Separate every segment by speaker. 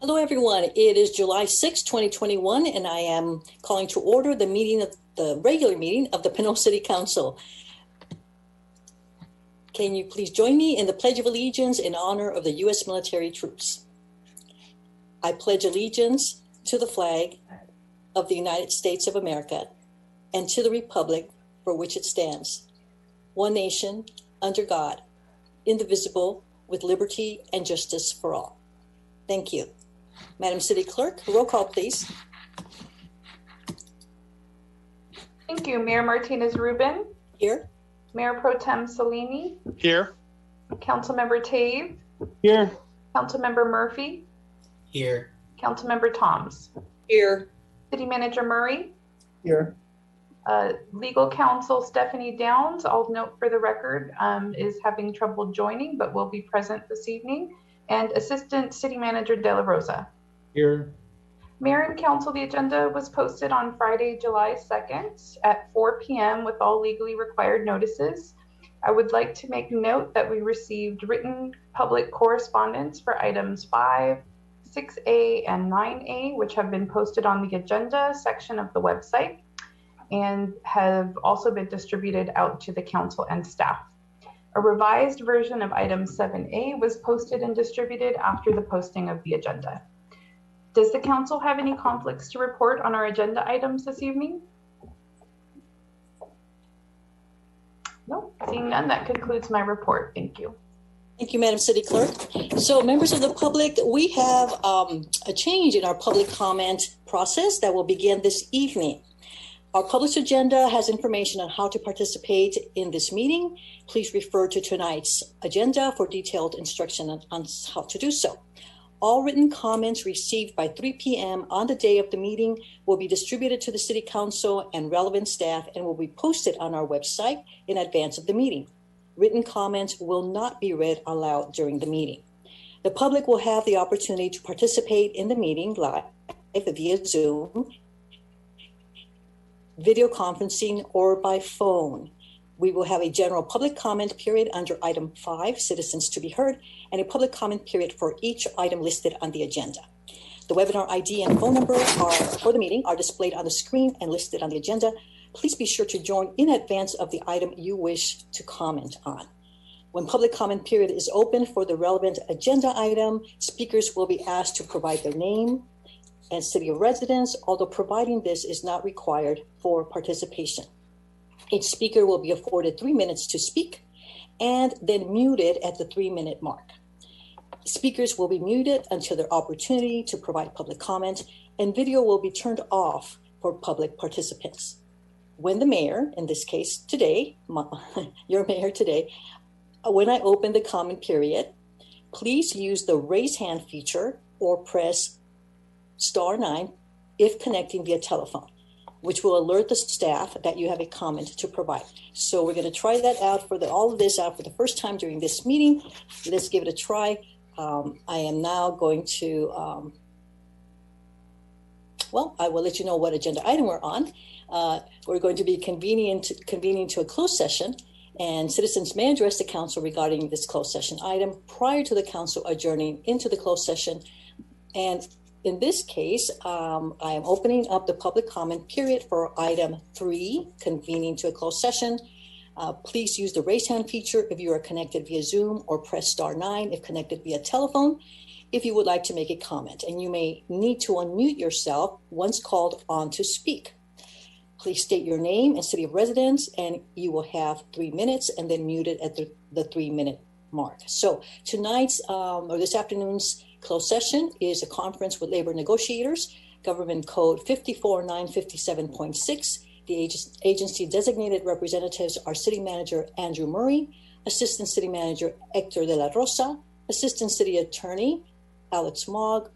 Speaker 1: Hello, everyone. It is July 6, 2021, and I am calling to order the regular meeting of the Pinole City Council. Can you please join me in the Pledge of Allegiance in honor of the U.S. military troops? I pledge allegiance to the flag of the United States of America and to the republic for which it stands, one nation, under God, indivisible, with liberty and justice for all. Thank you. Madam City Clerk, roll call, please.
Speaker 2: Thank you. Mayor Martinez-Rubin.
Speaker 1: Here.
Speaker 2: Mayor Pro Tem Salini.
Speaker 3: Here.
Speaker 2: Councilmember Tave.
Speaker 3: Here.
Speaker 2: Councilmember Murphy.
Speaker 3: Here.
Speaker 2: Councilmember Toms.
Speaker 1: Here.
Speaker 2: City Manager Murray.
Speaker 3: Here.
Speaker 2: Legal Counsel Stephanie Downs, I'll note for the record, is having trouble joining, but will be present this evening. And Assistant City Manager De La Rosa.
Speaker 3: Here.
Speaker 2: Mayor and Council, the agenda was posted on Friday, July 2nd at 4 p.m. with all legally required notices. I would like to make note that we received written public correspondence for items 5, 6A, and 9A, which have been posted on the agenda section of the website and have also been distributed out to the council and staff. A revised version of item 7A was posted and distributed after the posting of the agenda. Does the council have any conflicts to report on our agenda items this evening? No, seeing none, that concludes my report. Thank you.
Speaker 1: Thank you, Madam City Clerk. So members of the public, we have a change in our public comment process that will begin this evening. Our published agenda has information on how to participate in this meeting. Please refer to tonight's agenda for detailed instruction on how to do so. All written comments received by 3 p.m. on the day of the meeting will be distributed to the City Council and relevant staff and will be posted on our website in advance of the meeting. Written comments will not be read aloud during the meeting. The public will have the opportunity to participate in the meeting live via Zoom, video conferencing, or by phone. We will have a general public comment period under item 5, citizens to be heard, and a public comment period for each item listed on the agenda. The webinar ID and phone number for the meeting are displayed on the screen and listed on the agenda. Please be sure to join in advance of the item you wish to comment on. When public comment period is open for the relevant agenda item, speakers will be asked to provide their name and city of residence, although providing this is not required for participation. Each speaker will be afforded 3 minutes to speak and then muted at the 3-minute mark. Speakers will be muted until their opportunity to provide public comment, and video will be turned off for public participants. When the mayor, in this case today, your mayor today, when I open the comment period, please use the raise hand feature or press *9 if connecting via telephone, which will alert the staff that you have a comment to provide. So we're going to try that out for all of this out for the first time during this meeting. Let's give it a try. I am now going to, I will let you know what agenda item we're on. We're going to be convening to a closed session, and citizens may address the council regarding this closed session item prior to the council adjourning into the closed session. And in this case, I am opening up the public comment period for item 3, convening to a closed session. Please use the raise hand feature if you are connected via Zoom, or press *9 if connected via telephone if you would like to make a comment. And you may need to unmute yourself once called on to speak. Please state your name and city of residence, and you will have 3 minutes and then muted at the 3-minute mark. So tonight's or this afternoon's closed session is a conference with labor negotiators, Government Code 54957.6. The agency designated representatives are City Manager Andrew Murray, Assistant City Manager Hector de la Rosa, Assistant City Attorney Alex Mogg,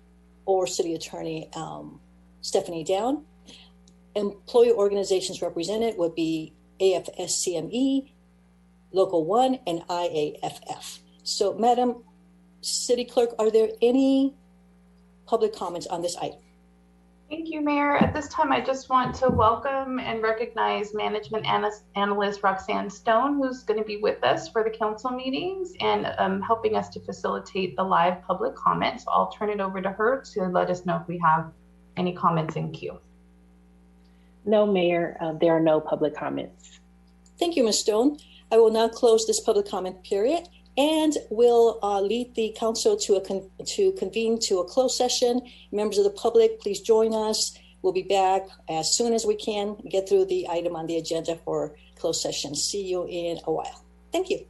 Speaker 1: or City Attorney Stephanie Down. Employee organizations represented would be AFSCME, Local 1, and IAFF. So, Madam City Clerk, are there any public comments on this item?
Speaker 2: Thank you, Mayor. At this time, I just want to welcome and recognize Management Analyst Roxanne Stone, who's going to be with us for the council meetings and helping us to facilitate the live public comments. So I'll turn it over to her to let us know if we have any comments in queue.
Speaker 4: No, Mayor, there are no public comments.
Speaker 1: Thank you, Ms. Stone. I will now close this public comment period and will lead the council to convene to a closed session. Members of the public, please join us. We'll be back as soon as we can get through the item on the agenda for closed session. See you in a while. Thank you.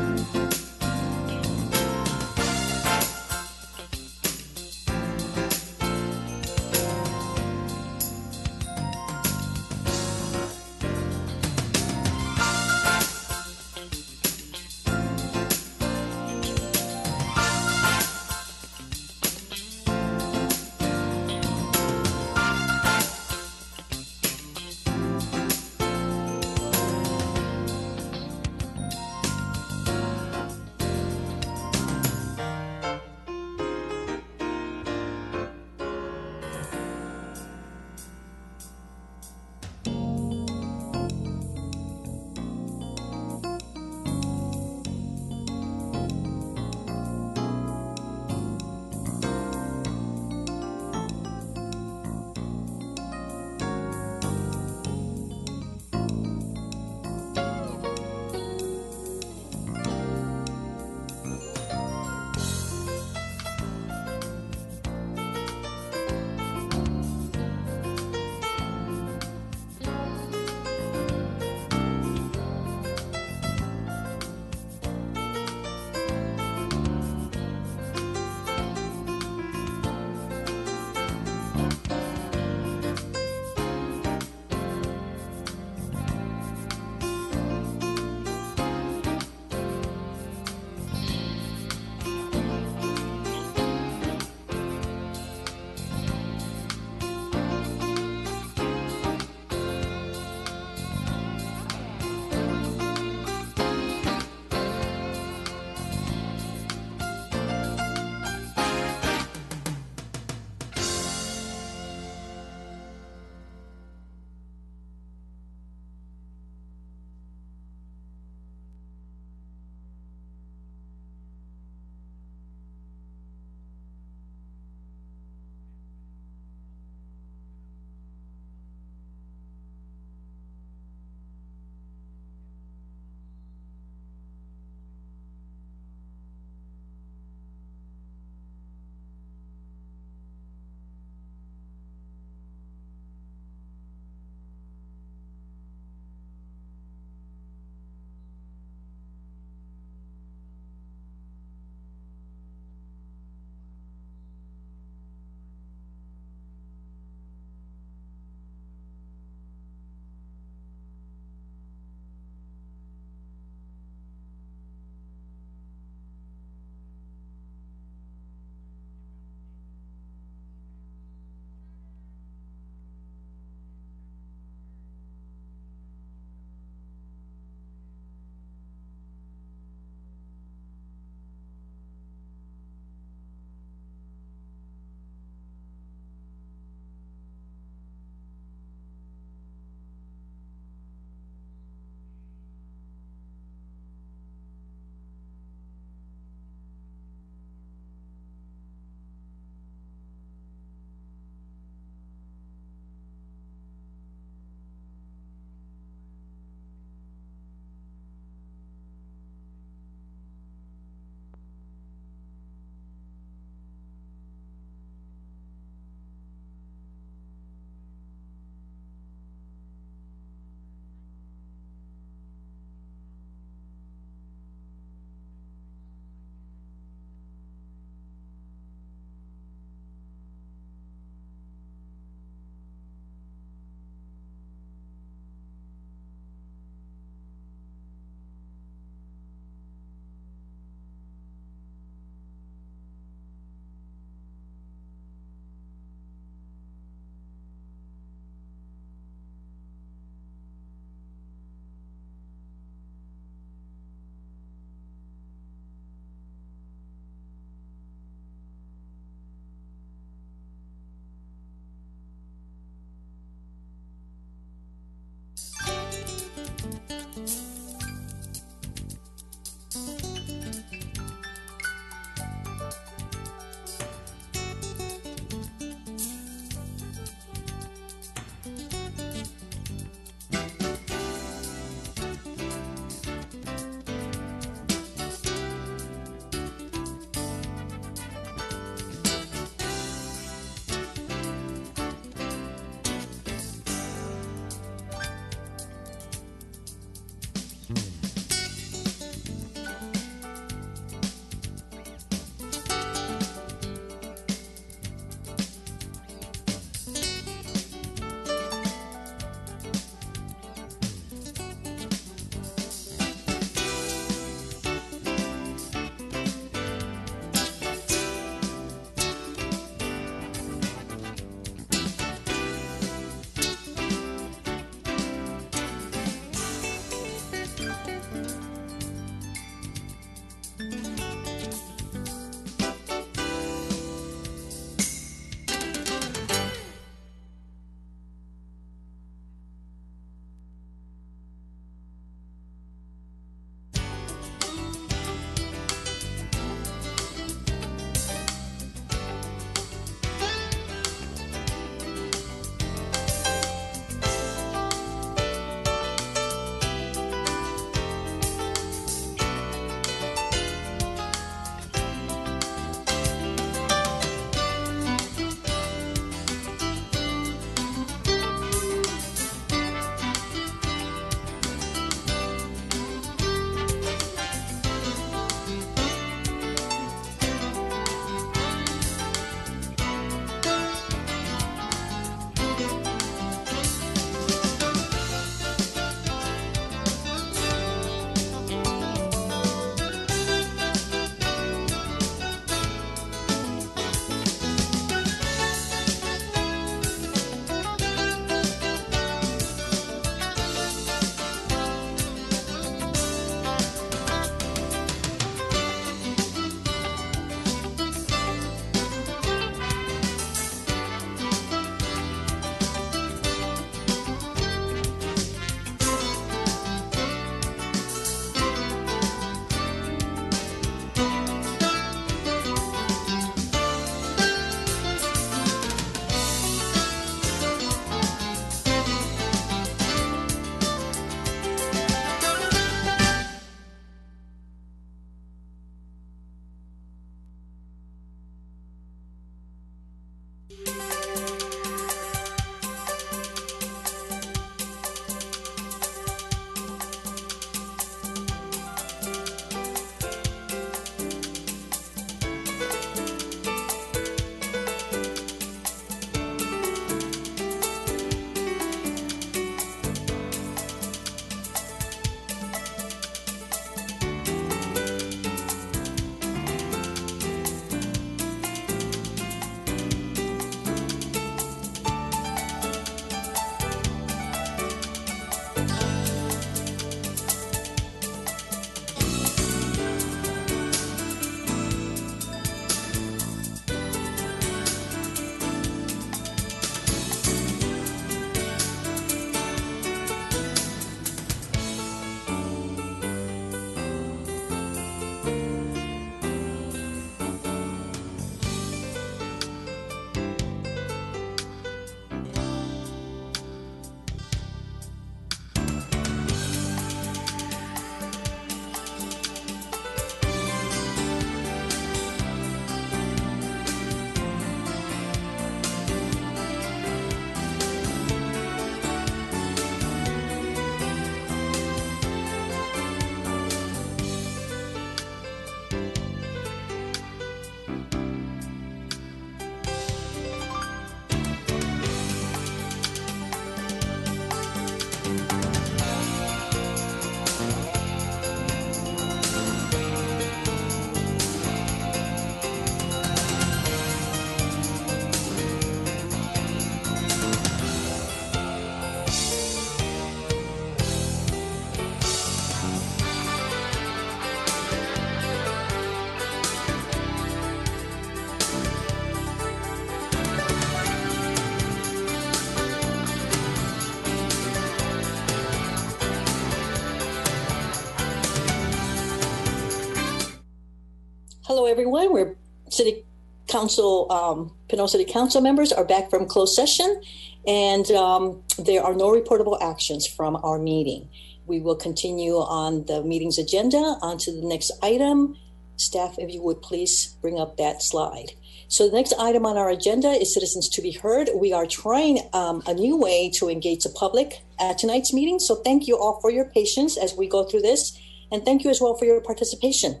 Speaker 1: everyone. We're City Council, Pinole City Council members are back from closed session, and there are no reportable actions from our meeting. We will continue on the meeting's agenda. On to the next item. Staff, if you would please bring up that slide. So the next item on our agenda is citizens to be heard. We are trying a new way to engage the public at tonight's meeting. So thank you all for your patience as we go through this. And thank you as well for your participation.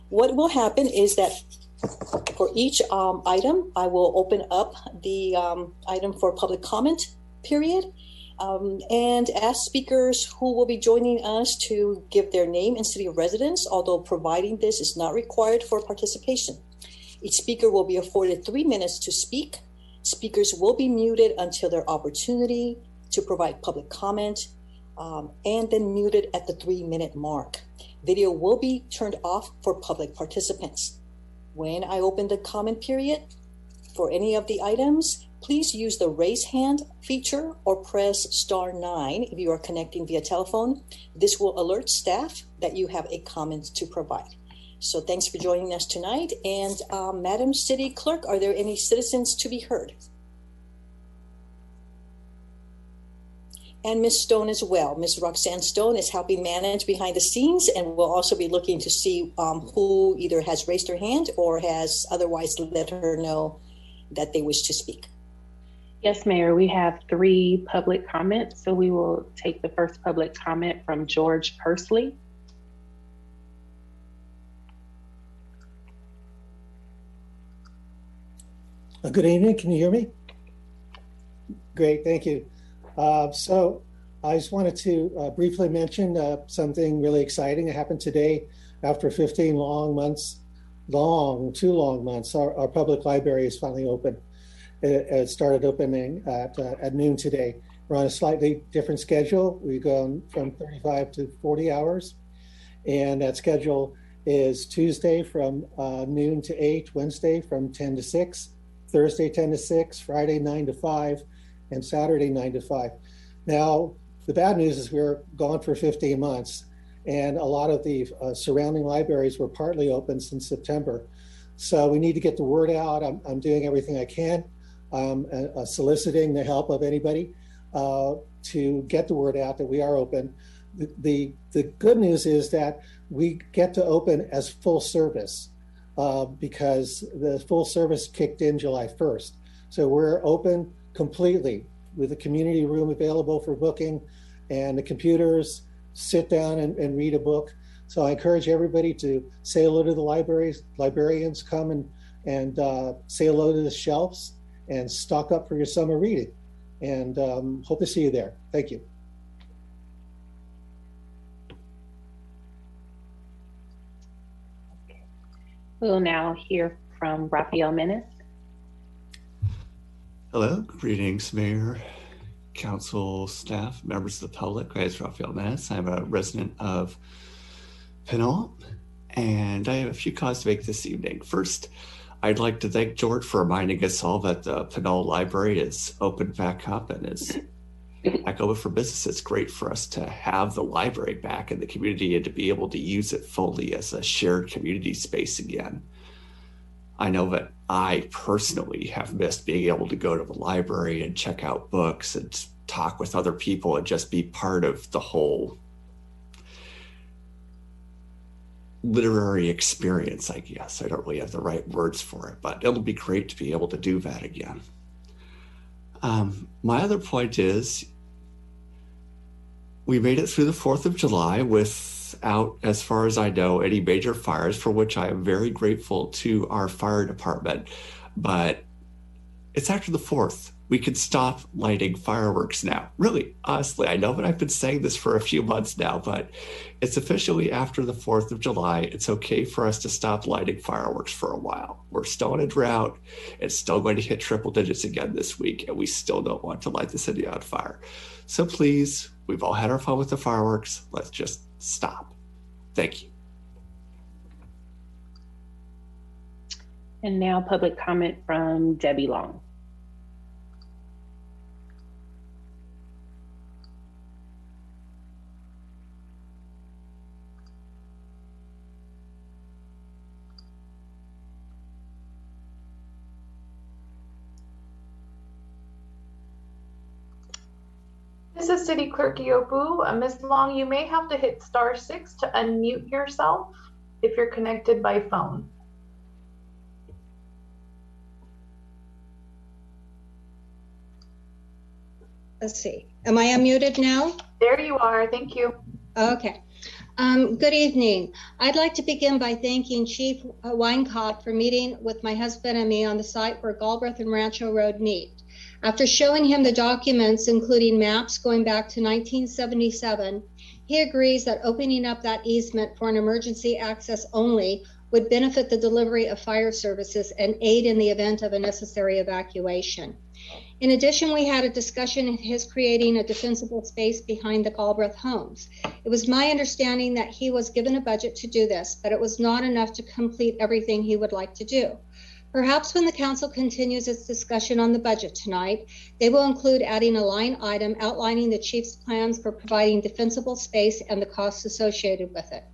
Speaker 1: What will happen is that for each item, I will open up the item for public comment period and ask speakers who will be joining us to give their name and city of residence, although providing this is not required for participation. Each speaker will be afforded 3 minutes to speak. Speakers will be muted until their opportunity to provide public comment and then muted at the 3-minute mark. Video will be turned off for public participants. When I open the comment period for any of the items, please use the raise hand feature or press *9 if you are connecting via telephone. This will alert staff that you have a comment to provide. So thanks for joining us tonight. And Madam City Clerk, are there any citizens to be heard? And Ms. Stone as well. Ms. Roxanne Stone is helping manage behind the scenes, and we'll also be looking to see who either has raised their hand or has otherwise let her know that they wish to speak.
Speaker 4: Yes, Mayor, we have 3 public comments. So we will take the first public comment from George Pursley.
Speaker 5: Good evening. Can you hear me? Great. Thank you. So I just wanted to briefly mention something really exciting that happened today. After 15 long months, too long months, our public library is finally open. It started opening at noon today. We're on a slightly different schedule. We go from 35 to 40 hours. And that schedule is Tuesday from noon to 8, Wednesday from 10 to 6, Thursday 10 to 6, Friday 9 to 5, and Saturday 9 to 5. Now, the bad news is we're gone for 15 months, and a lot of the surrounding libraries were partly open since September. So we need to get the word out. I'm doing everything I can, soliciting the help of anybody to get the word out that we are open. The good news is that we get to open as full service because the full service kicked in July 1st. So we're open completely with a community room available for booking and the computers, sit down and read a book. So I encourage everybody to say hello to the libraries. Librarians come and say hello to the shelves and stock up for your summer reading. And hope to see you there. Thank you.
Speaker 4: We'll now hear from Rafael Menes.
Speaker 6: Hello, greetings, Mayor, Council, staff, members of the public. My name is Rafael Menes. I'm a resident of Pinole, and I have a few comments to make this evening. First, I'd like to thank George for reminding us all that the Pinole Library is open back up and is back open for business. It's great for us to have the library back in the community and to be able to use it fully as a shared community space again. I know that I personally have missed being able to go to the library and check out books and talk with other people and just be part of the whole literary experience, I guess. I don't really have the right words for it, but it'll be great to be able to do that again. My other point is we made it through the 4th of July without, as far as I know, any major fires, for which I am very grateful to our fire department. But it's after the 4th. We can stop lighting fireworks now. Really, honestly, I know that I've been saying this for a few months now, but it's officially after the 4th of July. It's okay for us to stop lighting fireworks for a while. We're still in a drought. It's still going to hit triple digits again this week, and we still don't want to light the city on fire. So please, we've all had our fun with the fireworks. Let's just stop. Thank you.
Speaker 4: And now public comment from Debbie Long.
Speaker 2: This is City Clerk Iopu. Ms. Long, you may have to hit *6 to unmute yourself if you're connected by phone.
Speaker 7: Let's see. Am I unmuted now?
Speaker 2: There you are. Thank you.
Speaker 7: Okay. Good evening. I'd like to begin by thanking Chief Weinkopf for meeting with my husband and me on the site where Galbraith and Rancho Road meet. After showing him the documents, including maps going back to 1977, he agrees that opening up that easement for an emergency access only would benefit the delivery of fire services and aid in the event of a necessary evacuation. In addition, we had a discussion of his creating a defensible space behind the Galbraith homes. It was my understanding that he was given a budget to do this, but it was not enough to complete everything he would like to do. Perhaps when the council continues its discussion on the budget tonight, they will include adding a line item outlining the chief's plans for providing defensible space and the costs associated with it.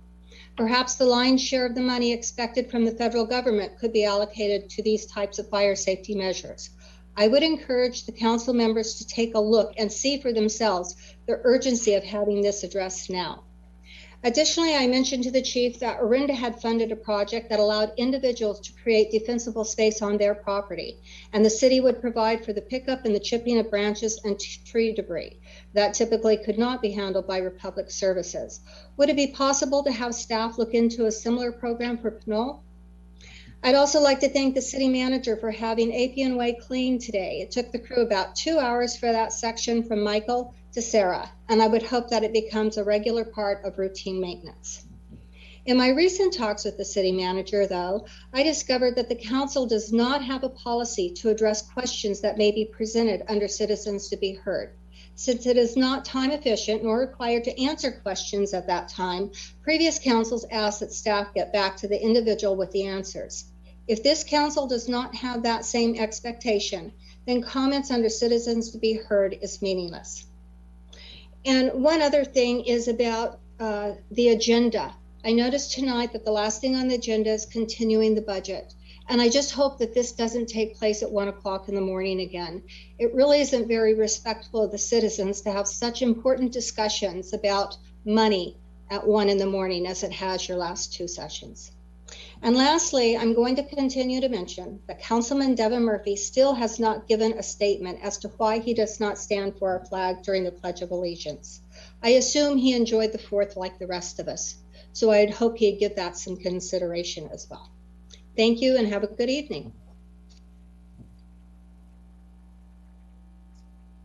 Speaker 7: Perhaps the lion's share of the money expected from the federal government could be allocated to these types of fire safety measures. I would encourage the council members to take a look and see for themselves the urgency of having this addressed now. Additionally, I mentioned to the chief that Orinda had funded a project that allowed individuals to create defensible space on their property, and the city would provide for the pickup and the chipping of branches and tree debris that typically could not be handled by Republic Services. Would it be possible to have staff look into a similar program for Pinole? I'd also like to thank the city manager for having Appian Way clean today. It took the crew about 2 hours for that section from Michael to Sarah, and I would hope that it becomes a regular part of routine maintenance. In my recent talks with the city manager, though, I discovered that the council does not have a policy to address questions that may be presented under citizens to be heard. Since it is not time efficient nor required to answer questions at that time, previous councils asked that staff get back to the individual with the answers. If this council does not have that same expectation, then comments under citizens to be heard is meaningless. And one other thing is about the agenda. I noticed tonight that the last thing on the agenda is continuing the budget. And I just hope that this doesn't take place at 1 o'clock in the morning again. It really isn't very respectful of the citizens to have such important discussions about money at 1 in the morning as it has your last 2 sessions. And lastly, I'm going to continue to mention that Councilman Devin Murphy still has not given a statement as to why he does not stand for our flag during the Pledge of Allegiance. I assume he enjoyed the 4th like the rest of us, so I'd hope he'd give that some consideration as well. Thank you and have a good evening.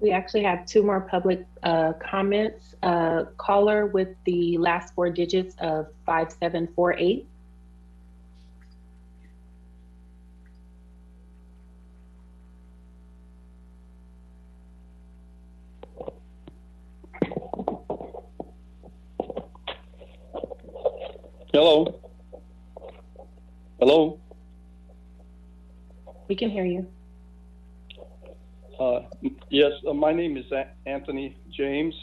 Speaker 4: We actually have 2 more public comments. Caller with the last 4 digits of 5748.
Speaker 8: Hello. Hello.
Speaker 4: We can hear you.
Speaker 8: Yes, my name is Anthony James.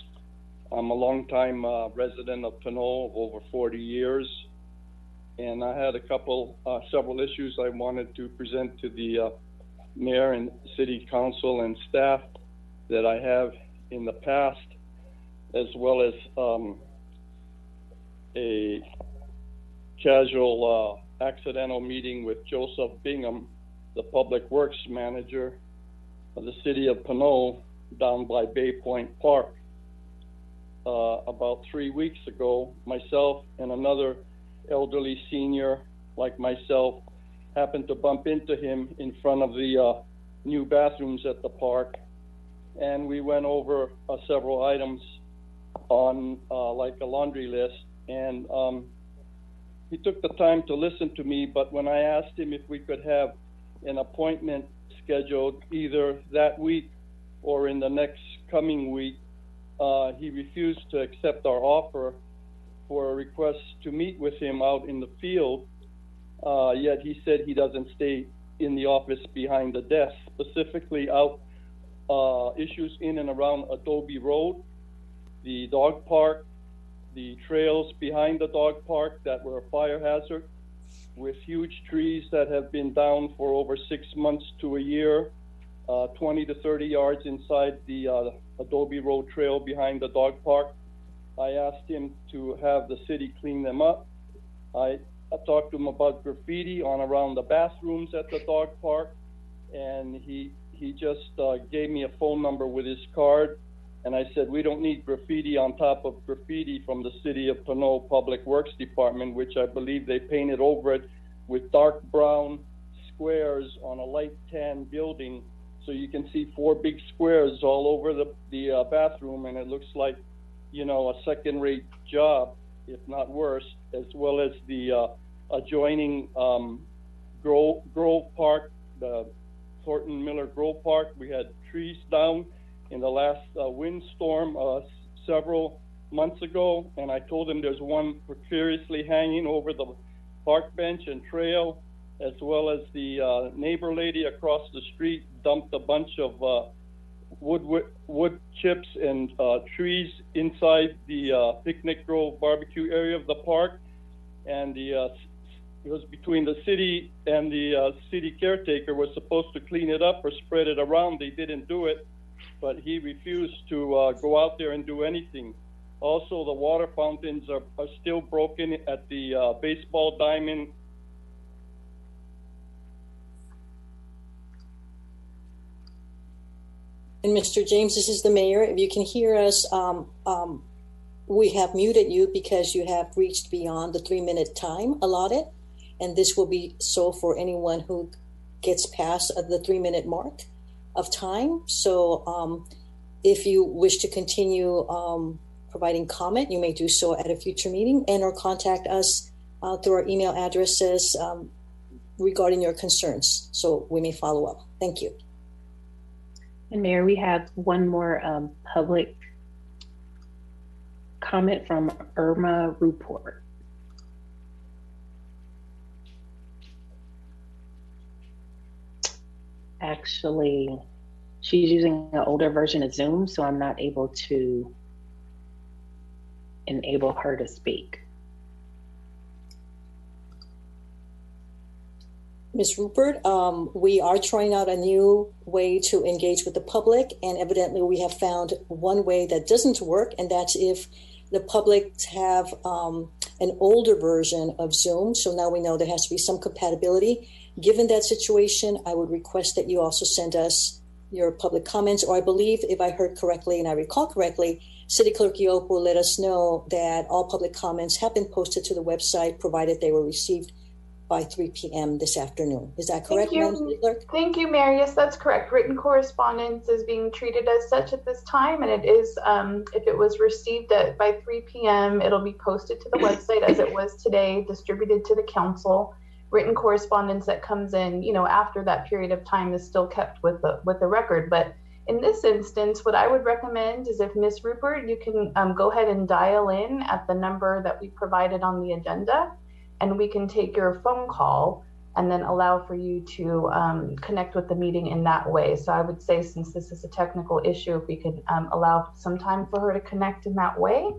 Speaker 8: I'm a longtime resident of Pinole, over 40 years, and I had several issues I wanted to present to the mayor and city council and staff that I have in the past, as well as a casual accidental meeting with Joseph Bingham, the public works manager of the city of Pinole down by Bay Point Park. About 3 weeks ago, myself and another elderly senior like myself happened to bump into him in front of the new bathrooms at the park, and we went over several items on like a laundry list, and he took the time to listen to me, but when I asked him if we could have an appointment scheduled either that week or in the next coming week, he refused to accept our offer for a request to meet with him out in the field, yet he said he doesn't stay in the office behind the desk, specifically out issues in and around Adobe Road, the dog park, the trails behind the dog park that were a fire hazard, with huge trees that have been down for over 6 months to a year, 20 to 30 yards inside the Adobe Road Trail behind the dog park. I asked him to have the city clean them up. I talked to him about graffiti on around the bathrooms at the dog park, and he just gave me a phone number with his card, and I said, we don't need graffiti on top of graffiti from the City of Pinole Public Works Department, which I believe they painted over it with dark brown squares on a light tan building, so you can see 4 big squares all over the bathroom, and it looks like, you know, a second-rate job, if not worse, as well as the adjoining Grove Park, the Thornton Miller Grove Park. We had trees down in the last windstorm several months ago, and I told him there's one precariously hanging over the park bench and trail, as well as the neighbor lady across the street dumped a bunch of wood chips and trees inside the Picnic Grove barbecue area of the park, and it was between the city and the city caretaker was supposed to clean it up or spread it around. They didn't do it, but he refused to go out there and do anything. Also, the water fountains are still broken at the baseball diamond.
Speaker 1: And Mr. James, this is the mayor. If you can hear us, we have muted you because you have reached beyond the 3-minute time allotted. And this will be so for anyone who gets past the 3-minute mark of time. So if you wish to continue providing comment, you may do so at a future meeting, and or contact us through our email addresses regarding your concerns. So we may follow up. Thank you.
Speaker 4: And Mayor, we have one more public comment from Irma Ruport. Actually, she's using an older version of Zoom, so I'm not able to enable her to speak.
Speaker 1: Ms. Rupert, we are trying out a new way to engage with the public, and evidently we have found one way that doesn't work, and that's if the public have an older version of Zoom. So now we know there has to be some compatibility. Given that situation, I would request that you also send us your public comments, or I believe, if I heard correctly and I recall correctly, City Clerk Yope will let us know that all public comments have been posted to the website, provided they were received by 3 p.m. this afternoon. Is that correct, Madam City Clerk?
Speaker 2: Thank you, Mayor. Yes, that's correct. Written correspondence is being treated as such at this time, and it is, if it was received by 3 p.m., it'll be posted to the website as it was today, distributed to the council. Written correspondence that comes in, you know, after that period of time is still kept with the record. But in this instance, what I would recommend is if Ms. Rupert, you can go ahead and dial in at the number that we provided on the agenda, and we can take your phone call and then allow for you to connect with the meeting in that way. So I would say, since this is a technical issue, if we could allow some time for her to connect in that way.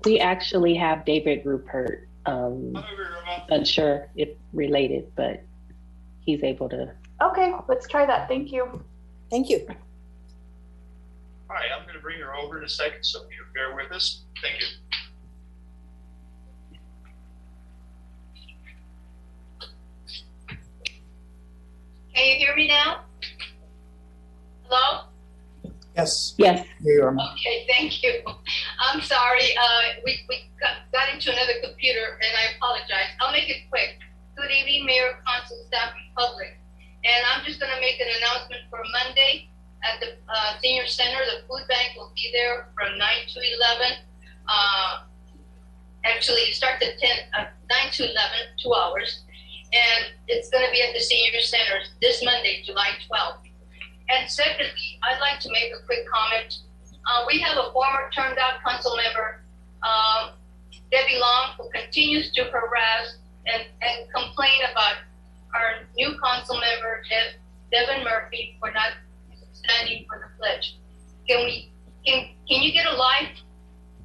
Speaker 4: We actually have David Rupert, unsure if related, but he's able to.
Speaker 2: Okay, let's try that. Thank you.
Speaker 1: Thank you.
Speaker 9: All right, I'm going to bring her over in a second, so you bear with us. Thank you.
Speaker 10: Can you hear me now? Hello?
Speaker 3: Yes.
Speaker 4: Yes.
Speaker 3: Here you are.
Speaker 10: Okay, thank you. I'm sorry. We got into another computer, and I apologize. I'll make it quick. Good evening, Mayor, Council, staff, and public. And I'm just going to make an announcement for Monday at the Senior Center. The food bank will be there from 9 to 11. Actually, it starts at 9 to 11, 2 hours. And it's going to be at the Senior Center this Monday, July 12th. And secondly, I'd like to make a quick comment. We have a former turned out council member, Debbie Long, who continues to harass and complain about our new council member, Devin Murphy, for not standing for the pledge. Can you get a life?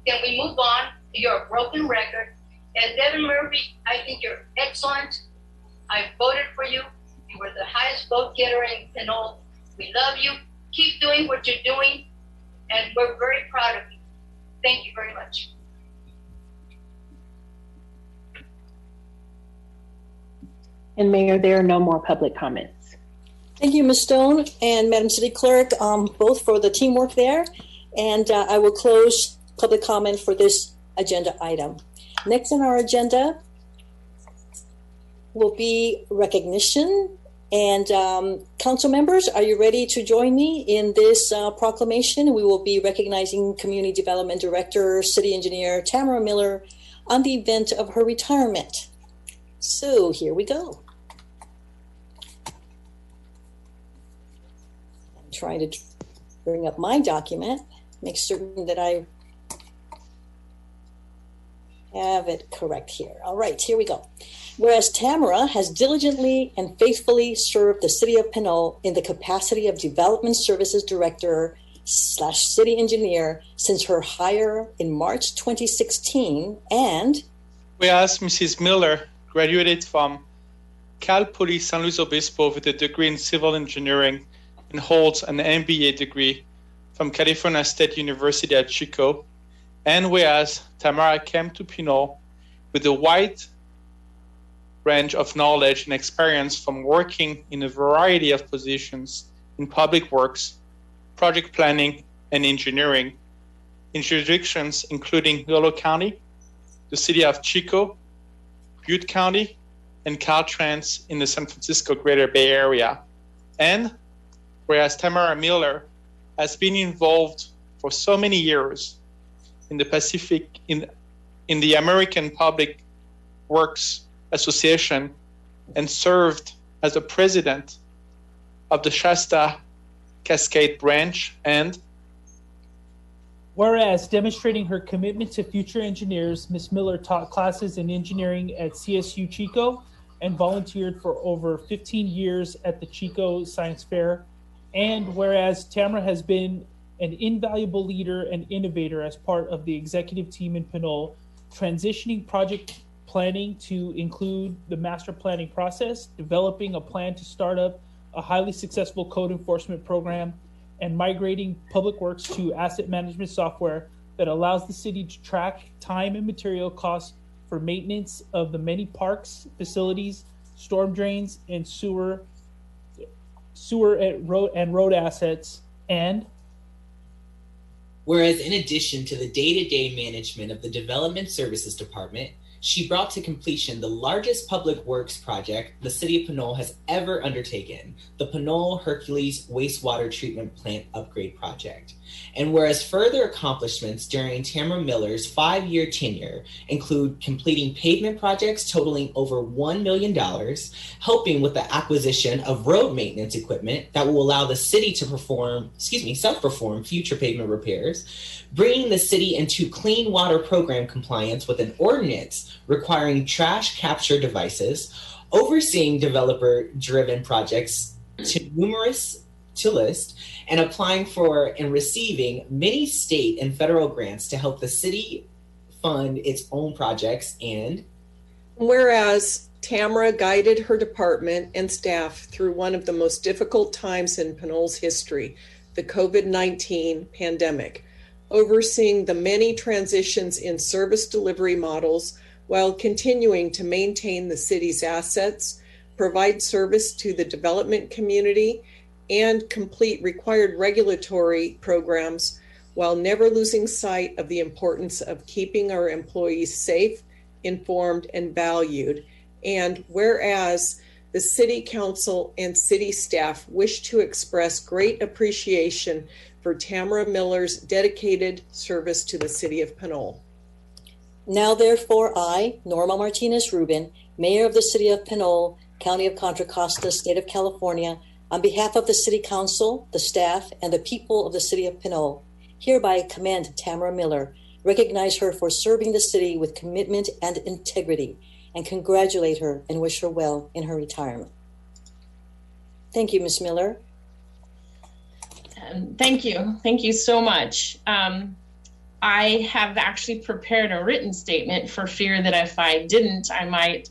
Speaker 10: Can we move on? You're a broken record. And Devin Murphy, I think you're excellent. I voted for you. You were the highest vote getter in Pinole. We love you. Keep doing what you're doing. and we're very proud of you. Thank you very much.
Speaker 4: And Mayor, there are no more public comments.
Speaker 1: Thank you, Ms. Stone and Madam City Clerk, both for the teamwork there. And I will close public comment for this agenda item. Next on our agenda will be recognition. And council members, are you ready to join me in this proclamation? We will be recognizing Community Development Director, City Engineer Tamara Miller on the event of her retirement. So here we go. I'm trying to bring up my document, make certain that I have it correct here. All right, here we go. Whereas Tamara has diligently and faithfully served the City of Pinole in the capacity of Development Services Director / City Engineer since her hire in March 2016, and
Speaker 11: whereas Mrs. Miller graduated from Cal Poly San Luis Obispo with a degree in civil engineering and holds an MBA degree from California State University at Chico, and whereas Tamara came to Pinole with a wide range of knowledge and experience from working in a variety of positions in public works, project planning, and engineering in jurisdictions including Yolo County, the city of Chico, Butte County, and Caltrans in the San Francisco Greater Bay Area. And whereas Tamara Miller has been involved for so many years in the Pacific, in the American Public Works Association, and served as the president of the Shasta Cascade branch, and
Speaker 12: whereas demonstrating her commitment to future engineers, Ms. Miller taught classes in engineering at CSU Chico and volunteered for over 15 years at the Chico Science Fair. And whereas Tamara has been an invaluable leader and innovator as part of the executive team in Pinole, transitioning project planning to include the master planning process, developing a plan to start up a highly successful code enforcement program, and migrating public works to asset management software that allows the city to track time and material costs for maintenance of the many parks, facilities, storm drains, and sewer and road assets. And
Speaker 13: whereas in addition to the day-to-day management of the Development Services Department, she brought to completion the largest public works project the City of Pinole has ever undertaken, the Pinole Hercules Wastewater Treatment Plant Upgrade Project. And whereas further accomplishments during Tamara Miller's 5-year tenure include completing pavement projects totaling over $1 million, helping with the acquisition of road maintenance equipment that will allow the city to self-perform future pavement repairs, bringing the city into clean water program compliance with an ordinance requiring trash capture devices, overseeing developer-driven projects to list, and applying for and receiving many state and federal grants to help the city fund its own projects. And
Speaker 14: whereas Tamara guided her department and staff through one of the most difficult times in Pinole's history, the COVID-19 pandemic, overseeing the many transitions in service delivery models while continuing to maintain the city's assets, provide service to the development community, and complete required regulatory programs while never losing sight of the importance of keeping our employees safe, informed, and valued. And whereas the City Council and city staff wish to express great appreciation for Tamara Miller's dedicated service to the City of Pinole.
Speaker 1: Now therefore I, Norma Martinez Rubin, Mayor of the City of Pinole, County of Contra Costa, State of California, on behalf of the City Council, the staff, and the people of the City of Pinole, hereby commend Tamara Miller, recognize her for serving the city with commitment and integrity, and congratulate her and wish her well in her retirement. Thank you, Ms. Miller.
Speaker 15: Thank you. Thank you so much. I have actually prepared a written statement for fear that if I didn't, I might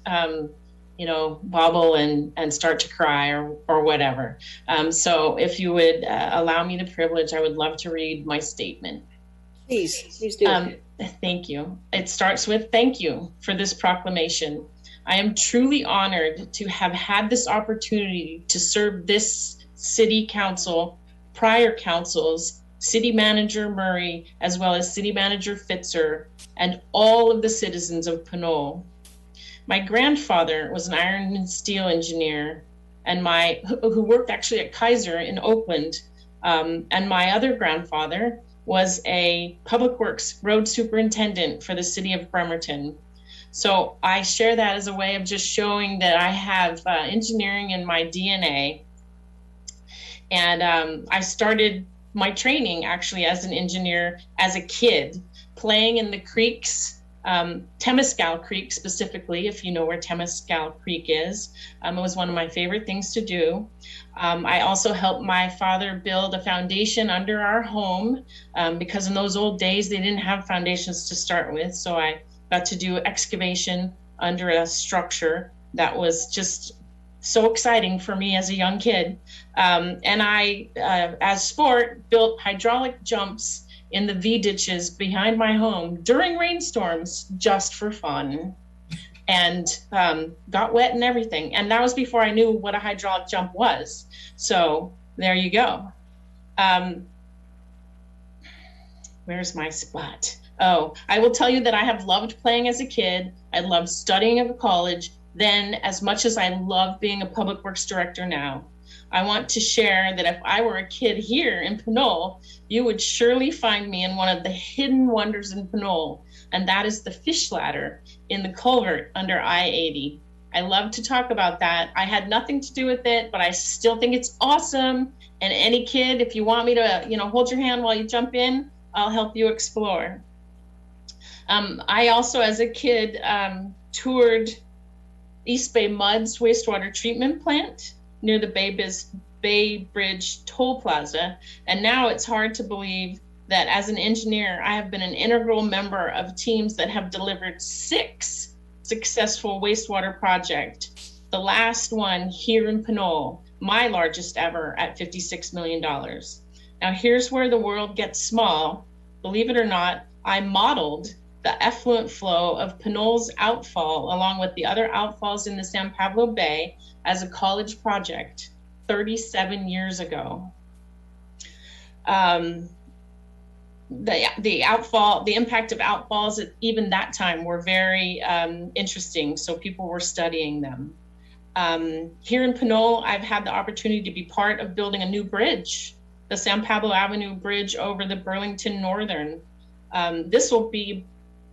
Speaker 15: bubble and start to cry or whatever. So if you would allow me the privilege, I would love to read my statement.
Speaker 14: Please do.
Speaker 15: Thank you. It starts with thank you for this proclamation. I am truly honored to have had this opportunity to serve this city council, prior councils, City Manager Murray, as well as City Manager Fitzer, and all of the citizens of Pinole. My grandfather was an iron and steel engineer, and who worked actually at Kaiser in Oakland, and my other grandfather was a public works road superintendent for the city of Bremerton. So I share that as a way of just showing that I have engineering in my DNA. And I started my training actually as an engineer as a kid, playing in the creeks, Temescal Creek specifically, if you know where Temescal Creek is. It was one of my favorite things to do. I also helped my father build a foundation under our home because in those old days, they didn't have foundations to start with. So I got to do excavation under a structure that was just so exciting for me as a young kid. And I, as sport, built hydraulic jumps in the V ditches behind my home during rainstorms just for fun, and got wet and everything. And that was before I knew what a hydraulic jump was. So there you go. Where's my spot? Oh, I will tell you that I have loved playing as a kid. I loved studying at college then as much as I love being a public works director now. I want to share that if I were a kid here in Pinole, you would surely find me in one of the hidden wonders in Pinole, and that is the fish ladder in the culvert under I-80. I love to talk about that. I had nothing to do with it, but I still think it's awesome. And any kid, if you want me to, hold your hand while you jump in, I'll help you explore. I also, as a kid, toured East Bay Mud's wastewater treatment plant near the Bay Bridge Toll Plaza. And now it's hard to believe that as an engineer, I have been an integral member of teams that have delivered 6 successful wastewater projects. The last one here in Pinole, my largest ever at $56 million. Now here's where the world gets small. Believe it or not, I modeled the effluent flow of Pinole's outfall along with the other outfalls in the San Pablo Bay as a college project 37 years ago. The impact of outfalls at even that time were very interesting, so people were studying them. Here in Pinole, I've had the opportunity to be part of building a new bridge, the San Pablo Avenue Bridge over the Burlington Northern. This will be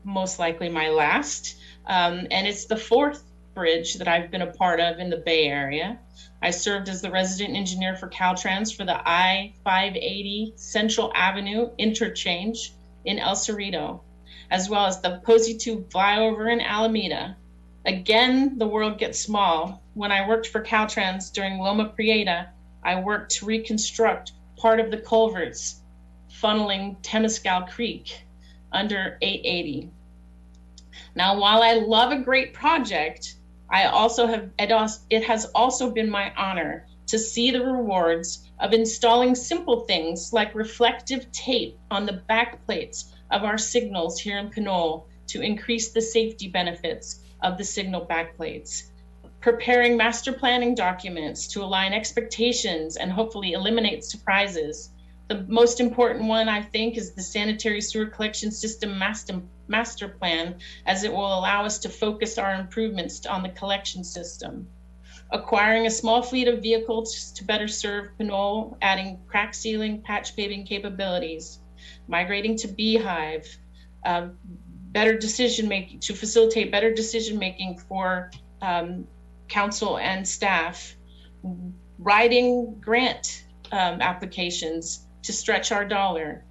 Speaker 15: most likely my last, and it's the 4th bridge that I've been a part of in the Bay Area. I served as the resident engineer for Caltrans for the I-580 Central Avenue interchange in El Cerrito, as well as the Posey Tube flyover in Alameda. Again, the world gets small. When I worked for Caltrans during Loma Prieta, I worked to reconstruct part of the culverts funneling Temescal Creek under 880. Now, while I love a great project, it has also been my honor to see the rewards of installing simple things like reflective tape on the backplates of our signals here in Pinole to increase the safety benefits of the signal backplates, preparing master planning documents to align expectations and hopefully eliminate surprises. The most important one, I think, is the sanitary sewer collection system master plan, as it will allow us to focus our improvements on the collection system. Acquiring a small fleet of vehicles to better serve Pinole, adding crack sealing, patch paving capabilities, migrating to Beehive, better decision making to facilitate better decision making for council and staff, writing grant applications to stretch our dollar.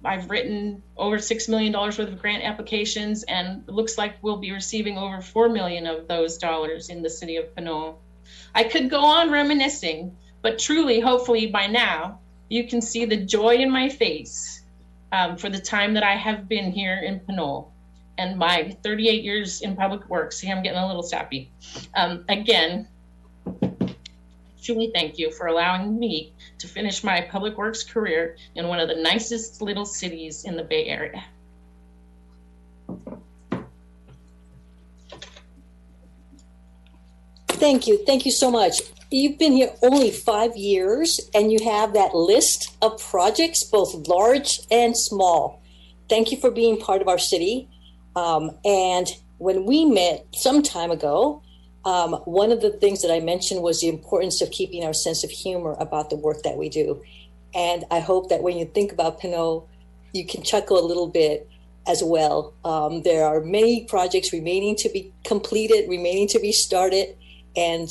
Speaker 15: I've written over $6 million worth of grant applications, and it looks like we'll be receiving over $4 million of those dollars in the city of Pinole. I could go on reminiscing, but truly, hopefully by now, you can see the joy in my face for the time that I have been here in Pinole. and my 38 years in public works. See, I'm getting a little sappy. Again, truly thank you for allowing me to finish my public works career in one of the nicest little cities in the Bay Area.
Speaker 1: Thank you. Thank you so much. You've been here only 5 years and you have that list of projects, both large and small. Thank you for being part of our city. And when we met some time ago, one of the things that I mentioned was the importance of keeping our sense of humor about the work that we do. And I hope that when you think about Pinole, you can chuckle a little bit as well. There are many projects remaining to be completed, remaining to be started. And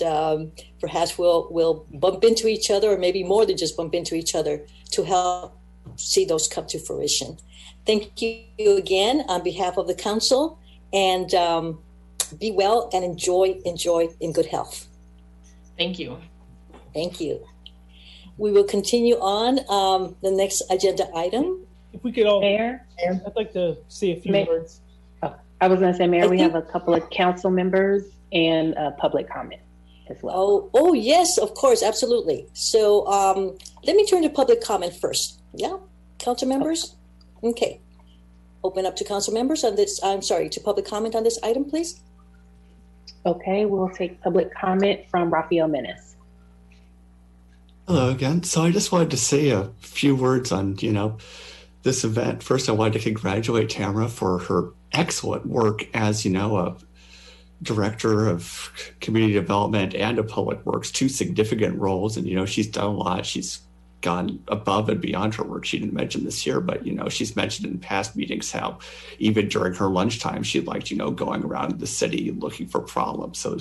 Speaker 1: perhaps we'll bump into each other, or maybe more than just bump into each other, to help see those come to fruition. Thank you again on behalf of the council, and be well and enjoy in good health.
Speaker 15: Thank you.
Speaker 1: Thank you. We will continue on the next agenda item.
Speaker 12: If we could all,
Speaker 4: Mayor,
Speaker 12: I'd like to say a few words.
Speaker 4: Oh, I was going to say, Mayor, we have a couple of council members and public comment as well.
Speaker 1: Oh, yes, of course, absolutely. So let me turn to public comment first. Yeah, council members? Okay. Open up to council members on this, to public comment on this item, please.
Speaker 4: Okay, we'll take public comment from Rafael Menace.
Speaker 6: Hello again. So I just wanted to say a few words on, this event. First, I wanted to congratulate Tamara for her excellent work as, a director of community development and of public works, 2 significant roles. And, she's done a lot. She's gone above and beyond her work. She didn't mention this here, but, she's mentioned in past meetings how even during her lunchtime, she liked, going around the city looking for problems. So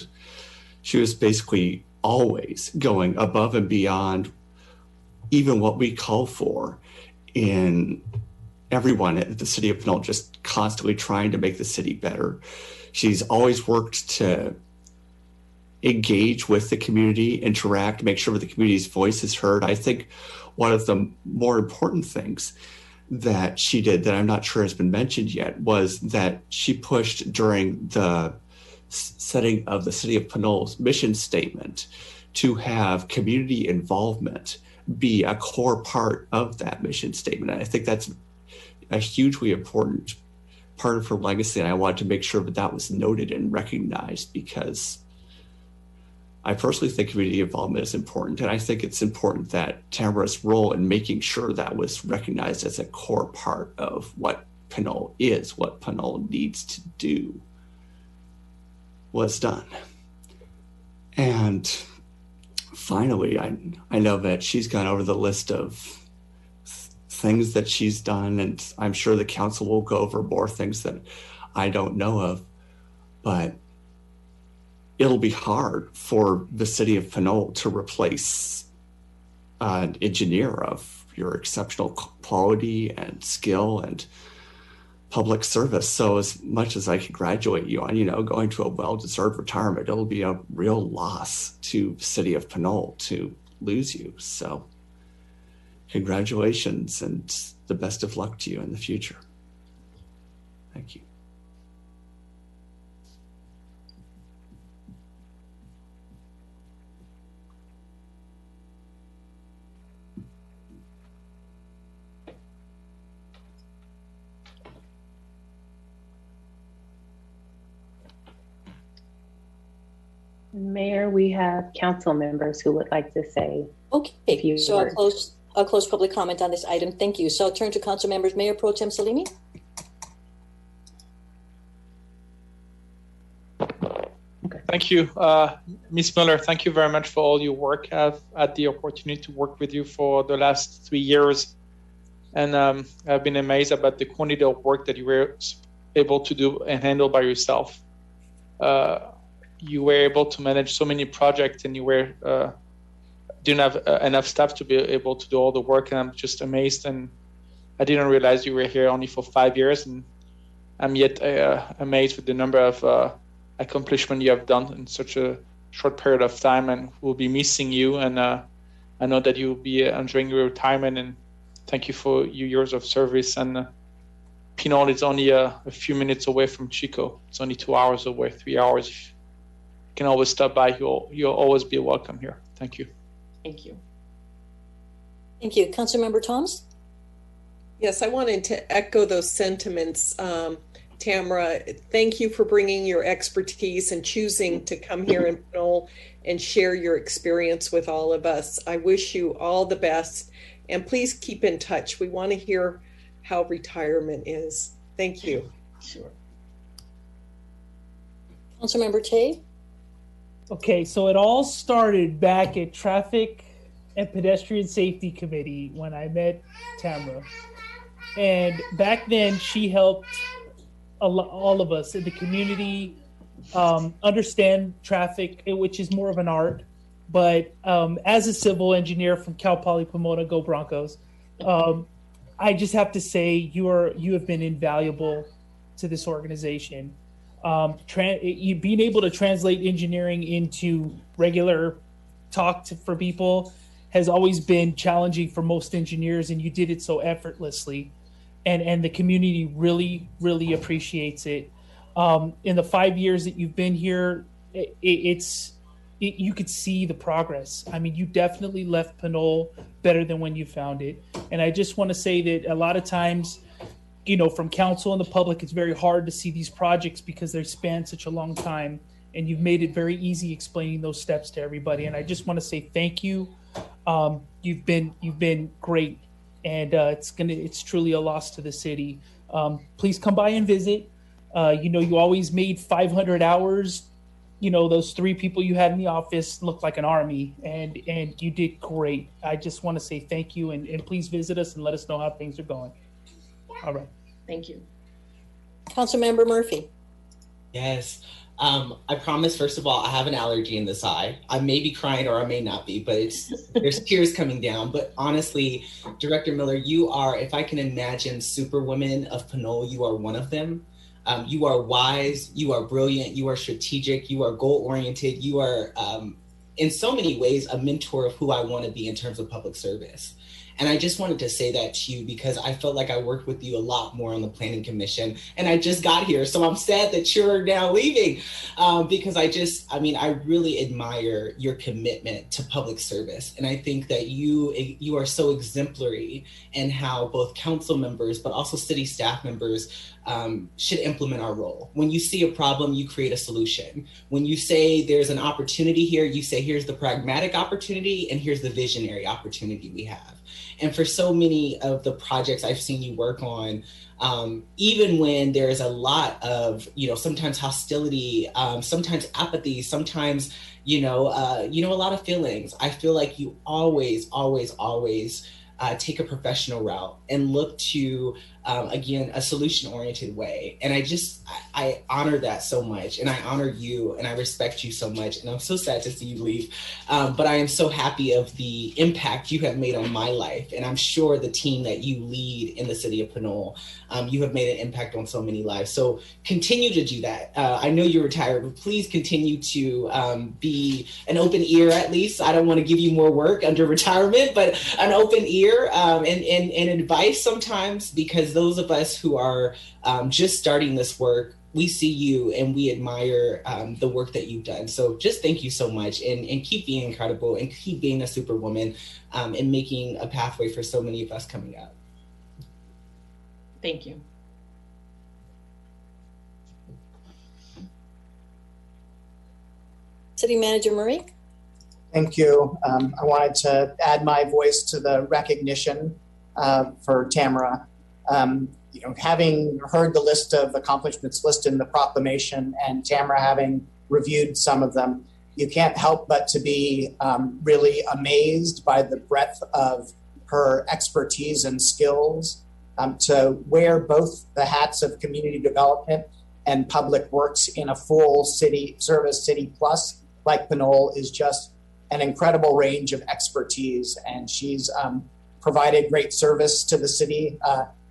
Speaker 6: she was basically always going above and beyond even what we call for in everyone at the city of Pinole, just constantly trying to make the city better. She's always worked to engage with the community, interact, make sure the community's voice is heard. I think one of the more important things that she did that I'm not sure has been mentioned yet was that she pushed during the setting of the city of Pinole's mission statement to have community involvement be a core part of that mission statement. And I think that's a hugely important part of her legacy, and I wanted to make sure that was noted and recognized, because I personally think community involvement is important, and I think it's important that Tamara's role in making sure that was recognized as a core part of what Pinole is, what Pinole needs to do, was done. And finally, I know that she's gone over the list of things that she's done, and I'm sure the council will go over more things that I don't know of, but it'll be hard for the city of Pinole to replace an engineer of your exceptional quality and skill and public service. So as much as I congratulate you on, going to a well-deserved retirement, it'll be a real loss to the city of Pinole to lose you. So congratulations and the best of luck to you in the future. Thank you.
Speaker 4: Mayor, we have council members who would like to say a few
Speaker 1: so
Speaker 4: words.
Speaker 1: I'll close public comment on this item. Thank you. So I'll turn to council members. Mayor Pro Tem Salimi.
Speaker 11: Thank you, Ms. Miller. Thank you very much for all your work. I've had the opportunity to work with you for the last 3 years, and I've been amazed about the quantity of work that you were able to do and handle by yourself. You were able to manage so many projects, and you were didn't have enough staff to be able to do all the work, and I'm just amazed. And I didn't realize you were here only for 5 years, and I'm yet amazed with the number of accomplishments you have done in such a short period of time, and we'll be missing you. And I know that you'll be enjoying your retirement, and thank you for your years of service. And Pinole is only a few minutes away from Chico. It's only 2 hours away, 3 hours. You can always stop by. You'll always be welcome here. Thank you.
Speaker 15: Thank you.
Speaker 1: Thank you. Councilmember Thomas?
Speaker 14: Yes, I wanted to echo those sentiments. Tamara, thank you for bringing your expertise and choosing to come here in Pinole and share your experience with all of us. I wish you all the best, and please keep in touch. We want to hear how retirement is. Thank you.
Speaker 15: Sure.
Speaker 1: Councilmember Tay?
Speaker 12: Okay, so it all started back at Traffic and Pedestrian Safety Committee when I met Tamara. And back then, she helped all of us in the community understand traffic, which is more of an art. But as a civil engineer from Cal Poly Pomona, go Broncos, I just have to say you have been invaluable to this organization. Being able to translate engineering into regular talk for people has always been challenging for most engineers, and you did it so effortlessly. And the community really, really appreciates it. In the 5 years that you've been here, you could see the progress. I mean, you definitely left Pinole better than when you found it. And I just want to say that a lot of times, from council and the public, it's very hard to see these projects because they span such a long time. And you've made it very easy explaining those steps to everybody. And I just want to say thank you. You've been great. And it's truly a loss to the city. Please come by and visit. You always made 500 hours. Those 3 people you had in the office looked like an army, and you did great. I just want to say thank you, and please visit us and let us know how things are going. All right.
Speaker 15: Thank you.
Speaker 1: Councilmember Murphy?
Speaker 13: Yes. I promise, first of all, I have an allergy in this eye. I may be crying or I may not be, but there's tears coming down. But honestly, Director Miller, you are, if I can imagine superwomen of Pinole, you are one of them. You are wise, you are brilliant, you are strategic, you are goal-oriented, you are, in so many ways, a mentor of who I want to be in terms of public service. And I just wanted to say that to you because I felt like I worked with you a lot more on the Planning Commission, and I just got here. So I'm sad that you're now leaving because I really admire your commitment to public service. And I think that you are so exemplary in how both council members, but also city staff members should implement our role. When you see a problem, you create a solution. When you say there's an opportunity here, you say, here's the pragmatic opportunity and here's the visionary opportunity we have. And for so many of the projects I've seen you work on, even when there's a lot of, sometimes hostility, sometimes apathy, sometimes, a lot of feelings, I feel like you always take a professional route and look to, again, a solution-oriented way. And I honor that so much. And I honor you and I respect you so much. And I'm so sad to see you leave. But I am so happy of the impact you have made on my life. And I'm sure the team that you lead in the city of Pinole, you have made an impact on so many lives. So continue to do that. I know you're retired, but please continue to be an open ear at least. I don't want to give you more work under retirement, but an open ear and advice sometimes, because those of us who are just starting this work, we see you and we admire the work that you've done. So just thank you so much and keep being incredible and keep being a superwoman and making a pathway for so many of us coming up.
Speaker 15: Thank you.
Speaker 1: City Manager Murray?
Speaker 16: Thank you. I wanted to add my voice to the recognition for Tamara. Having heard the list of accomplishments listed in the proclamation and Tamara having reviewed some of them, you can't help but to be really amazed by the breadth of her expertise and skills to wear both the hats of community development and public works in a full city service city plus like Pinole is just an incredible range of expertise. And she's provided great service to the city,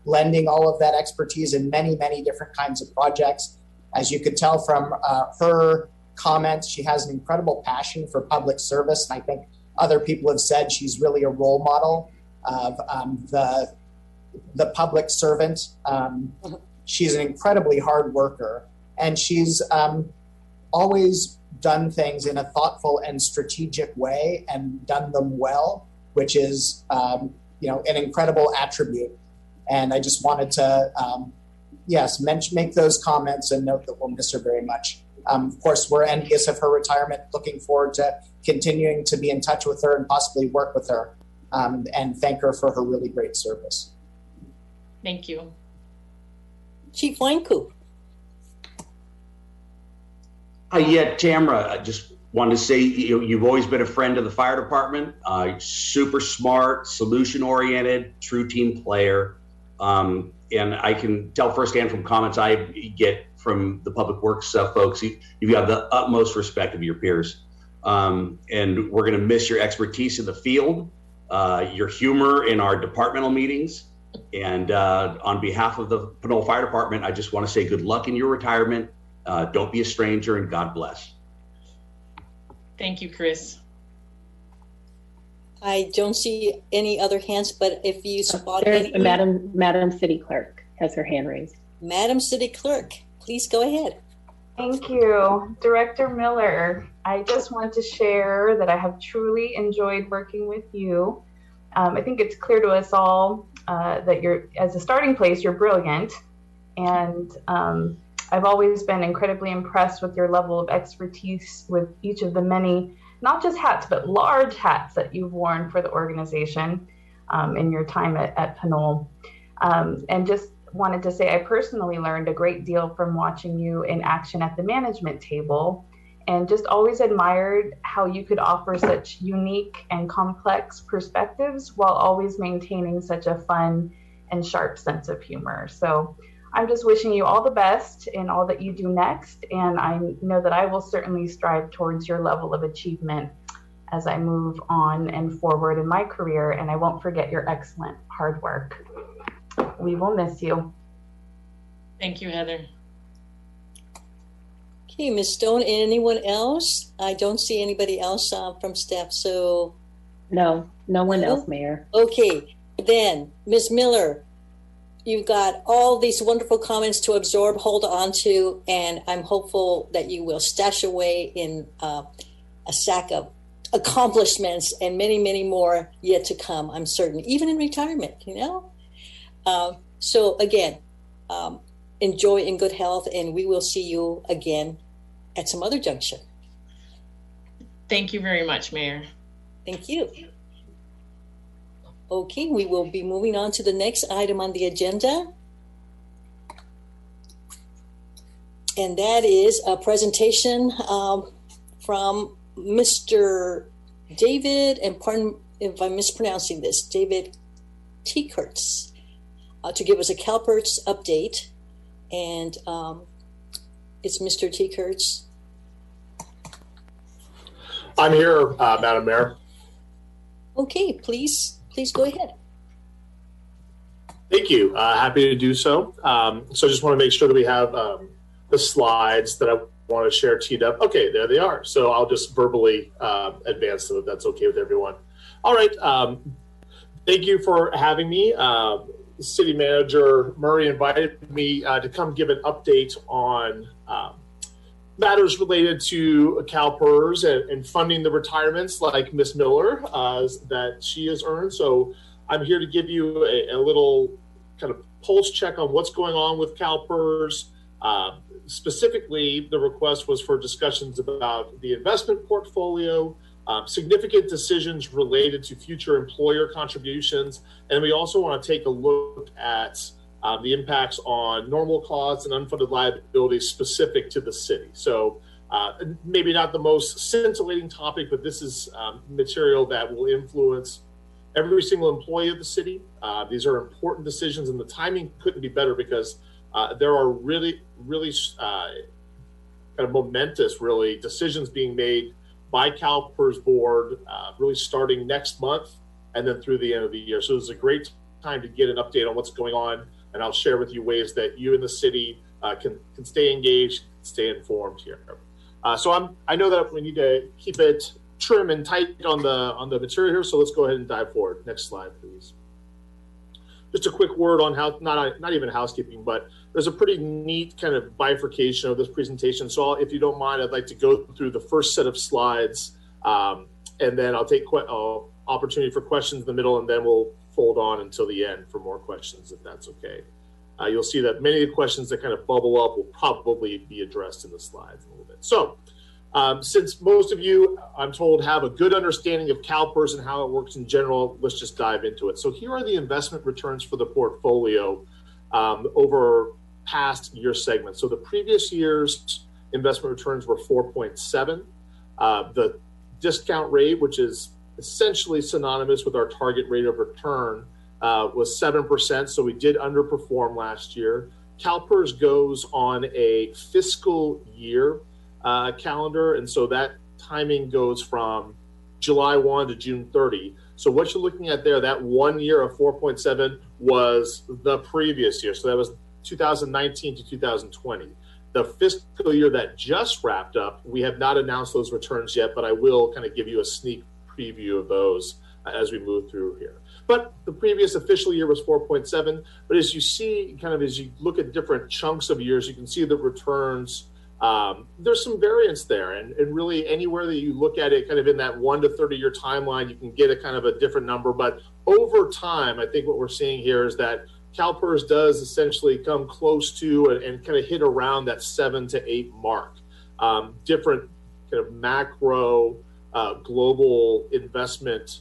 Speaker 16: lending all of that expertise in many, many different kinds of projects. As you could tell from her comments, she has an incredible passion for public service. And I think other people have said she's really a role model of the the public servant. She's an incredibly hard worker, and she's always done things in a thoughtful and strategic way and done them well, which is an incredible attribute. And I just wanted to make those comments and note that we'll miss her very much. Of course, we're envious of her retirement, looking forward to continuing to be in touch with her and possibly work with her, and thank her for her really great service.
Speaker 15: Thank you.
Speaker 1: Chief Weinkoop.
Speaker 17: Tamara, I just wanted to say you've always been a friend of the fire department, super smart, solution-oriented, true team player. And I can tell firsthand from comments I get from the public works folks, you've got the utmost respect of your peers. And we're going to miss your expertise in the field, your humor in our departmental meetings. And on behalf of the Pinole Fire Department, I just want to say good luck in your retirement. Don't be a stranger, and God bless.
Speaker 15: Thank you, Chris.
Speaker 1: I don't see any other hands, but if you spot
Speaker 4: any... Madam City Clerk has her hand raised.
Speaker 1: Madam City Clerk, please go ahead.
Speaker 2: Thank you. Director Miller, I just want to share that I have truly enjoyed working with you. I think it's clear to us all that as a starting place, you're brilliant. And I've always been incredibly impressed with your level of expertise with each of the many, not just hats, but large hats that you've worn for the organization in your time at Pinole. And just wanted to say I personally learned a great deal from watching you in action at the management table, and just always admired how you could offer such unique and complex perspectives while always maintaining such a fun and sharp sense of humor. So I'm just wishing you all the best in all that you do next, and I know that I will certainly strive towards your level of achievement as I move on and forward in my career, and I won't forget your excellent hard work. We will miss you.
Speaker 15: Thank you, Heather.
Speaker 1: Okay, Ms. Stone, anyone else? I don't see anybody else from staff, so.
Speaker 4: No one else, Mayor.
Speaker 1: Okay, then, Ms. Miller, you've got all these wonderful comments to absorb, hold on to, and I'm hopeful that you will stash away in a sack of accomplishments and many, many more yet to come, I'm certain, even in retirement, So again, enjoy in good health, and we will see you again at some other juncture.
Speaker 15: Thank you very much, Mayor.
Speaker 1: Thank you. Okay, we will be moving on to the next item on the agenda. And that is a presentation from Mr. David, and pardon if I'm mispronouncing this, David Teekerts, to give us a CalPERS update. And it's Mr. Teekerts.
Speaker 18: I'm here, Madam Mayor.
Speaker 1: Okay, please go ahead.
Speaker 18: Thank you. Happy to do so. So just want to make sure that we have the slides that I want to share teed up. Okay, there they are. So I'll just verbally advance them if that's okay with everyone. All right. Thank you for having me. City Manager Murray invited me to come give an update on matters related to CalPERS and funding the retirements like Ms. Miller that she has earned. So I'm here to give you a little kind of pulse check on what's going on with CalPERS. Specifically, the request was for discussions about the investment portfolio, significant decisions related to future employer contributions, and we also want to take a look at the impacts on normal costs and unfunded liabilities specific to the city. So maybe not the most scintillating topic, but this is material that will influence every single employee of the city. These are important decisions, and the timing couldn't be better because there are really kind of momentous, decisions being made by CalPERS board, really starting next month and then through the end of the year. So it's a great time to get an update on what's going on, and I'll share with you ways that you in the city can stay engaged, stay informed here. So I know that we need to keep it trim and tight on the material here, so let's go ahead and dive forward. Next slide, please. just a quick word on how, not even housekeeping, but there's a pretty neat kind of bifurcation of this presentation. So if you don't mind, I'd like to go through the first set of slides, and then I'll take opportunity for questions in the middle, and then we'll fold on until the end for more questions, if that's okay. You'll see that many of the questions that kind of bubble up will probably be addressed in the slides a little bit. So since most of you, I'm told, have a good understanding of CalPERS and how it works in general, let's just dive into it. So here are the investment returns for the portfolio over past year segments. So the previous year's investment returns were 4.7. The discount rate, which is essentially synonymous with our target rate of return, was 7%. So we did underperform last year. CalPERS goes on a fiscal year calendar, and so that timing goes from July 1 to June 30. So what you're looking at there, that 1 year of 4.7 was the previous year. So that was 2019 to 2020. The fiscal year that just wrapped up, we have not announced those returns yet, but I will kind of give you a sneak preview of those as we move through here. But the previous official year was 4.7. But as you see, kind of as you look at different chunks of years, you can see the returns. There's some variance there, and really anywhere that you look at it kind of in that 1 to 30 year timeline, you can get a kind of a different number. But over time, I think what we're seeing here is that CalPERS does essentially come close to and kind of hit around that 7 to 8 mark. Different kind of macro global investment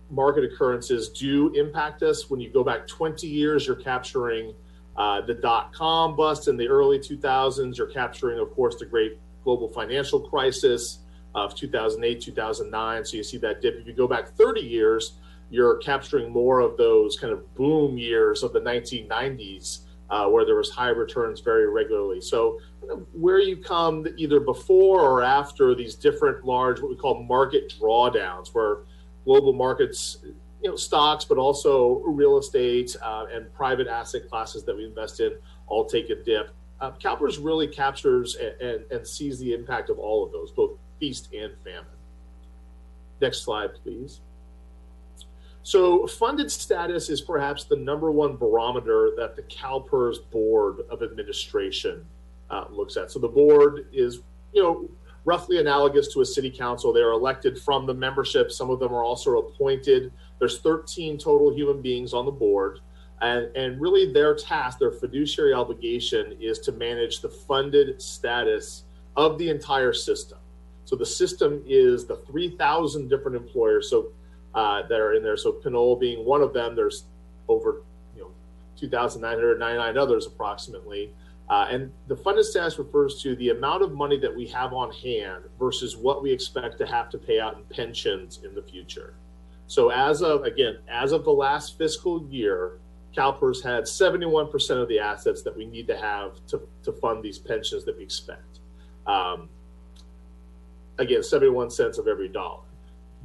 Speaker 18: market occurrences do impact us. When you go back 20 years, you're capturing the dot-com bust in the early 2000s. You're capturing, of course, the great global financial crisis of 2008, 2009. So you see that dip. If you go back 30 years, you're capturing more of those kind of boom years of the 1990s, where there was high returns very regularly. So where you come either before or after these different large, what we call market drawdowns, where global markets, stocks, but also real estate and private asset classes that we invest in all take a dip. CalPERS really captures and sees the impact of all of those, both feast and famine. Next slide, please. So funded status is perhaps the #1 barometer that the CalPERS Board of Administration looks at. So the board is, roughly analogous to a city council. They are elected from the membership. Some of them are also appointed. There's 13 total human beings on the board. And really their task, their fiduciary obligation is to manage the funded status of the entire system. So the system is the 3,000 different employers that are in there. So Pinole being one of them, there's over 2,999 others approximately. And the funded status refers to the amount of money that we have on hand versus what we expect to have to pay out in pensions in the future. So as of the last fiscal year, CalPERS had 71% of the assets that we need to have to fund these pensions that we expect. 71 cents of every dollar.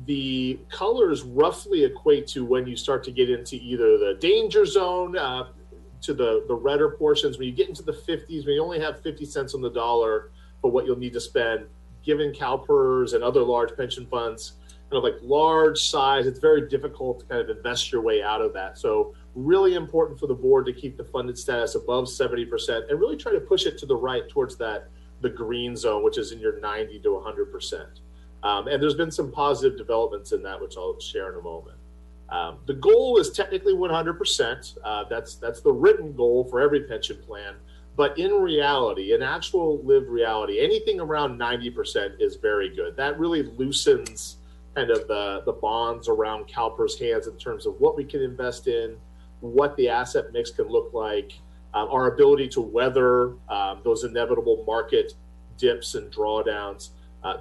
Speaker 18: The colors roughly equate to when you start to get into either the danger zone, to the redder portions. When you get into the 50s, when you only have 50 cents on the dollar for what you'll need to spend, given CalPERS and other large pension funds, kind of like large size, it's very difficult to kind of invest your way out of that. So really important for the board to keep the funded status above 70% and really try to push it to the right towards the green zone, which is in your 90 to 100%. And there's been some positive developments in that, which I'll share in a moment. The goal is technically 100%. That's the written goal for every pension plan. But in reality, in actual lived reality, anything around 90% is very good. That really loosens kind of the bonds around CalPERS' hands in terms of what we can invest in, what the asset mix can look like, our ability to weather those inevitable market dips and drawdowns.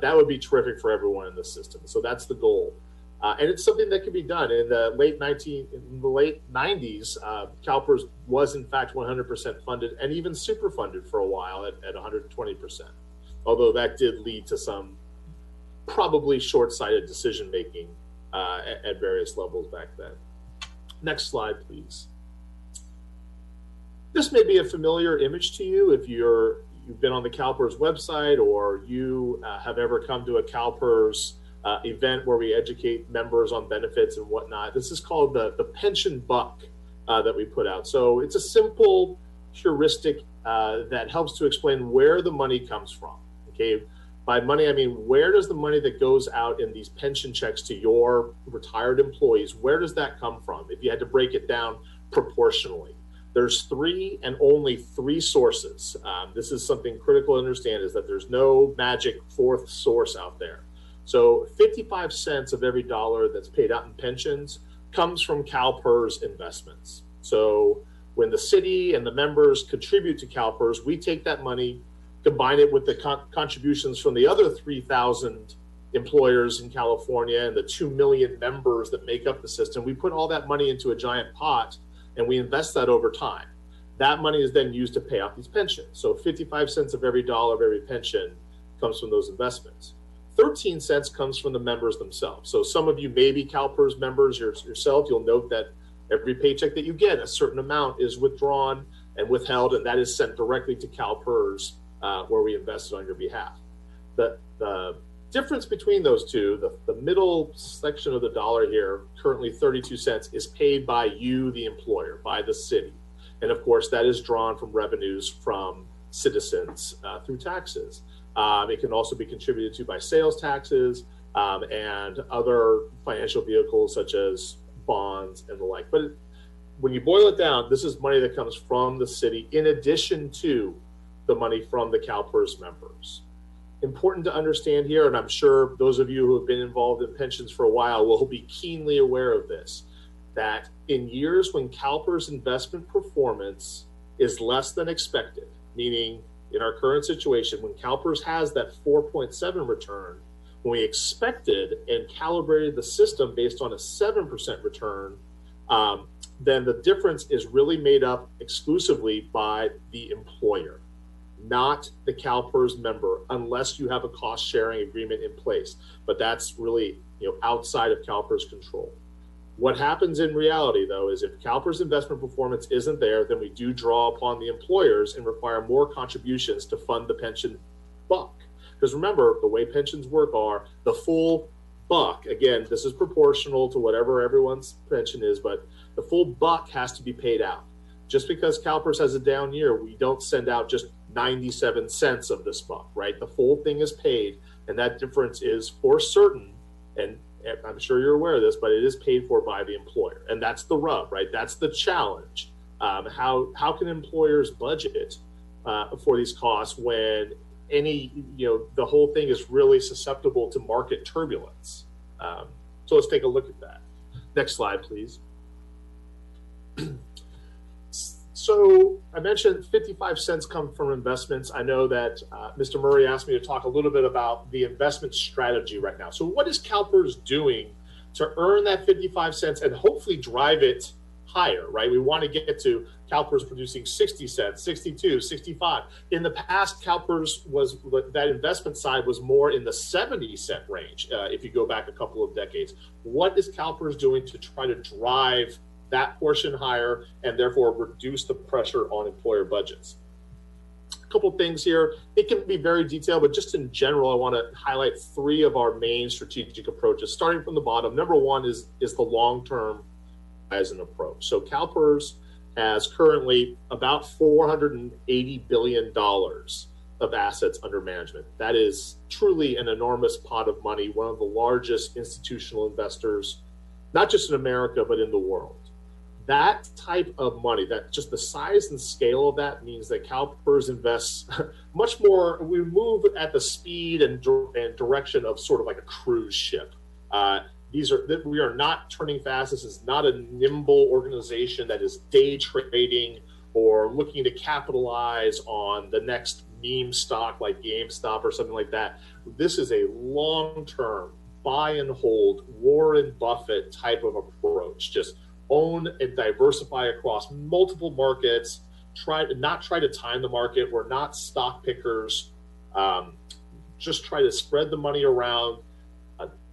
Speaker 18: That would be terrific for everyone in the system. So that's the goal. And it's something that can be done. In the late 90s, CalPERS was in fact 100% funded and even super funded for a while at 120%. Although that did lead to some probably short-sighted decision-making at various levels back then. Next slide, please. This may be a familiar image to you if you've been on the CalPERS website or you have ever come to a CalPERS event where we educate members on benefits and whatnot. This is called the pension buck. that we put out. So it's a simple heuristic that helps to explain where the money comes from. Okay, by money I mean where does the money that goes out in these pension checks to your retired employees, where does that come from? If you had to break it down proportionally, there's three and only three sources. This is something critical to understand, is that there's no magic fourth source out there. So 55 cents of every dollar that's paid out in pensions comes from CalPERS investments. So when the city and the members contribute to CalPERS, we take that money, combine it with the contributions from the other 3,000 employers in California and the 2 million members that make up the system. We put all that money into a giant pot and we invest that over time. That money is then used to pay out these pensions. So 55 cents of every dollar of every pension comes from those investments. 13 cents comes from the members themselves. So some of you may be CalPERS members yourself. You'll note that every paycheck that you get, a certain amount is withdrawn and withheld, and that is sent directly to CalPERS, where we invested on your behalf. The difference between those two, the middle section of the dollar here, currently 32 cents, is paid by you, the employer, by the city. And of course, that is drawn from revenues from citizens through taxes. It can also be contributed to by sales taxes and other financial vehicles such as bonds and the like. But when you boil it down, this is money that comes from the city in addition to the money from the CalPERS members. Important to understand here, and I'm sure those of you who have been involved in pensions for a while will be keenly aware of this, that in years when CalPERS investment performance is less than expected, meaning in our current situation, when CalPERS has that 4.7 return, when we expected and calibrated the system based on a 7% return, then the difference is really made up exclusively by the employer, not the CalPERS member, unless you have a cost sharing agreement in place. But that's really outside of CalPERS control. What happens in reality, though, is if CalPERS investment performance isn't there, then we do draw upon the employers and require more contributions to fund the pension buck. Because remember, the way pensions work are the full buck. Again, this is proportional to whatever everyone's pension is, but the full buck has to be paid out. Just because CalPERS has a down year, we don't send out just 97 cents of this buck, right? The full thing is paid, and that difference is for certain, and I'm sure you're aware of this, but it is paid for by the employer. And that's the rub, right? That's the challenge. How can employers budget for these costs when the whole thing is really susceptible to market turbulence? So let's take a look at that. Next slide, please. So I mentioned 55 cents come from investments. I know that Mr. Murray asked me to talk a little bit about the investment strategy right now. So what is CalPERS doing to earn that 55 cents and hopefully drive it higher, right? We want to get to CalPERS producing 60 cents, 62, 65. In the past, CalPERS that investment side was more in the 70 cent range if you go back a couple of decades. What is CalPERS doing to try to drive that portion higher and therefore reduce the pressure on employer budgets? A couple things here. It can be very detailed, but just in general, I want to highlight three of our main strategic approaches. Starting from the bottom, number one is the long-term as an approach. So CalPERS has currently about $480 billion of assets under management. That is truly an enormous pot of money, one of the largest institutional investors, not just in America, but in the world. That type of money, that just the size and scale of that means that CalPERS invests much more. We move at the speed and direction of sort of like a cruise ship. We are not turning fast. This is not a nimble organization that is day trading or looking to capitalize on the next meme stock like GameStop or something like that. This is a long-term buy and hold Warren Buffett type of approach. Just own and diversify across multiple markets. Not try to time the market. We're not stock pickers. Just try to spread the money around,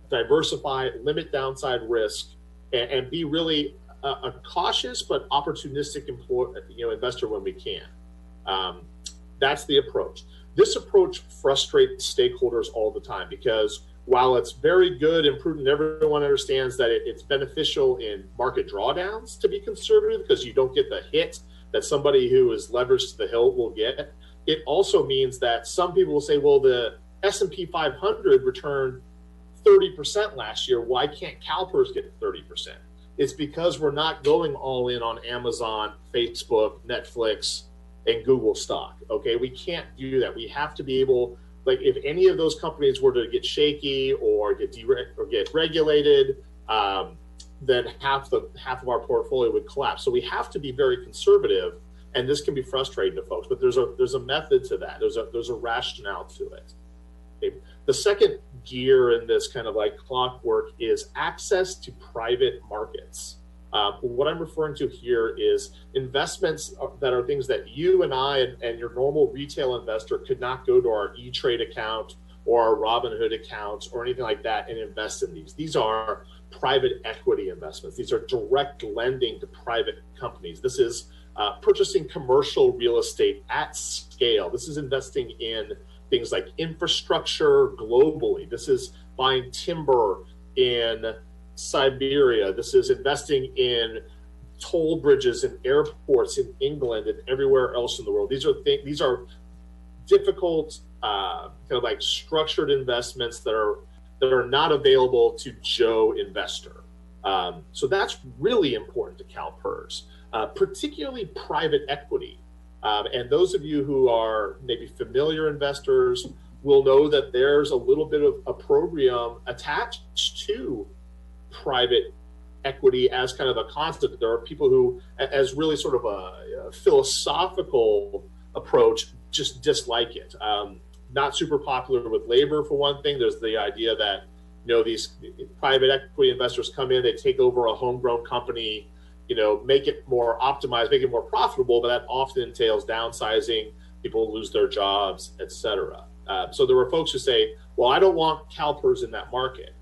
Speaker 18: diversify, limit downside risk, and be really a cautious but opportunistic investor when we can. That's the approach. This approach frustrates stakeholders all the time because while it's very good and prudent, everyone understands that it's beneficial in market drawdowns to be conservative because you don't get the hit that somebody who is leveraged to the hilt will get. It also means that some people will say, well, the S&P 500 returned 30% last year. Why can't CalPERS get 30%? It's because we're not going all in on Amazon, Facebook, Netflix, and Google stock. Okay, we can't do that. We have to be able, like, if any of those companies were to get shaky or get regulated, then half of our portfolio would collapse. So we have to be very conservative, and this can be frustrating to folks. But there's a method to that. There's a rationale to it. Okay. The second gear in this kind of like clockwork is access to private markets. What I'm referring to here is investments that are things that you and I and your normal retail investor could not go to our E-Trade account or our Robinhood account or anything like that and invest in these. These are private equity investments. These are direct lending to private companies. This is purchasing commercial real estate at scale. This is investing in things like infrastructure globally. This is buying timber in Siberia. This is investing in toll bridges and airports in England and everywhere else in the world. These are difficult, kind of like structured investments that are not available to Joe investor. So that's really important to CalPERS, particularly private equity. And those of you who are maybe familiar investors will know that there's a little bit of opprobrium attached to private equity as kind of a concept. There are people who, as really sort of a philosophical approach, just dislike it. Not super popular with labor, for one thing. There's the idea that, these private equity investors come in, they take over a homegrown company, make it more optimized, make it more profitable, but that often entails downsizing, people lose their jobs, etc. So there were folks who say, well, I don't want CalPERS in that market.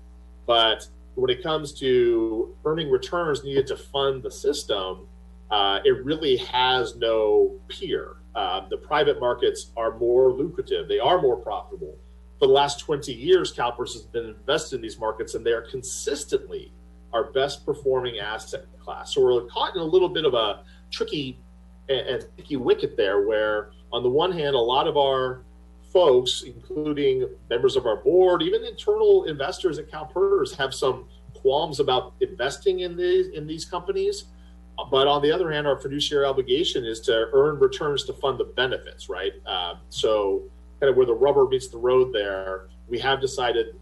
Speaker 18: But when it comes to earning returns needed to fund the system, it really has no peer. The private markets are more lucrative. They are more profitable. For the last 20 years, CalPERS has been invested in these markets, and they are consistently our best performing asset class. So we're caught in a little bit of a tricky and sticky wicket there, where on the one hand, a lot of our folks, including members of our board, even internal investors at CalPERS, have some qualms about investing in these companies. But on the other hand, our fiduciary obligation is to earn returns to fund the benefits, right? So kind of where the rubber meets the road there, we have decided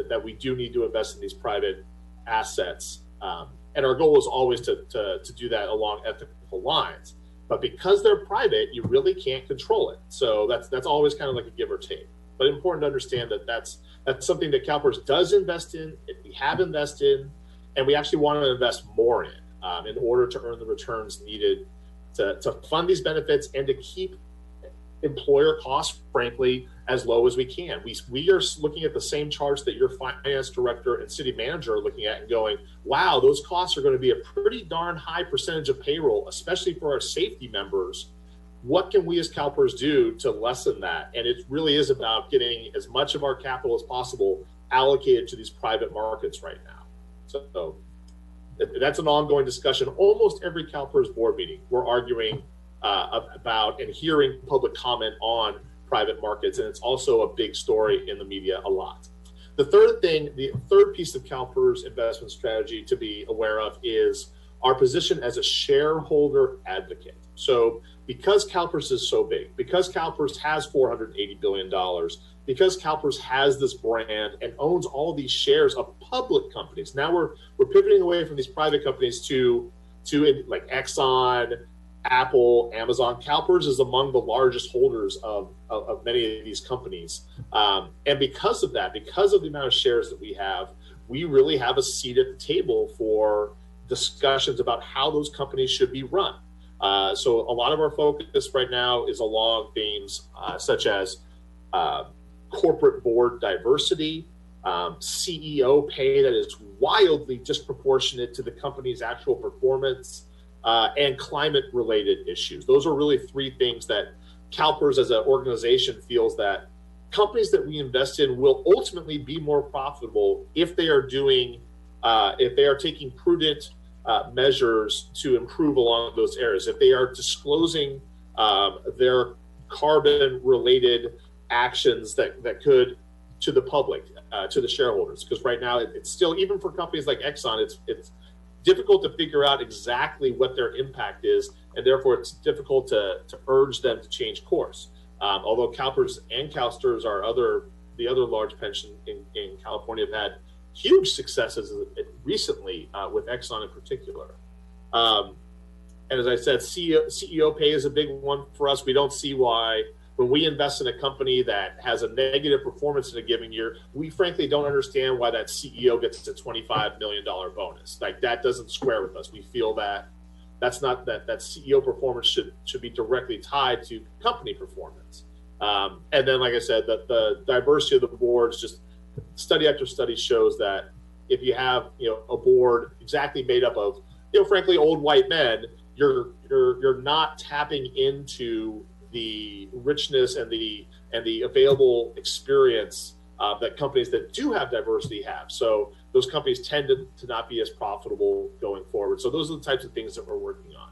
Speaker 18: that we do need to invest in these private assets. And our goal is always to do that along ethical lines. But because they're private, you really can't control it. So that's always kind of like a give or take. But important to understand that that's something that CalPERS does invest in, we have invested in, and we actually want to invest more in order to earn the returns needed to fund these benefits and to keep employer costs, frankly, as low as we can. We are looking at the same charts that your finance director and city manager are looking at and going, wow, those costs are going to be a pretty darn high percentage of payroll, especially for our safety members. What can we as CalPERS do to lessen that? And it really is about getting as much of our capital as possible allocated to these private markets right now. So that's an ongoing discussion. Almost every CalPERS board meeting, we're arguing about and hearing public comment on private markets, and it's also a big story in the media a lot. The third piece of CalPERS investment strategy to be aware of is our position as a shareholder advocate. So because CalPERS is so big, because CalPERS has $480 billion, because CalPERS has this brand and owns all these shares of public companies, now we're pivoting away from these private companies to like Exxon, Apple, Amazon. CalPERS is among the largest holders of many of these companies. And because of that, because of the amount of shares that we have, we really have a seat at the table for discussions about how those companies should be run. So a lot of our focus right now is along themes such as corporate board diversity, CEO pay that is wildly disproportionate to the company's actual performance, and climate-related issues. Those are really three things that CalPERS as an organization feels that companies that we invest in will ultimately be more profitable if they are taking prudent measures to improve along those areas. If they are disclosing their carbon-related actions that could to the public, to the shareholders, because right now it's still, even for companies like Exxon, it's difficult to figure out exactly what their impact is, and therefore it's difficult to urge them to change course. Although CalPERS and CalSTRS are the other large pension in California have had huge successes recently with Exxon in particular. And as I said, CEO pay is a big one for us. We don't see why, when we invest in a company that has a negative performance in a given year, we frankly don't understand why that CEO gets a $25 million bonus. Like, that doesn't square with us. We feel that that CEO performance should be directly tied to company performance. And then, like I said, the diversity of the boards, just study after study shows that if you have, a board exactly made up of, frankly, old white men, you're not tapping into the richness and the available experience that companies that do have diversity have. So those companies tend to not be as profitable going forward. So those are the types of things that we're working on.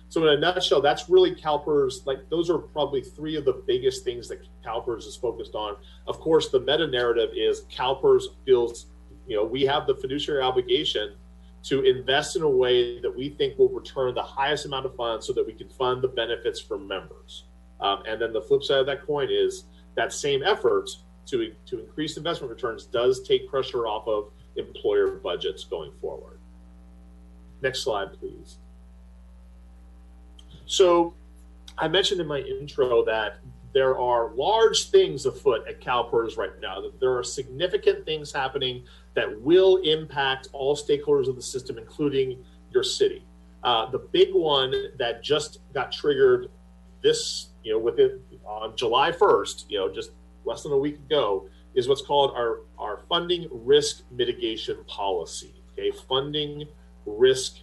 Speaker 18: So in a nutshell, that's really CalPERS. Like, those are probably three of the biggest things that CalPERS is focused on. Of course, the meta narrative is CalPERS feels, we have the fiduciary obligation to invest in a way that we think will return the highest amount of funds so that we can fund the benefits for members. And then the flip side of that coin is that same effort to increase investment returns does take pressure off of employer budgets going forward. Next slide, please. So I mentioned in my intro that there are large things afoot at CalPERS right now. That there are significant things happening that will impact all stakeholders of the system, including your city. The big one that just got triggered on July 1st, just less than a week ago, is what's called our funding risk mitigation policy. Okay, funding risk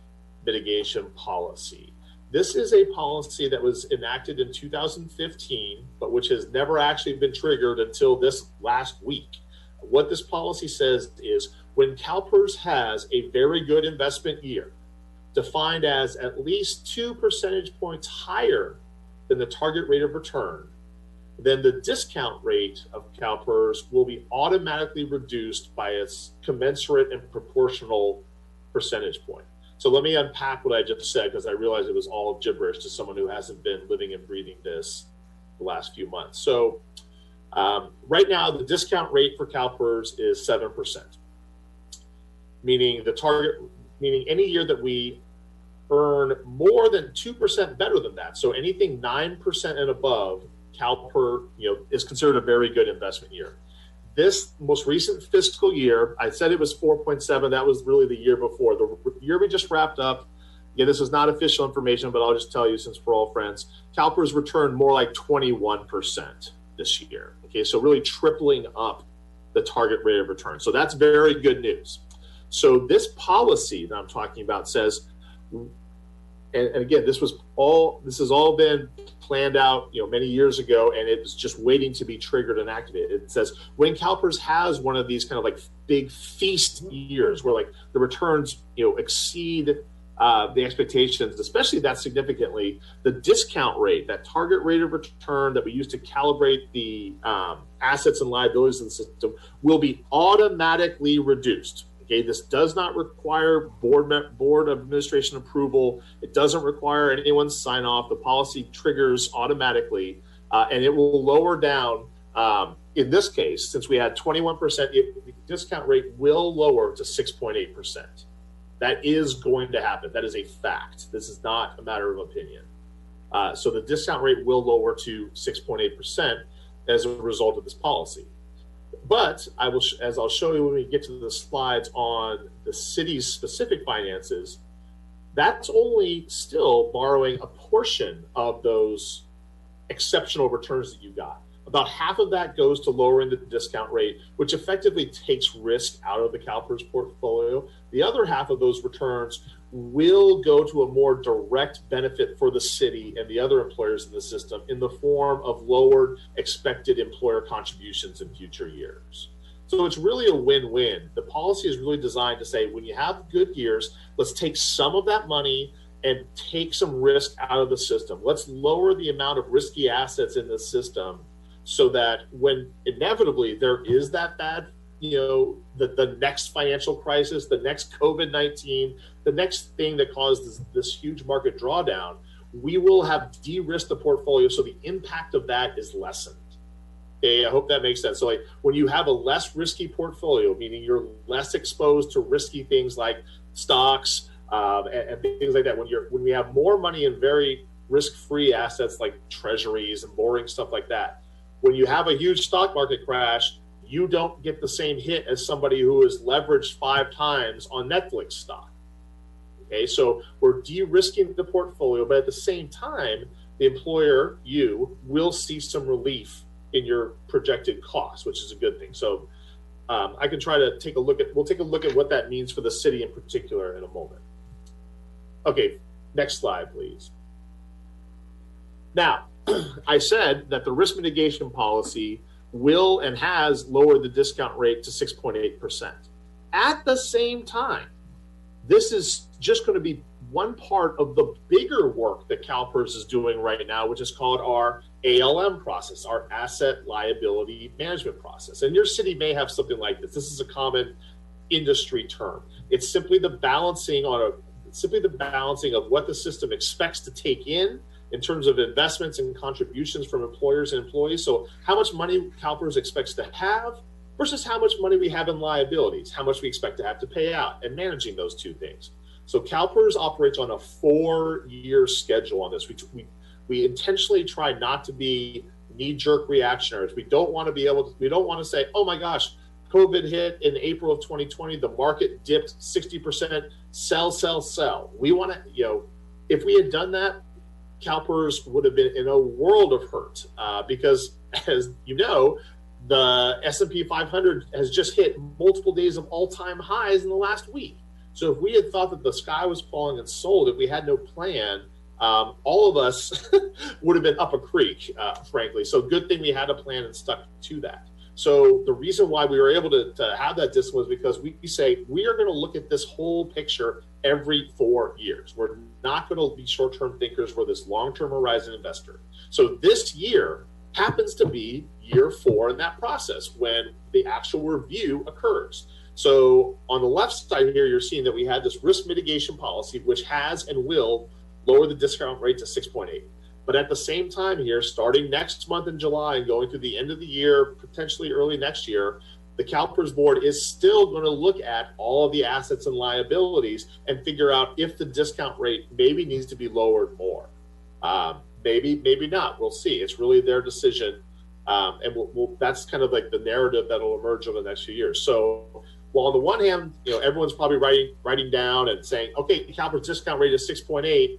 Speaker 18: mitigation policy. This is a policy that was enacted in 2015, but which has never actually been triggered until this last week. What this policy says is, when CalPERS has a very good investment year, defined as at least 2 percentage points higher than the target rate of return, then the discount rate of CalPERS will be automatically reduced by its commensurate and proportional percentage point. So let me unpack what I just said, because I realize it was all gibberish to someone who hasn't been living and breathing this the last few months. So right now, the discount rate for CalPERS is 7%, meaning any year that we earn more than 2% better than that. So anything 9% and above, CalPERS is considered a very good investment year. This most recent fiscal year, I said it was 4.7. That was really the year before. The year we just wrapped up, this is not official information, but I'll just tell you since we're all friends, CalPERS returned more like 21% this year. Okay, so really tripling up the target rate of return. So that's very good news. So this policy that I'm talking about says, and again, this has all been planned out, many years ago, and it's just waiting to be triggered and activated. It says, when CalPERS has one of these kind of like big feast years where like the returns, exceed the expectations, especially that significantly, the discount rate, that target rate of return that we use to calibrate the assets and liabilities in the system, will be automatically reduced. Okay, this does not require board of administration approval. It doesn't require anyone's sign off. The policy triggers automatically, and it will lower down. In this case, since we had 21%, the discount rate will lower to 6.8%. That is going to happen. That is a fact. This is not a matter of opinion. So the discount rate will lower to 6.8% as a result of this policy. But as I'll show you when we get to the slides on the city's specific finances, that's only still borrowing a portion of those exceptional returns that you got. About half of that goes to lowering the discount rate, which effectively takes risk out of the CalPERS portfolio. The other half of those returns will go to a more direct benefit for the city and the other employers in the system in the form of lowered expected employer contributions in future years. So it's really a win-win. The policy is really designed to say, when you have good years, let's take some of that money and take some risk out of the system. Let's lower the amount of risky assets in the system so that when inevitably there is that bad, the next financial crisis, the next COVID-19, the next thing that caused this huge market drawdown, we will have de-risked the portfolio so the impact of that is lessened. Okay, I hope that makes sense. So like when you have a less risky portfolio, meaning you're less exposed to risky things like stocks and things like that, when we have more money in very risk-free assets like treasuries and boring stuff like that, when you have a huge stock market crash, you don't get the same hit as somebody who is leveraged 5 times on Netflix stock. Okay, so we're de-risking the portfolio, but at the same time, the employer, you, will see some relief in your projected costs, which is a good thing. So I can try to we'll take a look at what that means for the city in particular in a moment. Okay, next slide, please. Now, I said that the risk mitigation policy will and has lowered the discount rate to 6.8%. At the same time, this is just going to be one part of the bigger work that CalPERS is doing right now, which is called our ALM process, our asset liability management process. And your city may have something like this. This is a common industry term. It's simply the balancing of what the system expects to take in terms of investments and contributions from employers and employees. So how much money CalPERS expects to have versus how much money we have in liabilities, how much we expect to have to pay out, and managing those two things. So CalPERS operates on a 4-year schedule on this. We intentionally try not to be knee-jerk reactionaries. We don't want to say, oh my gosh, COVID hit in April of 2020, the market dipped 60%, sell. We want to, if we had done that, CalPERS would have been in a world of hurt because, as you know, the S&P 500 has just hit multiple days of all-time highs in the last week. So if we had thought that the sky was falling and sold, if we had no plan, all of us would have been up a creek, frankly. So good thing we had a plan and stuck to that. So the reason why we were able to have that discipline was because we say we are going to look at this whole picture every 4 years. We're not going to be short-term thinkers. We're this long-term horizon investor. So this year happens to be year 4 in that process when the actual review occurs. So on the left side here, you're seeing that we had this risk mitigation policy, which has and will lower the discount rate to 6.8. But at the same time here, starting next month in July and going through the end of the year, potentially early next year, the CalPERS board is still going to look at all of the assets and liabilities and figure out if the discount rate maybe needs to be lowered more. Maybe not. We'll see. It's really their decision. And that's kind of like the narrative that'll emerge over the next few years. So while on the one hand, everyone's probably writing down and saying, okay, CalPERS discount rate is 6.8.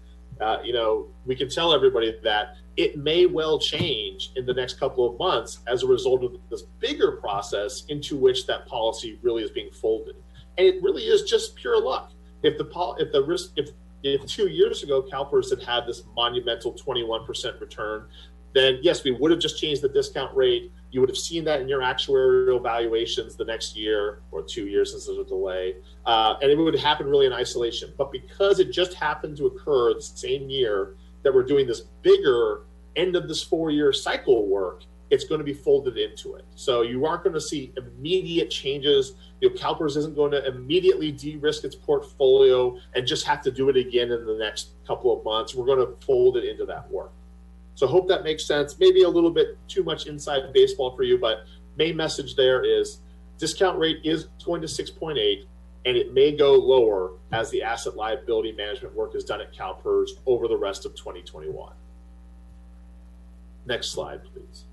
Speaker 18: We can tell everybody that it may well change in the next couple of months as a result of this bigger process into which that policy really is being folded. And it really is just pure luck. If 2 years ago CalPERS had this monumental 21% return, then yes, we would have just changed the discount rate. You would have seen that in your actuarial valuations the next year or 2 years since there's a delay. And it would happen really in isolation. But because it just happened to occur the same year that we're doing this bigger end of this 4-year cycle work, it's going to be folded into it. So you aren't going to see immediate changes. CalPERS isn't going to immediately de-risk its portfolio and just have to do it again in the next couple of months. We're going to fold it into that work. So I hope that makes sense. Maybe a little bit too much inside baseball for you, but main message there is discount rate is going to 6.8, and it may go lower as the asset liability management work is done at CalPERS over the rest of 2021. Next slide, please.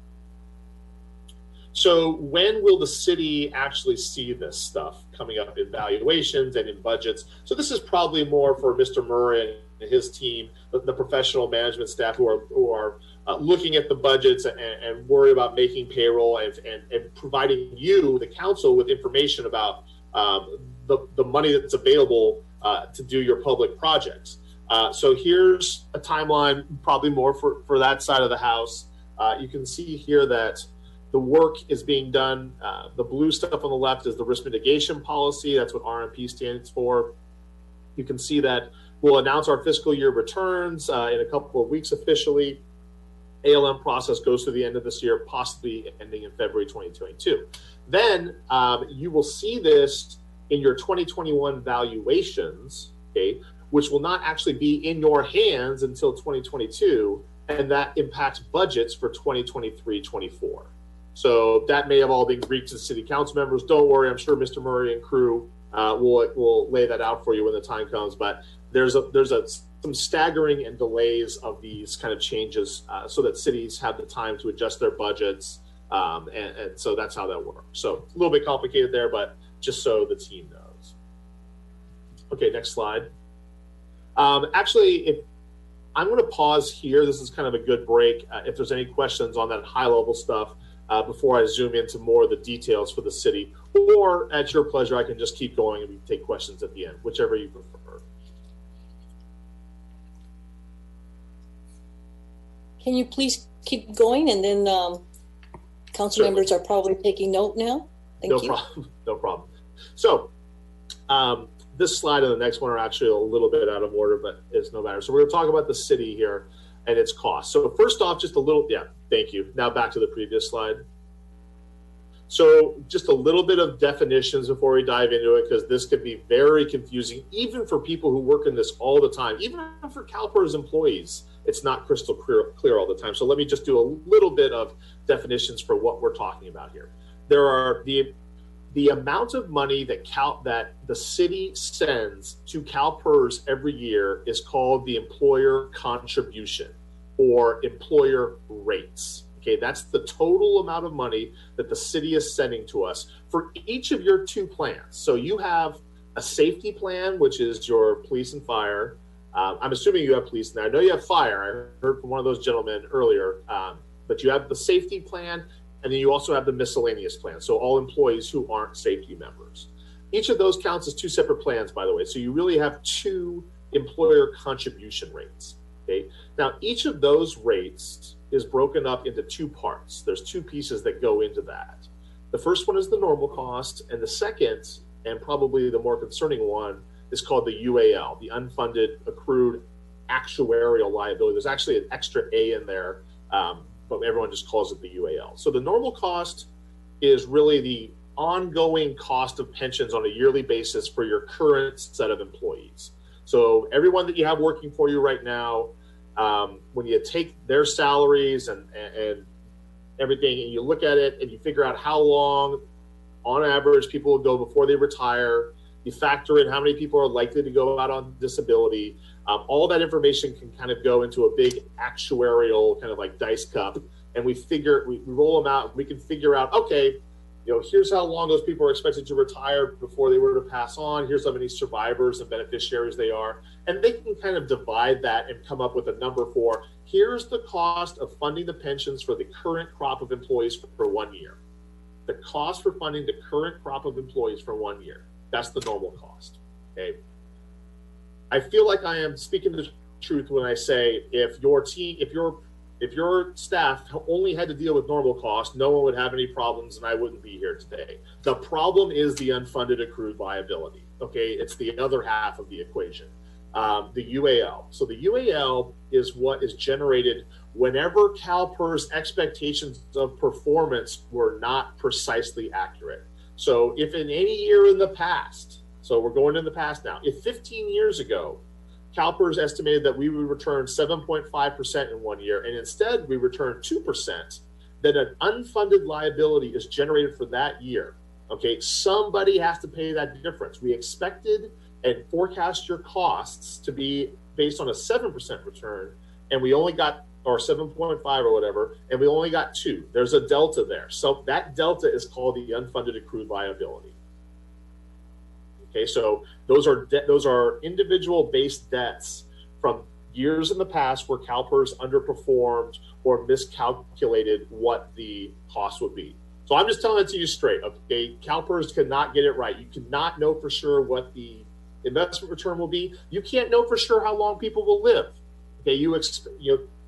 Speaker 18: So when will the city actually see this stuff coming up in valuations and in budgets? So this is probably more for Mr. Murray and his team, the professional management staff who are looking at the budgets and worry about making payroll and providing you, the council, with information about the money that's available to do your public projects. So here's a timeline, probably more for that side of the house. You can see here that the work is being done. The blue stuff on the left is the risk mitigation policy. That's what RMP stands for. You can see that we'll announce our fiscal year returns in a couple of weeks officially. ALM process goes to the end of this year, possibly ending in February 2022. Then you will see this in your 2021 valuations, okay, which will not actually be in your hands until 2022, and that impacts budgets for 2023-24. So that may have all been briefed to the city council members. Don't worry, I'm sure Mr. Murray and crew will lay that out for you when the time comes. But there's some staggering and delays of these kind of changes so that cities have the time to adjust their budgets. And so that's how that works. So a little bit complicated there, but just so the team knows. Okay, next slide. Actually, I'm going to pause here. This is kind of a good break. If there's any questions on that high level stuff before I zoom into more of the details for the city, or at your pleasure, I can just keep going and we can take questions at the end, whichever you prefer.
Speaker 1: Can you please keep going? And then council members are probably taking note now. Thank you.
Speaker 18: No problem. So this slide and the next one are actually a little bit out of order, but it's no matter. So we're going to talk about the city here and its costs. So first off, just a little, thank you. Now back to the previous slide. So just a little bit of definitions before we dive into it, because this could be very confusing, even for people who work in this all the time, even for CalPERS employees. It's not crystal clear all the time. So let me just do a little bit of definitions for what we're talking about here. There are the amount of money that the city sends to CalPERS every year is called the employer contribution or employer rates. Okay, that's the total amount of money that the city is sending to us for each of your two plans. So you have a safety plan, which is your police and fire. I'm assuming you have police now. I know you have fire. I heard from one of those gentlemen earlier, but you have the safety plan, and then you also have the miscellaneous plan. So all employees who aren't safety members. Each of those counts as two separate plans, by the way. So you really have two employer contribution rates. Okay. Now each of those rates is broken up into two parts. There's two pieces that go into that. The first one is the normal cost, and the second, and probably the more concerning one, is called the UAL, the unfunded accrued actuarial liability. There's actually an extra A in there, but everyone just calls it the UAL. So the normal cost is really the ongoing cost of pensions on a yearly basis for your current set of employees. So everyone that you have working for you right now, when you take their salaries and everything, and you look at it and you figure out how long, on average, people will go before they retire, you factor in how many people are likely to go out on disability. All that information can kind of go into a big actuarial kind of like dice cup, and we roll them out, and we can figure out, okay, here's how long those people are expected to retire before they were to pass on. Here's how many survivors and beneficiaries they are. And they can kind of divide that and come up with a number for, here's the cost of funding the pensions for the current crop of employees for 1 year. The cost for funding the current crop of employees for 1 year. That's the normal cost. Okay. I feel like I am speaking the truth when I say if your staff only had to deal with normal cost, no one would have any problems and I wouldn't be here today. The problem is the unfunded accrued liability. Okay, it's the other half of the equation, the UAL. So the UAL is what is generated whenever CalPERS expectations of performance were not precisely accurate. So if in any year in the past, so we're going in the past now, if 15 years ago, CalPERS estimated that we would return 7.5% in 1 year, and instead we returned 2%, then an unfunded liability is generated for that year. Okay, somebody has to pay that difference. We expected and forecast your costs to be based on a 7% return, and we only got, or 7.5 or whatever, and we only got 2. There's a delta there. So that delta is called the unfunded accrued liability. Okay, so those are individual based debts from years in the past where CalPERS underperformed or miscalculated what the cost would be. So I'm just telling it to you straight. Okay, CalPERS cannot get it right. You cannot know for sure what the investment return will be. You can't know for sure how long people will live. Okay,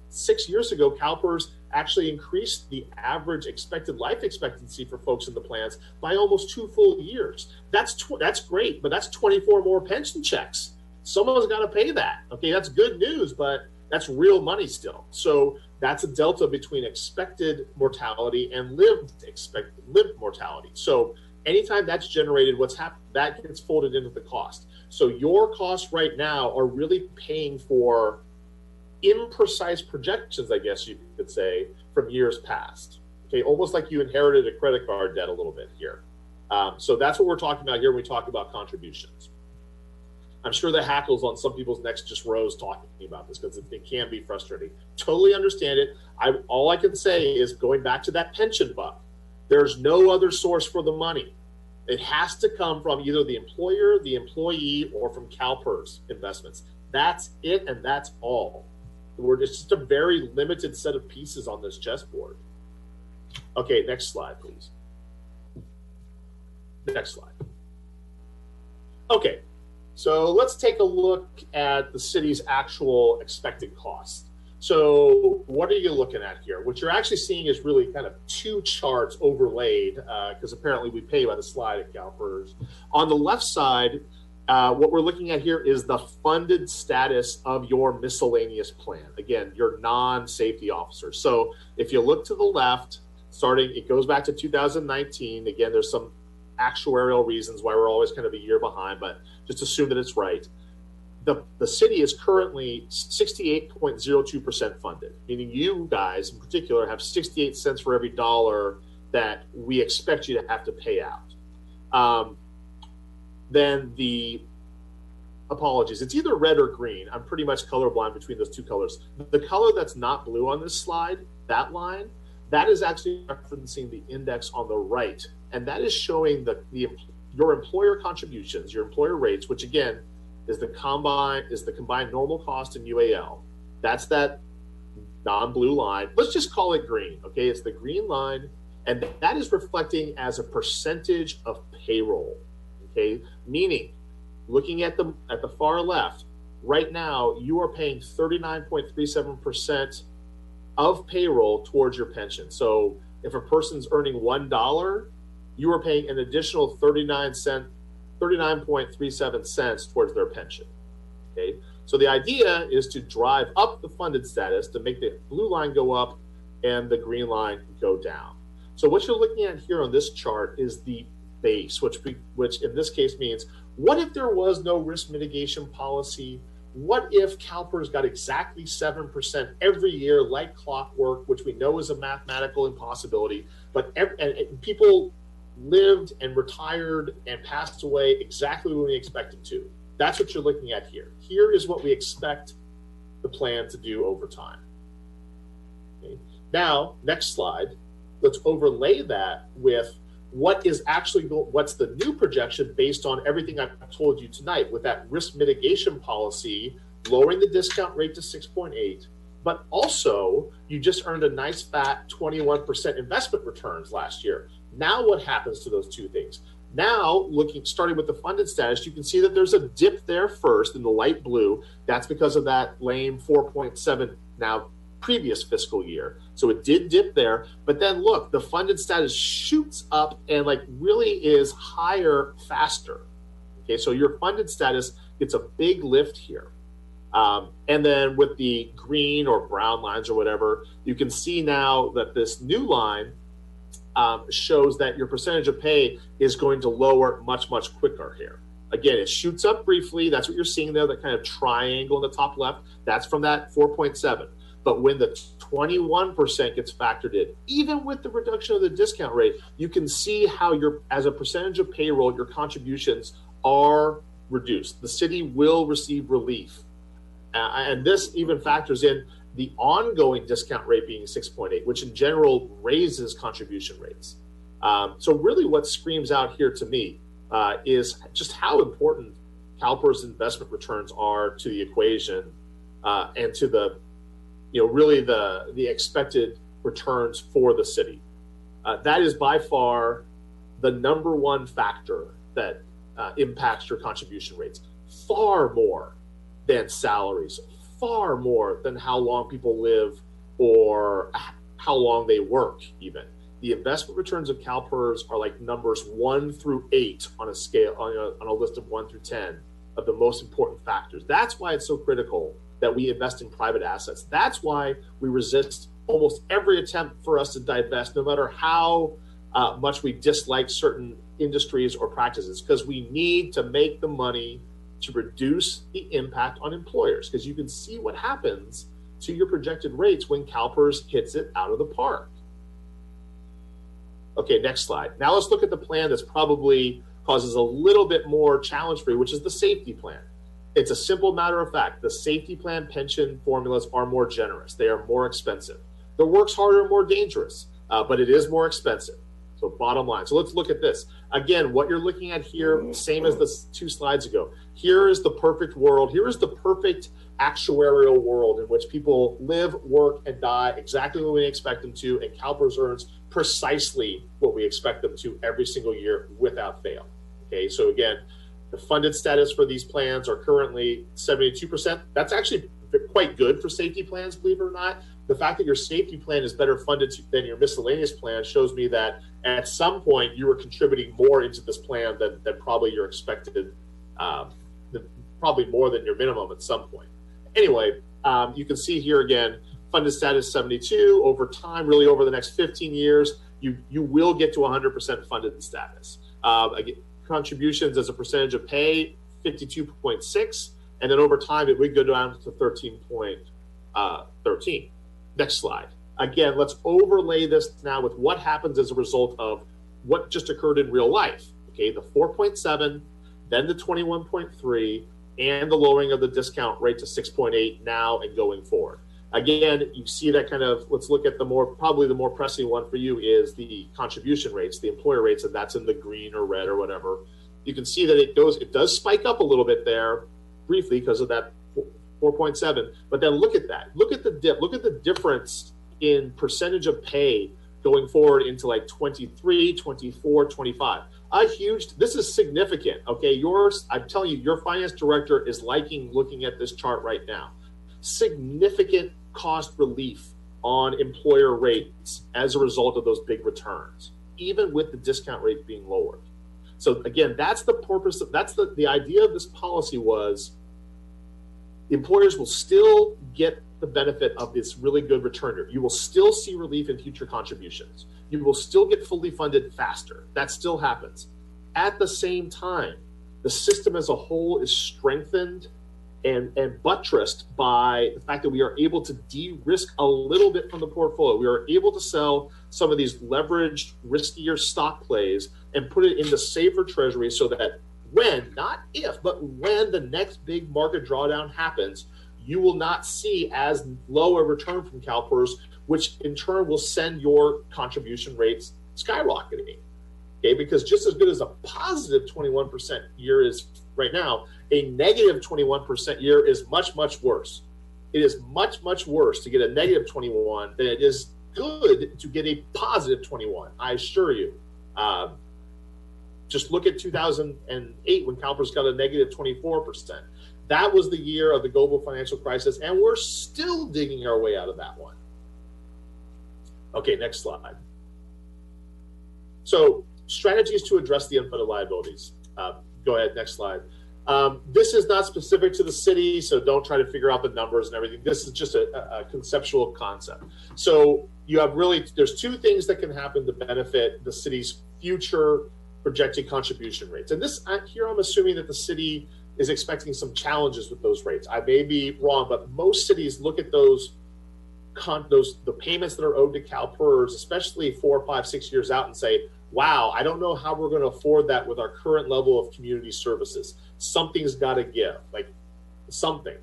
Speaker 18: 6 years ago, CalPERS actually increased the average expected life expectancy for folks in the plans by almost 2 full years. That's great, but that's 24 more pension checks. Someone's got to pay that. Okay, that's good news, but that's real money still. So that's a delta between expected mortality and lived mortality. So anytime that's generated, that gets folded into the cost. So your costs right now are really paying for imprecise projections, I guess you could say, from years past. Okay, almost like you inherited a credit card debt a little bit here. So that's what we're talking about here when we talk about contributions. I'm sure the hackles on some people's necks just rose talking about this because it can be frustrating. Totally understand it. All I can say is, going back to that pension buck, there's no other source for the money. It has to come from either the employer, the employee, or from CalPERS investments. That's it, and that's all. It's just a very limited set of pieces on this chessboard. Okay, next slide, please. Next slide. Okay, so let's take a look at the city's actual expected costs. So what are you looking at here? What you're actually seeing is really kind of two charts overlaid, because apparently we pay by the slide at CalPERS. On the left side, what we're looking at here is the funded status of your miscellaneous plan. Again, your non-safety officer. So if you look to the left, it goes back to 2019. Again, there's some actuarial reasons why we're always kind of a year behind, but just assume that it's right. The city is currently 68.02% funded, meaning you guys in particular have 68 cents for every dollar that we expect you to have to pay out. Then apologies, it's either red or green. I'm pretty much colorblind between those two colors. The color that's not blue on this slide, that line, that is actually referencing the index on the right. And that is showing your employer contributions, your employer rates, which again is the combined normal cost and UAL. That's that non-blue line. Let's just call it green, okay? It's the green line, and that is reflecting as a percentage of payroll, okay? Meaning, looking at the far left, right now you are paying 39.37% of payroll towards your pension. So if a person's earning $1, you are paying an additional 39.37 cents towards their pension. Okay, so the idea is to drive up the funded status to make the blue line go up and the green line go down. So what you're looking at here on this chart is the base, which in this case means, what if there was no risk mitigation policy? What if CalPERS got exactly 7% every year, like clockwork, which we know is a mathematical impossibility, but and people lived and retired and passed away exactly when we expected to? That's what you're looking at here. Here is what we expect the plan to do over time. Okay. Now, next slide, let's overlay that with what's the new projection based on everything I've told you tonight, with that risk mitigation policy, lowering the discount rate to 6.8, but also you just earned a nice fat 21% investment returns last year. Now what happens to those two things? Now, starting with the funded status, you can see that there's a dip there first in the light blue. That's because of that lame 4.7 now previous fiscal year. So it did dip there, but then look, the funded status shoots up and really is higher faster. Okay, so your funded status gets a big lift here. And then with the green or brown lines or whatever, you can see now that this new line shows that your percentage of pay is going to lower much, much quicker here. Again, it shoots up briefly. That's what you're seeing there, that kind of triangle in the top left. That's from that 4.7. But when the 21% gets factored in, even with the reduction of the discount rate, you can see how as a percentage of payroll, your contributions are reduced. The city will receive relief. And this even factors in the ongoing discount rate being 6.8, which in general raises contribution rates. So really what screams out here to me is just how important CalPERS investment returns are to the equation and to the really the expected returns for the city. That is by far the number one factor that impacts your contribution rates. far more than salaries, far more than how long people live or how long they work even. The investment returns of CalPERS are like numbers 1 through 8 on a scale, on a list of 1 through 10 of the most important factors. That's why it's so critical that we invest in private assets. That's why we resist almost every attempt for us to divest, no matter how much we dislike certain industries or practices, because we need to make the money to reduce the impact on employers, because you can see what happens to your projected rates when CalPERS hits it out of the park. Okay, next slide. Now let's look at the plan that's probably causes a little bit more challenge for you, which is the safety plan. It's a simple matter of fact. The safety plan pension formulas are more generous. They are more expensive. The work's harder and more dangerous, but it is more expensive. So bottom line. So let's look at this. Again, what you're looking at here, same as the 2 slides ago. Here is the perfect world. Here is the perfect actuarial world in which people live, work, and die exactly what we expect them to, and CalPERS earns precisely what we expect them to every single year without fail. Okay, so again, the funded status for these plans are currently 72%. That's actually quite good for safety plans, believe it or not. The fact that your safety plan is better funded than your miscellaneous plan shows me that at some point you were contributing more into this plan than probably your expected, probably more than your minimum at some point. Anyway, you can see here again, funded status 72. Over time, really over the next 15 years, you will get to 100% funded status. Again, contributions as a percentage of pay, 52.6, and then over time it would go down to 13.13. Next slide. Again, let's overlay this now with what happens as a result of what just occurred in real life. Okay, the 4.7, then the 21.3, and the lowering of the discount rate to 6.8 now and going forward. Again, you see that kind of, let's look at probably the more pressing one for you is the contribution rates, the employer rates, and that's in the green or red or whatever. You can see that it does spike up a little bit there briefly because of that 4.7, but then look at that. Look at the dip. Look at the difference in percentage of pay going forward into like 23, 24, 25. This is significant. Okay, I'm telling you, your finance director is looking at this chart right now. Significant cost relief on employer rates as a result of those big returns, even with the discount rate being lowered. So again, that's the purpose the idea of this policy was the employers will still get the benefit of this really good return here. You will still see relief in future contributions. You will still get fully funded faster. That still happens. At the same time, the system as a whole is strengthened and buttressed by the fact that we are able to de-risk a little bit from the portfolio. We are able to sell some of these leveraged, riskier stock plays and put it into safer treasuries so that when, not if, but when the next big market drawdown happens, you will not see as low a return from CalPERS, which in turn will send your contribution rates skyrocketing. Okay, because just as good as a positive 21% year is right now, a negative 21% year is much, much worse. It is much, much worse to get a negative 21 than it is good to get a positive 21, I assure you. Just look at 2008 when CalPERS got a negative 24%. That was the year of the global financial crisis, and we're still digging our way out of that one. Okay, next slide. So strategies to address the unfunded liabilities. Go ahead, next slide. This is not specific to the city, so don't try to figure out the numbers and everything. This is just a conceptual concept. So you have there's two things that can happen to benefit the city's future projected contribution rates. And here I'm assuming that the city is expecting some challenges with those rates. I may be wrong, but most cities look at the payments that are owed to CalPERS, especially 4, 5, 6 years out, and say, wow, I don't know how we're going to afford that with our current level of community services. Something's got to give, like something.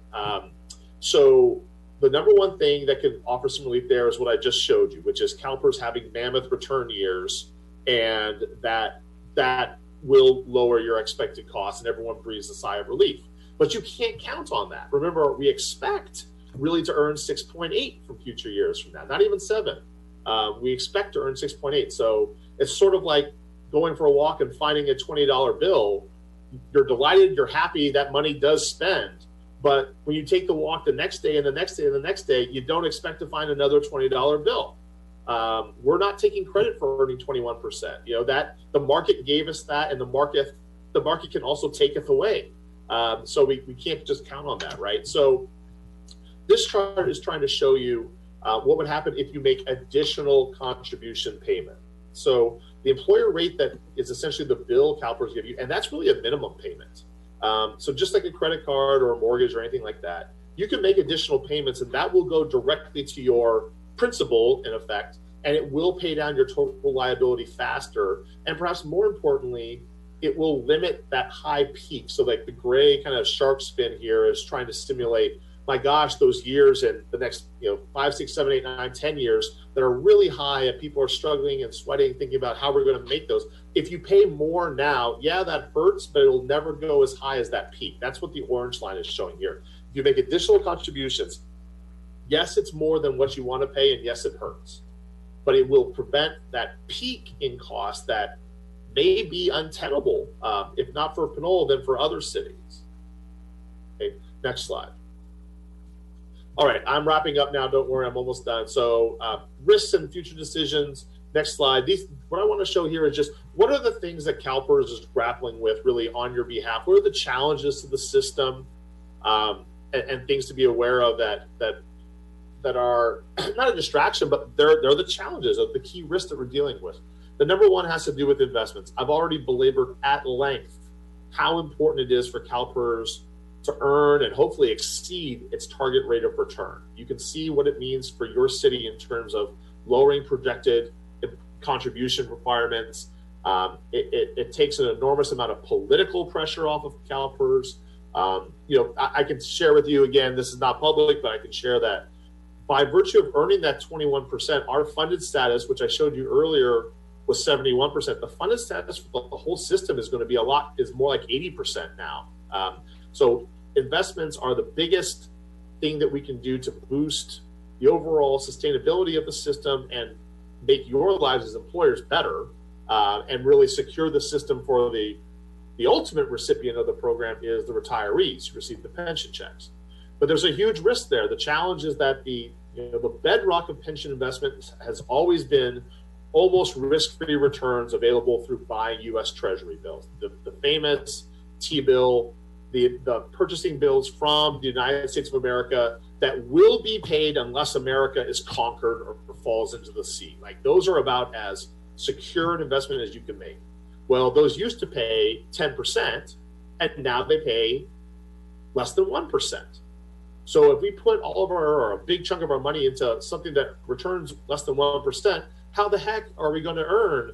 Speaker 18: So the number one thing that can offer some relief there is what I just showed you, which is CalPERS having mammoth return years, and that will lower your expected costs, and everyone breathes a sigh of relief. But you can't count on that. Remember, we expect really to earn 6.8 from future years from now, not even 7. We expect to earn 6.8. So it's sort of like going for a walk and finding a $20 bill. you're delighted, you're happy, that money does spend. But when you take the walk the next day and the next day and the next day, you don't expect to find another $20 bill. We're not taking credit for earning 21%. You know, that the market gave us that, and the market can also take it away. So we can't just count on that, right? So this chart is trying to show you what would happen if you make additional contribution payment. So the employer rate that is essentially the bill CalPERS give you, and that's really a minimum payment. So just like a credit card or a mortgage or anything like that, you can make additional payments, and that will go directly to your principal in effect, and it will pay down your total liability faster. And perhaps more importantly, it will limit that high peak. So like the gray kind of shark fin here is trying to stimulate, my gosh, those years in the next 5, 6, 7, 8, 9, 10 years that are really high, and people are struggling and sweating, thinking about how we're going to make those. If you pay more now, yeah, that hurts, but it'll never go as high as that peak. That's what the orange line is showing here. If you make additional contributions, yes, it's more than what you want to pay, and yes, it hurts. But it will prevent that peak in cost that may be untenable, if not for Pinole, then for other cities. Okay, next slide. All right, I'm wrapping up now. Don't worry, I'm almost done. So risks and future decisions. Next slide. What I want to show here is just what are the things that CalPERS is grappling with really on your behalf? What are the challenges to the system, and things to be aware of that are not a distraction, but they're the challenges of the key risks that we're dealing with. The number one has to do with investments. I've already belabored at length how important it is for CalPERS to earn and hopefully exceed its target rate of return. You can see what it means for your city in terms of lowering projected contribution requirements. It takes an enormous amount of political pressure off of CalPERS. I can share with you, again, this is not public, but I can share that by virtue of earning that 21%, our funded status, which I showed you earlier, was 71%. The funded status for the whole system is more like 80% now. So investments are the biggest thing that we can do to boost the overall sustainability of the system and make your lives as employers better, and really secure the system for the ultimate recipient of the program is the retirees who receive the pension checks. But there's a huge risk there. The challenge is that the bedrock of pension investment has always been almost risk-free returns available through buying U.S. Treasury bills. The famous T-bill, the purchasing bills from the United States of America that will be paid unless America is conquered or falls into the sea. Like, those are about as secure an investment as you can make. Well, those used to pay 10%, and now they pay less than 1%. So if we put all of or a big chunk of our money into something that returns less than 1%, how the heck are we going to earn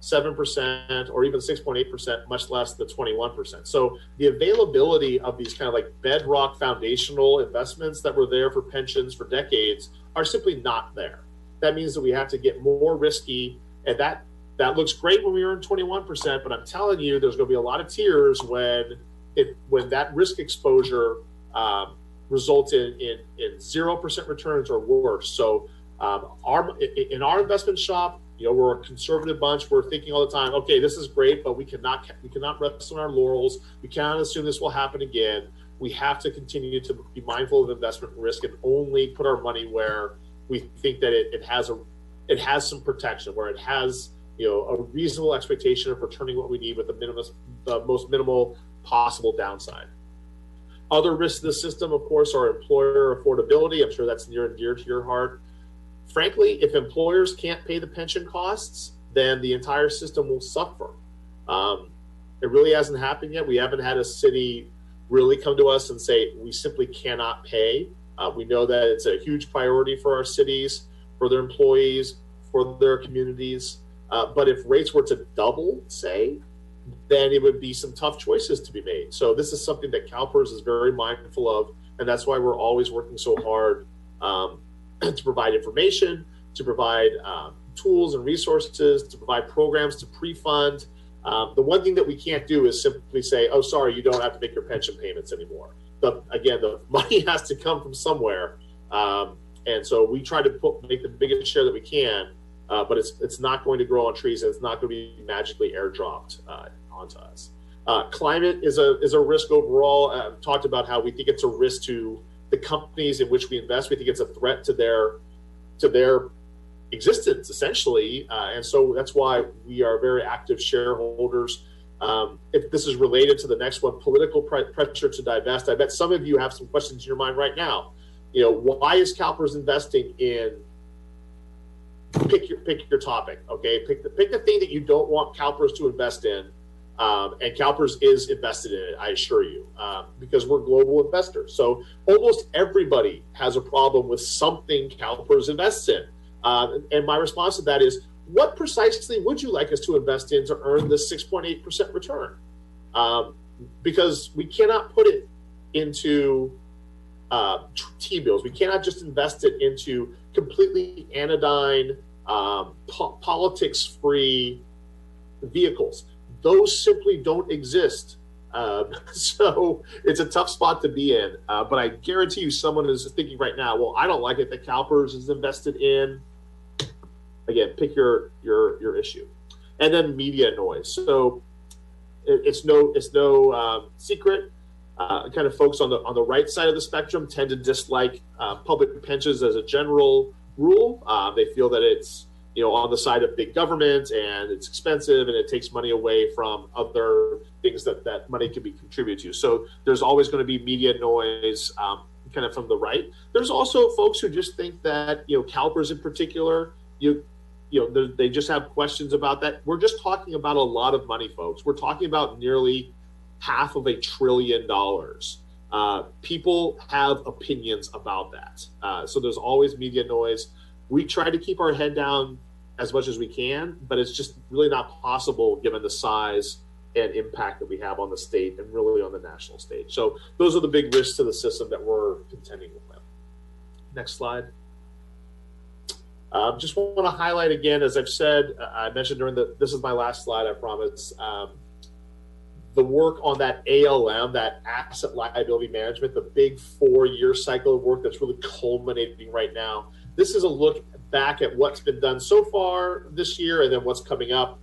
Speaker 18: 7% or even 6.8%, much less the 21%? So the availability of these kind of like bedrock foundational investments that were there for pensions for decades are simply not there. That means that we have to get more risky, and that looks great when we earn 21%, but I'm telling you, there's going to be a lot of tears when that risk exposure results in 0% returns or worse. So in our investment shop, we're a conservative bunch. We're thinking all the time, okay, this is great, but we cannot rest on our laurels. We cannot assume this will happen again. We have to continue to be mindful of investment risk and only put our money where we think that it has some protection, where it has a reasonable expectation of returning what we need with the most minimal possible downside. Other risks of the system, of course, are employer affordability. I'm sure that's near and dear to your heart. Frankly, if employers can't pay the pension costs, then the entire system will suffer. It really hasn't happened yet. We haven't had a city really come to us and say, we simply cannot pay. We know that it's a huge priority for our cities, for their employees, for their communities. But if rates were to double, say, then it would be some tough choices to be made. So this is something that CalPERS is very mindful of, and that's why we're always working so hard to provide information, to provide tools and resources, to provide programs to pre-fund. The one thing that we can't do is simply say, oh, sorry, you don't have to make your pension payments anymore. Again, the money has to come from somewhere. And so we try to make the biggest share that we can, but it's not going to grow on trees, and it's not going to be magically airdropped onto us. Climate is a risk overall. I've talked about how we think it's a risk to the companies in which we invest. We think it's a threat to their existence, essentially. And so that's why we are very active shareholders. If this is related to the next one, political pressure to divest, I bet some of you have some questions in your mind right now. Why is CalPERS investing in, pick your topic, okay? Pick the thing that you don't want CalPERS to invest in, and CalPERS is invested in it, I assure you, because we're global investors. So almost everybody has a problem with something CalPERS invests in. And my response to that is, what precisely would you like us to invest in to earn this 6.8% return? Because we cannot put it into T-bills. We cannot just invest it into completely anodyne, politics-free vehicles. Those simply don't exist. So it's a tough spot to be in. But I guarantee you someone is thinking right now, well, I don't like it that CalPERS is invested in. Again, pick your issue. And then media noise. So it's no secret. Kind of folks on the right side of the spectrum tend to dislike public pensions as a general rule. They feel that it's on the side of big government and it's expensive and it takes money away from other things that money can be contributed to. So there's always going to be media noise kind of from the right. There's also folks who just think that CalPERS in particular, they just have questions about that. We're just talking about a lot of money, folks. We're talking about nearly $500 billion. People have opinions about that. So there's always media noise. We try to keep our head down as much as we can, but it's just really not possible given the size and impact that we have on the state and really on the national stage. So those are the big risks to the system that we're contending with. Next slide. Just want to highlight again, as I've said, I mentioned this is my last slide, I promise, the work on that ALM, that asset liability management, the big 4-year cycle of work that's really culminating right now. This is a look back at what's been done so far this year and then what's coming up.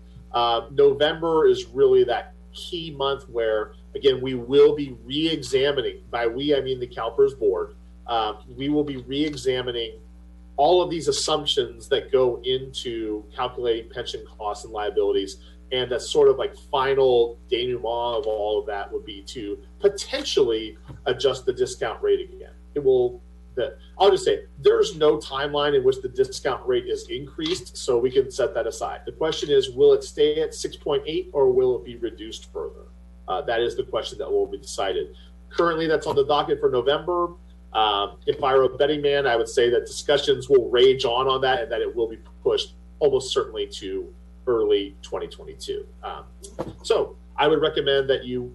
Speaker 18: November is really that key month where, again, we will be re-examining, by we, I mean the CalPERS board, we will be re-examining all of these assumptions that go into calculating pension costs and liabilities. And that sort of like final denouement of all of that would be to potentially adjust the discount rate again. I'll just say there's no timeline in which the discount rate is increased, so we can set that aside. The question is, will it stay at 6.8 or will it be reduced further? That is the question that will be decided. Currently, that's on the docket for November. If I were a betting man, I would say that discussions will rage on that and that it will be pushed almost certainly to early 2022. So I would recommend that you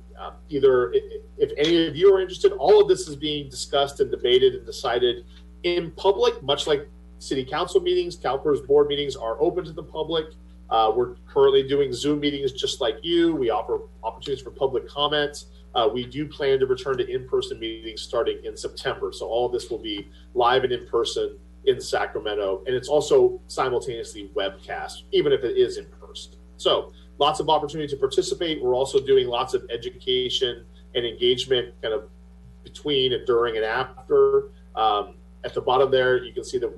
Speaker 18: either, if any of you are interested, all of this is being discussed and debated and decided in public, much like city council meetings. CalPERS board meetings are open to the public. We're currently doing Zoom meetings just like you. We offer opportunities for public comments. We do plan to return to in-person meetings starting in September. So all of this will be live and in person in Sacramento. And it's also simultaneously webcast, even if it is in person. So lots of opportunity to participate. We're also doing lots of education and engagement kind of between and during and after. At the bottom there, you can see that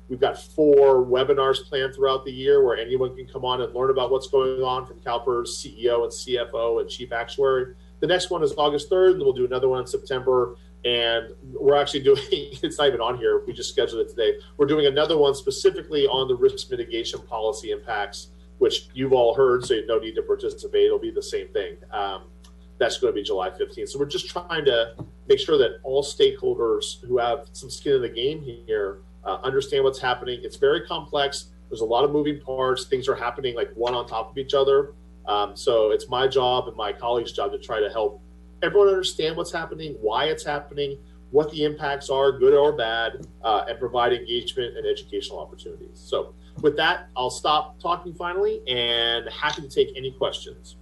Speaker 18: we've got 4 webinars planned throughout the year where anyone can come on and learn about what's going on, from CalPERS CEO and CFO and chief actuary. The next one is August 3rd, and we'll do another one in September. And we're actually doing, it's not even on here, we just scheduled it today. We're doing another one specifically on the risk mitigation policy impacts, which you've all heard, so you no need to participate. It'll be the same thing. That's going to be July 15th. So we're just trying to make sure that all stakeholders who have some skin in the game here understand what's happening. It's very complex. There's a lot of moving parts. Things are happening like one on top of each other. So it's my job and my colleagues' job to try to help everyone understand what's happening, why it's happening, what the impacts are, good or bad, and provide engagement and educational opportunities. So with that, I'll stop talking finally and happy to take any questions.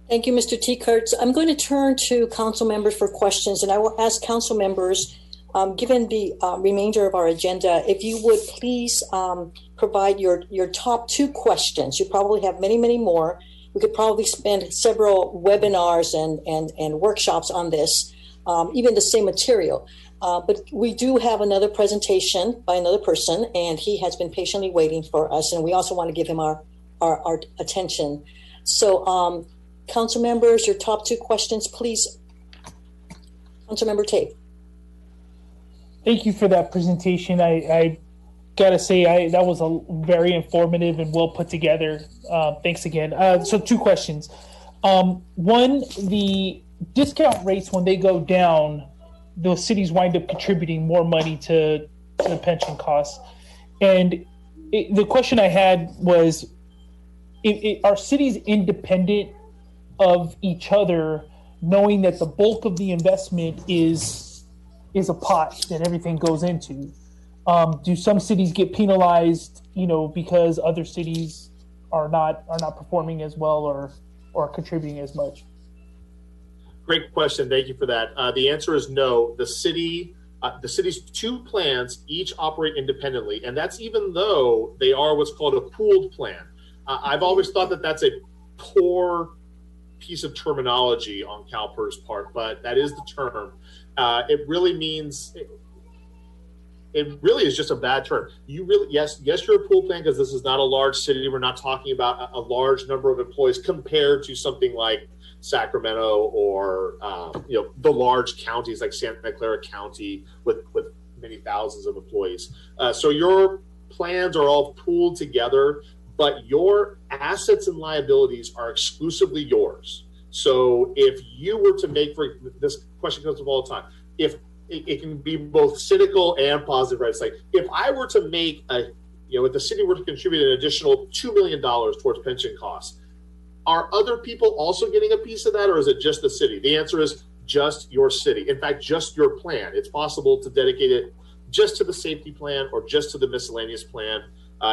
Speaker 1: Thank you, Mr. T. Kurtz. I'm going to turn to council members for questions, and I will ask council members, given the remainder of our agenda, if you would please provide your top 2 questions. You probably have many, many more, we could probably spend several webinars and workshops on this, even the same material. But we do have another presentation by another person, and he has been patiently waiting for us, and we also want to give him our attention. So, council members, your top 2 questions, please. Councilmember Tate.
Speaker 12: Thank you for that presentation. I gotta say, that was a very informative and well put together. Thanks again. So 2 questions. One, the discount rates, when they go down, the cities wind up contributing more money to the pension costs. And the question I had was, are cities independent of each other, knowing that the bulk of the investment is a pot that everything goes into? Do some cities get penalized, because other cities are not performing as well or contributing as much?
Speaker 18: Great question. Thank you for that. The answer is no. The city's 2 plans each operate independently, and that's even though they are what's called a pooled plan. I've always thought that that's a poor piece of terminology on CalPERS' part, but that is the term. It really means it really is just a bad term. Yes, you're a pool plan because this is not a large city. We're not talking about a large number of employees compared to something like Sacramento or the large counties like Santa Clara County with many thousands of employees. So your plans are all pooled together, but your assets and liabilities are exclusively yours. So if you were to make, for this question comes up all the time, if it can be both cynical and positive, right? It's like, if I were to make if the city were to contribute an additional $2 million towards pension costs, are other people also getting a piece of that, or is it just the city? The answer is just your city. In fact, just your plan. It's possible to dedicate it just to the safety plan or just to the miscellaneous plan.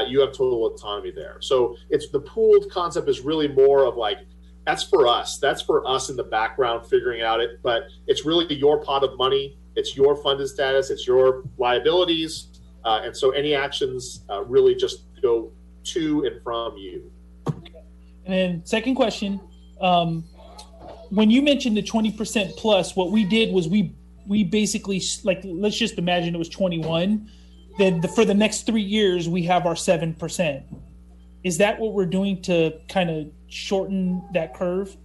Speaker 18: You have total autonomy there. So it's the pooled concept is really more of like, that's for us. That's for us in the background figuring out it, but it's really your pot of money. It's your funded status. It's your liabilities. And so any actions really just go to and from you.
Speaker 12: And then second question, when you mentioned the 20% plus, what we did was we basically, like, let's just imagine it was 21. Then for the next 3 years, we have our 7%. Is that what we're doing to kind of shorten that curve?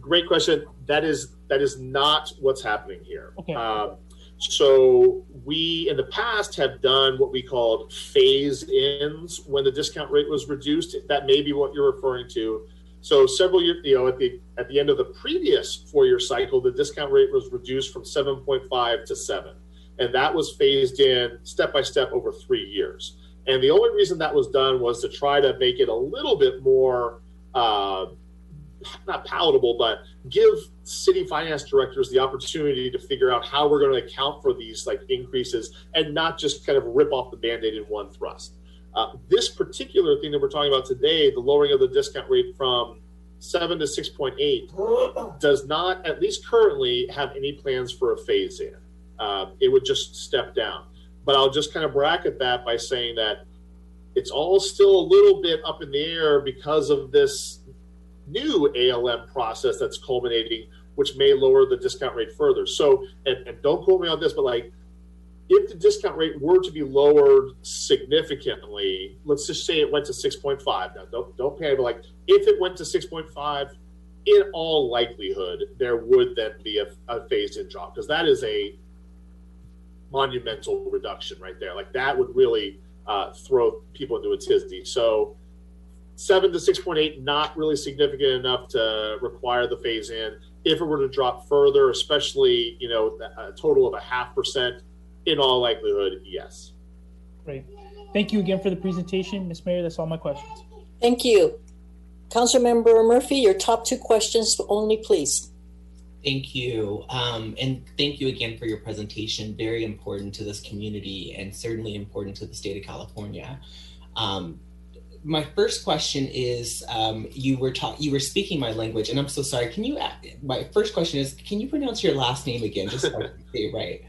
Speaker 18: Great question. That is not what's happening here.
Speaker 12: Okay.
Speaker 18: So we, in the past, have done what we called phase-ins when the discount rate was reduced. That may be what you're referring to. So several years, at the end of the previous 4-year cycle, the discount rate was reduced from 7.5 to 7. And that was phased in step by step over 3 years. And the only reason that was done was to try to make it a little bit more, not palatable, but give city finance directors the opportunity to figure out how we're going to account for these like increases and not just kind of rip off the Band-Aid in one thrust. This particular thing that we're talking about today, the lowering of the discount rate from 7 to 6.8, does not, at least currently, have any plans for a phase-in. It would just step down. But I'll just kind of bracket that by saying that it's all still a little bit up in the air because of this new ALM process that's culminating, which may lower the discount rate further. So, and don't quote me on this, but like, if the discount rate were to be lowered significantly, let's just say it went to 6.5. Now, don't panic, but like, if it went to 6.5, in all likelihood, there would then be a phased-in drop, because that is a monumental reduction right there. Like, that would really throw people into a tizzy. So 7 to 6.8, not really significant enough to require the phase-in. If it were to drop further, especially, a total of 0.5%, in all likelihood, yes.
Speaker 12: Great. Thank you again for the presentation. Ms. Mayor, that's all my questions.
Speaker 1: Thank you. Councilmember Murphy, your top 2 questions only, please.
Speaker 13: Thank you. And thank you again for your presentation. Very important to this community and certainly important to the state of California. My first question is, you were speaking my language, and I'm so sorry. My first question is, can you pronounce your last name again, just so I can say it right?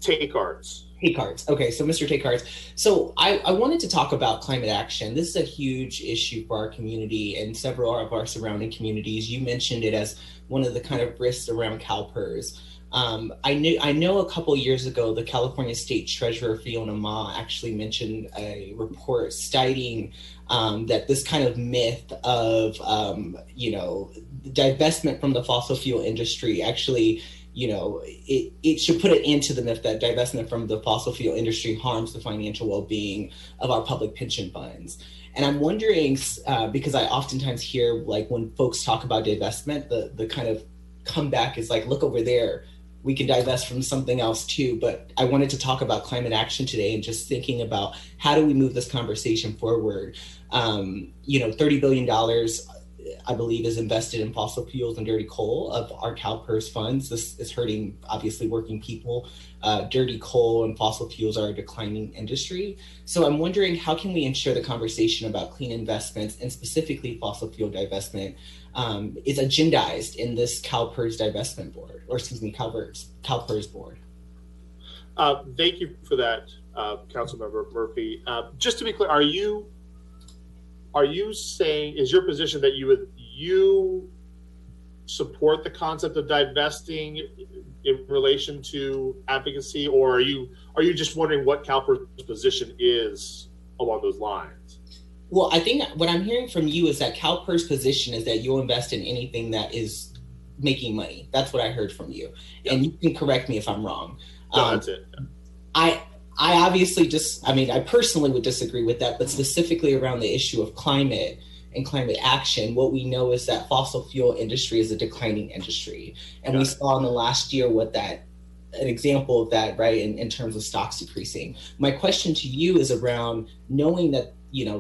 Speaker 18: Take arts.
Speaker 13: Takearts. Okay, so Mr. Takearts. So I wanted to talk about climate action. This is a huge issue for our community and several of our surrounding communities. You mentioned it as one of the kind of risks around CalPERS. I know a couple years ago, the California State Treasurer Fiona Ma actually mentioned a report citing that this kind of myth of, divestment from the fossil fuel industry actually, it should put an end to the myth that divestment from the fossil fuel industry harms the financial well-being of our public pension funds. And I'm wondering, because I oftentimes hear, like, when folks talk about divestment, the kind of comeback is like, look over there, we can divest from something else too. But I wanted to talk about climate action today and just thinking about how do we move this conversation forward. $30 billion, I believe, is invested in fossil fuels and dirty coal of our CalPERS funds. This is hurting, obviously, working people. Dirty coal and fossil fuels are a declining industry. So I'm wondering, how can we ensure the conversation about clean investments and specifically fossil fuel divestment is agendized in this CalPERS divestment board, or excuse me, CalPERS board?
Speaker 18: Thank you for that, Councilmember Murphy. Just to be clear, are you saying, is your position that you support the concept of divesting in relation to advocacy, or are you just wondering what CalPERS' position is along those lines?
Speaker 13: Well, I think what I'm hearing from you is that CalPERS' position is that you'll invest in anything that is making money. That's what I heard from you. Yep. And you can correct me if I'm wrong.
Speaker 18: No, that's it.
Speaker 13: I obviously I personally would disagree with that, but specifically around the issue of climate and climate action, what we know is that fossil fuel industry is a declining industry. And we saw in the last year an example of that, right, in terms of stocks decreasing. My question to you is around knowing that,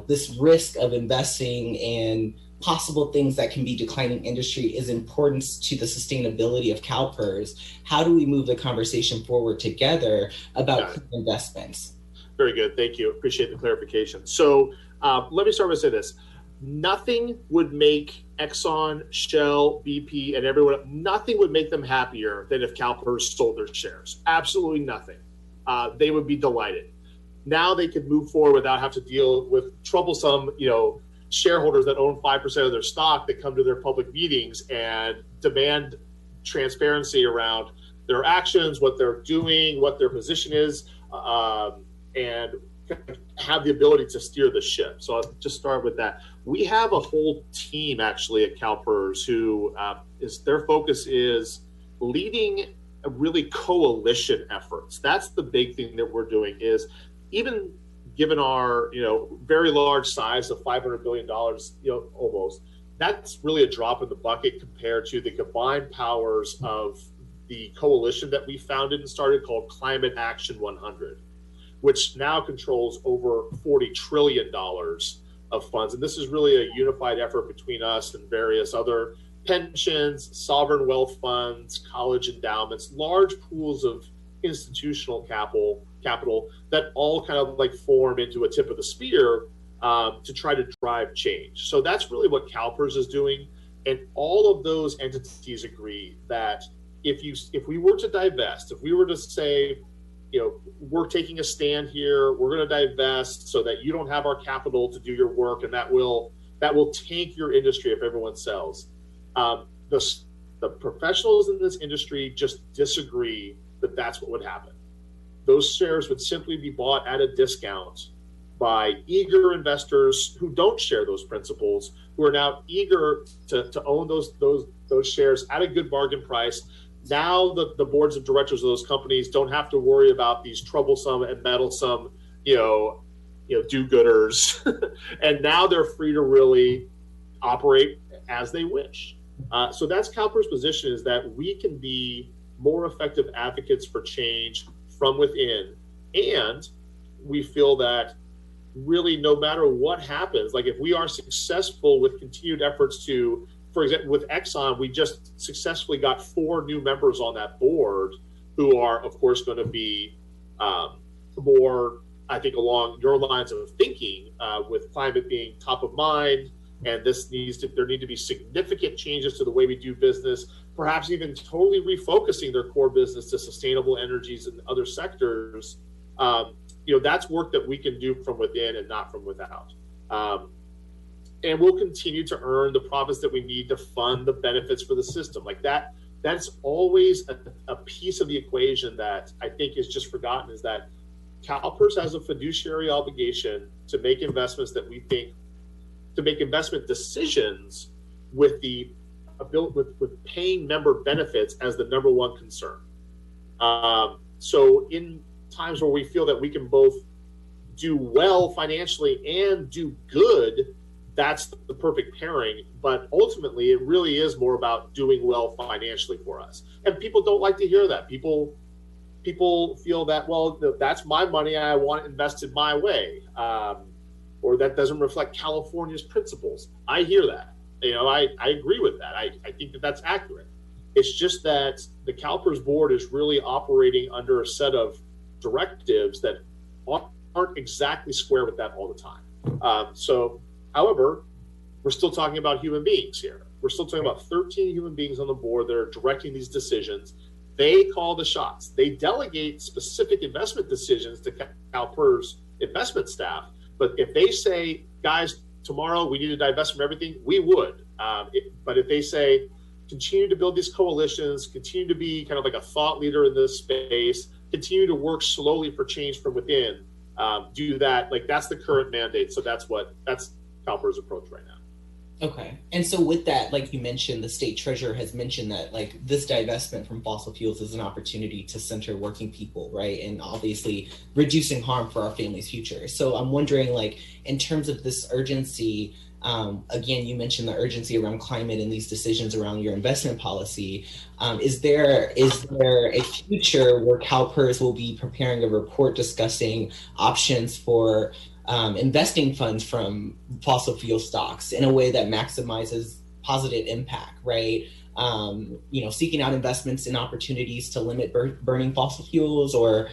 Speaker 13: this risk of investing in possible things that can be declining industry is important to the sustainability of CalPERS. How do we move the conversation forward together about investments?
Speaker 18: Very good. Thank you. Appreciate the clarification. So let me start with saying this. Nothing would make Exxon, Shell, BP, and everyone, nothing would make them happier than if CalPERS sold their shares. Absolutely nothing. They would be delighted. Now they could move forward without having to deal with troublesome, shareholders that own 5% of their stock that come to their public meetings and demand transparency around their actions, what they're doing, what their position is, and have the ability to steer the ship. So I'll just start with that. We have a whole team actually at CalPERS who their focus is leading a really coalition efforts. That's the big thing that we're doing is, even given our, very large size of $500 billion, almost, that's really a drop in the bucket compared to the combined powers of the coalition that we founded and started called Climate Action 100, which now controls over $40 trillion of funds. And this is really a unified effort between us and various other pensions, sovereign wealth funds, college endowments, large pools of institutional capital that all kind of like form into a tip of the spear to try to drive change. So that's really what CalPERS is doing. And all of those entities agree that if we were to divest, if we were to say, we're taking a stand here, we're going to divest so that you don't have our capital to do your work, and that will tank your industry if everyone sells. The professionals in this industry just disagree that that's what would happen. Those shares would simply be bought at a discount by eager investors who don't share those principles, who are now eager to own those shares at a good bargain price. Now the boards of directors of those companies don't have to worry about these troublesome and meddlesome, do-gooders. And now they're free to really operate as they wish. So that's CalPERS' position, is that we can be more effective advocates for change from within. And we feel that really no matter what happens, like if we are successful with continued efforts to, for example, with Exxon, we just successfully got 4 new members on that board who are, of course, going to be more, I think, along your lines of thinking, with climate being top of mind. And there need to be significant changes to the way we do business, perhaps even totally refocusing their core business to sustainable energies and other sectors. That's work that we can do from within and not from without. And we'll continue to earn the profits that we need to fund the benefits for the system. Like that's always a piece of the equation that I think is just forgotten, is that CalPERS has a fiduciary obligation to make investments that we think, to make investment decisions with the ability, with paying member benefits as the number one concern. So in times where we feel that we can both do well financially and do good, that's the perfect pairing. But ultimately, it really is more about doing well financially for us. And people don't like to hear that. People feel that, well, that's my money, I want it invested my way, or that doesn't reflect California's principles. I hear that. I agree with that. I think that that's accurate. It's just that the CalPERS board is really operating under a set of directives that aren't exactly square with that all the time. However, we're still talking about human beings here. We're still talking about 13 human beings on the board that are directing these decisions. They call the shots. They delegate specific investment decisions to CalPERS investment staff. But if they say, guys, tomorrow we need to divest from everything, we would. But if they say, continue to build these coalitions, continue to be kind of like a thought leader in this space, continue to work slowly for change from within, do that. Like, that's the current mandate. So that's CalPERS' approach right now.
Speaker 13: Okay. And so with that, like you mentioned, the state treasurer has mentioned that like this divestment from fossil fuels is an opportunity to center working people, right? And obviously reducing harm for our family's future. So I'm wondering, like, in terms of this urgency, again, you mentioned the urgency around climate and these decisions around your investment policy. Is there a future where CalPERS will be preparing a report discussing options for investing funds from fossil fuel stocks in a way that maximizes positive impact, right? Seeking out investments and opportunities to limit burning fossil fuels or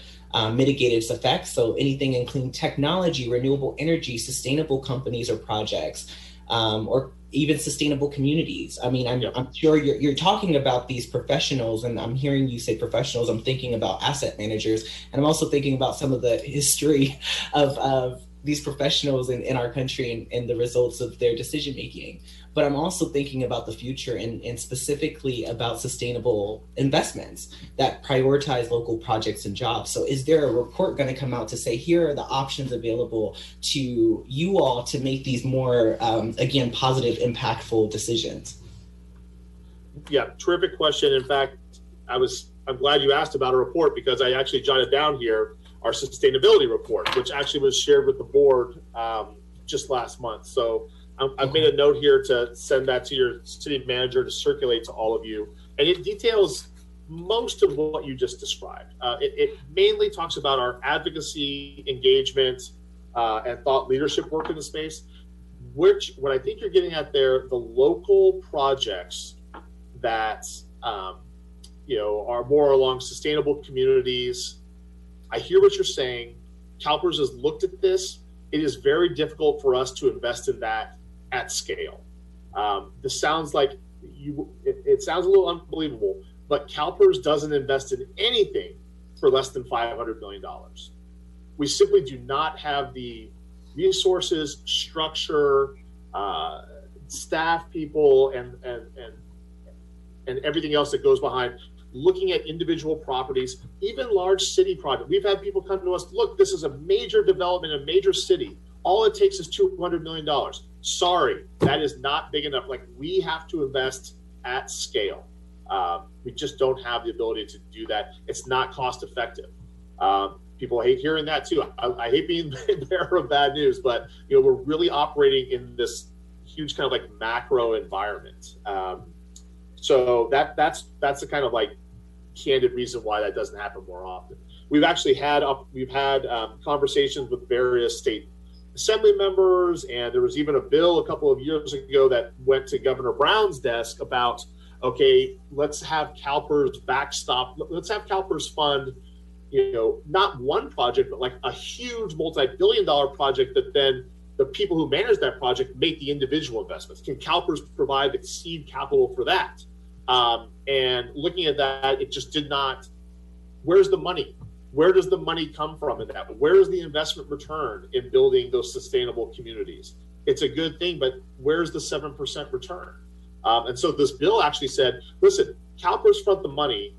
Speaker 13: mitigate its effects. So anything in clean technology, renewable energy, sustainable companies or projects, or even sustainable communities. I mean, I'm sure you're talking about these professionals, and I'm hearing you say professionals. I'm thinking about asset managers, and I'm also thinking about some of the history of these professionals in our country and the results of their decision making. But I'm also thinking about the future and specifically about sustainable investments that prioritize local projects and jobs. So is there a report going to come out to say, here are the options available to you all to make these more, again, positive, impactful decisions?
Speaker 18: Yeah, terrific question. In fact, I'm glad you asked about a report, because I actually jotted down here our sustainability report, which actually was shared with the board just last month. So I've made a note here to send that to your city manager to circulate to all of you. And it details most of what you just described. It mainly talks about our advocacy, engagement, and thought leadership work in the space, which what I think you're getting at there, the local projects that are more along sustainable communities. I hear what you're saying. CalPERS has looked at this. It is very difficult for us to invest in that at scale. This sounds like it sounds a little unbelievable, but CalPERS doesn't invest in anything for less than $500 million. We simply do not have the resources, structure, staff people, and everything else that goes behind looking at individual properties, even large city projects. We've had people come to us, look, this is a major development, a major city. All it takes is $200 million. Sorry, that is not big enough. Like, we have to invest at scale. We just don't have the ability to do that. It's not cost effective. People hate hearing that too. I hate being the bearer of bad news, but we're really operating in this huge kind of like macro environment. So that's the kind of like candid reason why that doesn't happen more often. We've actually had conversations with various state assembly members, and there was even a bill a couple of years ago that went to Governor Brown's desk about, okay, let's have CalPERS backstop. Let's have CalPERS fund, not one project, but like a huge multi-billion-dollar project that then the people who manage that project make the individual investments. Can CalPERS provide the seed capital for that? And looking at that, it just did not. Where's the money? where does the money come from in that? Where is the investment return in building those sustainable communities? It's a good thing, but where's the 7% return? And so this bill actually said, listen, CalPERS front the money,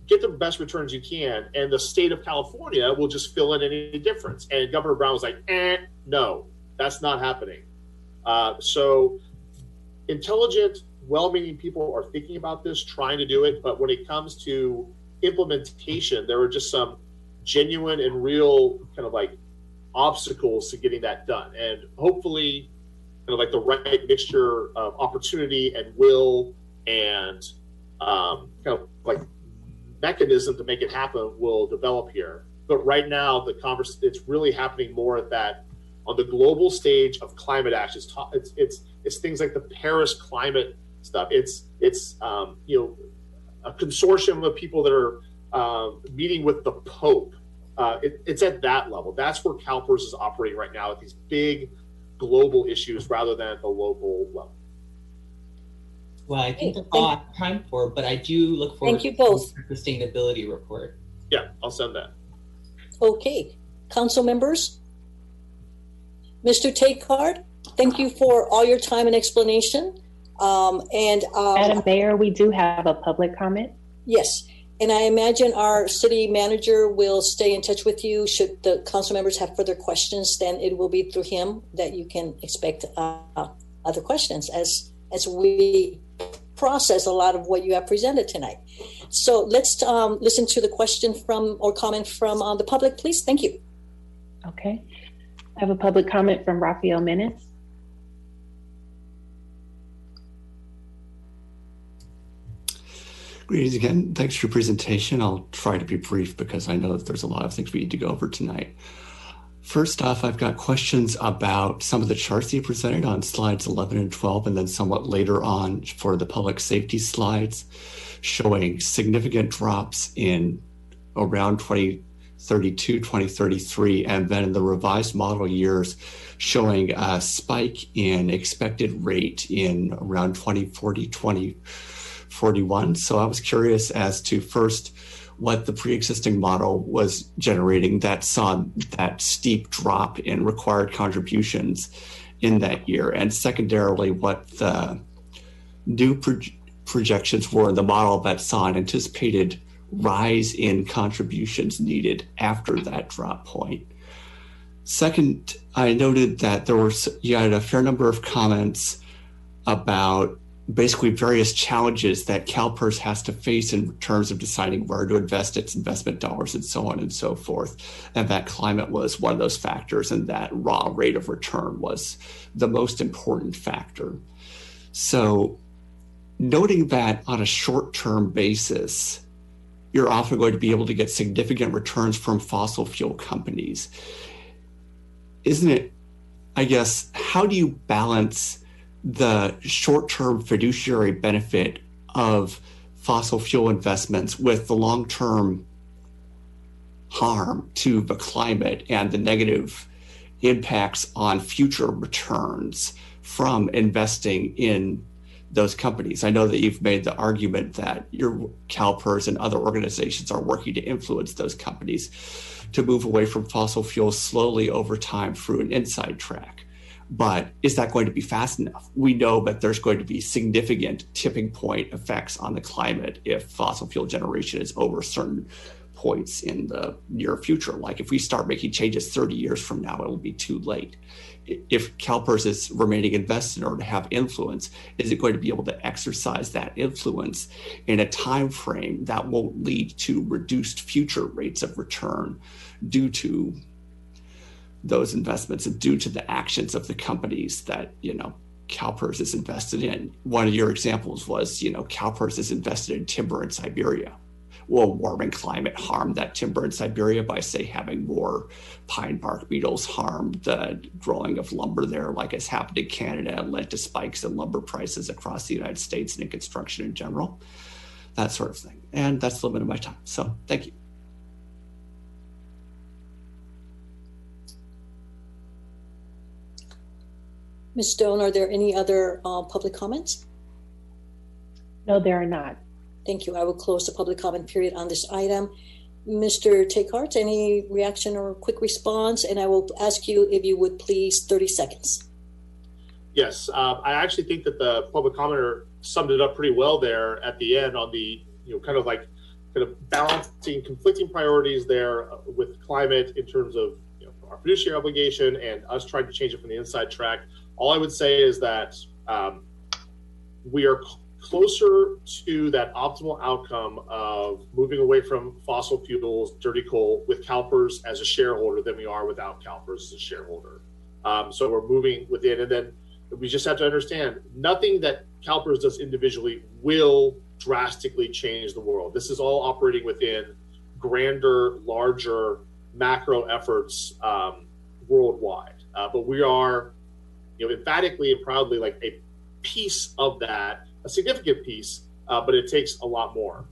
Speaker 18: get the best returns you can, and the state of California will just fill in any difference. And Governor Brown was like, no, that's not happening. So intelligent, well-meaning people are thinking about this, trying to do it, but when it comes to implementation, there were just some genuine and real kind of like obstacles to getting that done. And hopefully, kind of like the right mixture of opportunity and will and kind of like mechanism to make it happen will develop here. But right now, it's really happening more at that on the global stage of climate action. It's things like the Paris climate stuff. It's a consortium of people that are meeting with the Pope. It's at that level. That's where CalPERS is operating right now at these big global issues rather than at the local level.
Speaker 13: Well, I think that's all I have time for, but I do look forward
Speaker 1: to both.
Speaker 13: The sustainability report.
Speaker 18: Yeah, I'll send that.
Speaker 1: Okay, council members. Mr. Takehard, thank you for all your time and explanation.
Speaker 4: Madam Mayor, we do have a public comment.
Speaker 1: Yes, and I imagine our city manager will stay in touch with you. Should the council members have further questions, then it will be through him that you can expect other questions as we process a lot of what you have presented tonight. So let's listen to the question or comment from the public, please. Thank you.
Speaker 4: Okay. I have a public comment from Rafael Menes.
Speaker 6: Greetings again. Thanks for your presentation. I'll try to be brief because I know that there's a lot of things we need to go over tonight. First off, I've got questions about some of the charts you presented on slides 11 and 12, and then somewhat later on for the public safety slides, showing significant drops in around 2032, 2033, and then in the revised model years, showing a spike in expected rate in around 2040, 2041. So I was curious as to first, what the pre-existing model was generating that saw that steep drop in required contributions in that year, and secondarily what the new projections were in the model that saw an anticipated rise in contributions needed after that drop point. Second, I noted that you had a fair number of comments about basically various challenges that CalPERS has to face in terms of deciding where to invest its investment dollars and so on and so forth. And that climate was one of those factors, and that raw rate of return was the most important factor. So noting that on a short-term basis, you're often going to be able to get significant returns from fossil fuel companies. Isn't it, I guess, how do you balance the short-term fiduciary benefit of fossil fuel investments with the long-term harm to the climate and the negative impacts on future returns from investing in those companies? I know that you've made the argument that your CalPERS and other organizations are working to influence those companies to move away from fossil fuels slowly over time through an inside track. But is that going to be fast enough? We know that there's going to be significant tipping point effects on the climate if fossil fuel generation is over certain points in the near future. Like if we start making changes 30 years from now, it'll be too late. If CalPERS is remaining invested in order to have influence, is it going to be able to exercise that influence in a time frame that won't lead to reduced future rates of return due to those investments and due to the actions of the companies that, CalPERS is invested in? One of your examples was, CalPERS is invested in timber in Siberia. Will warming climate harm that timber in Siberia by, say, having more pine bark beetles harm the growing of lumber there, like has happened in Canada and led to spikes in lumber prices across the United States and in construction in general? That sort of thing. And that's the limit of my time. So thank you.
Speaker 1: Ms. Stone, are there any other public comments?
Speaker 4: No, there are not.
Speaker 1: Thank you. I will close the public comment period on this item. Mr. Takehart, any reaction or quick response? And I will ask you if you would please 30 seconds.
Speaker 18: Yes, I actually think that the public commenter summed it up pretty well there at the end on the, kind of balancing conflicting priorities there with climate in terms of our fiduciary obligation and us trying to change it from the inside track. All I would say is that we are closer to that optimal outcome of moving away from fossil fuels, dirty coal, with CalPERS as a shareholder than we are without CalPERS as a shareholder. So we're moving within, and then we just have to understand nothing that CalPERS does individually will drastically change the world. This is all operating within grander, larger macro efforts worldwide. But we are, emphatically and proudly like a piece of that, a significant piece, but it takes a lot more.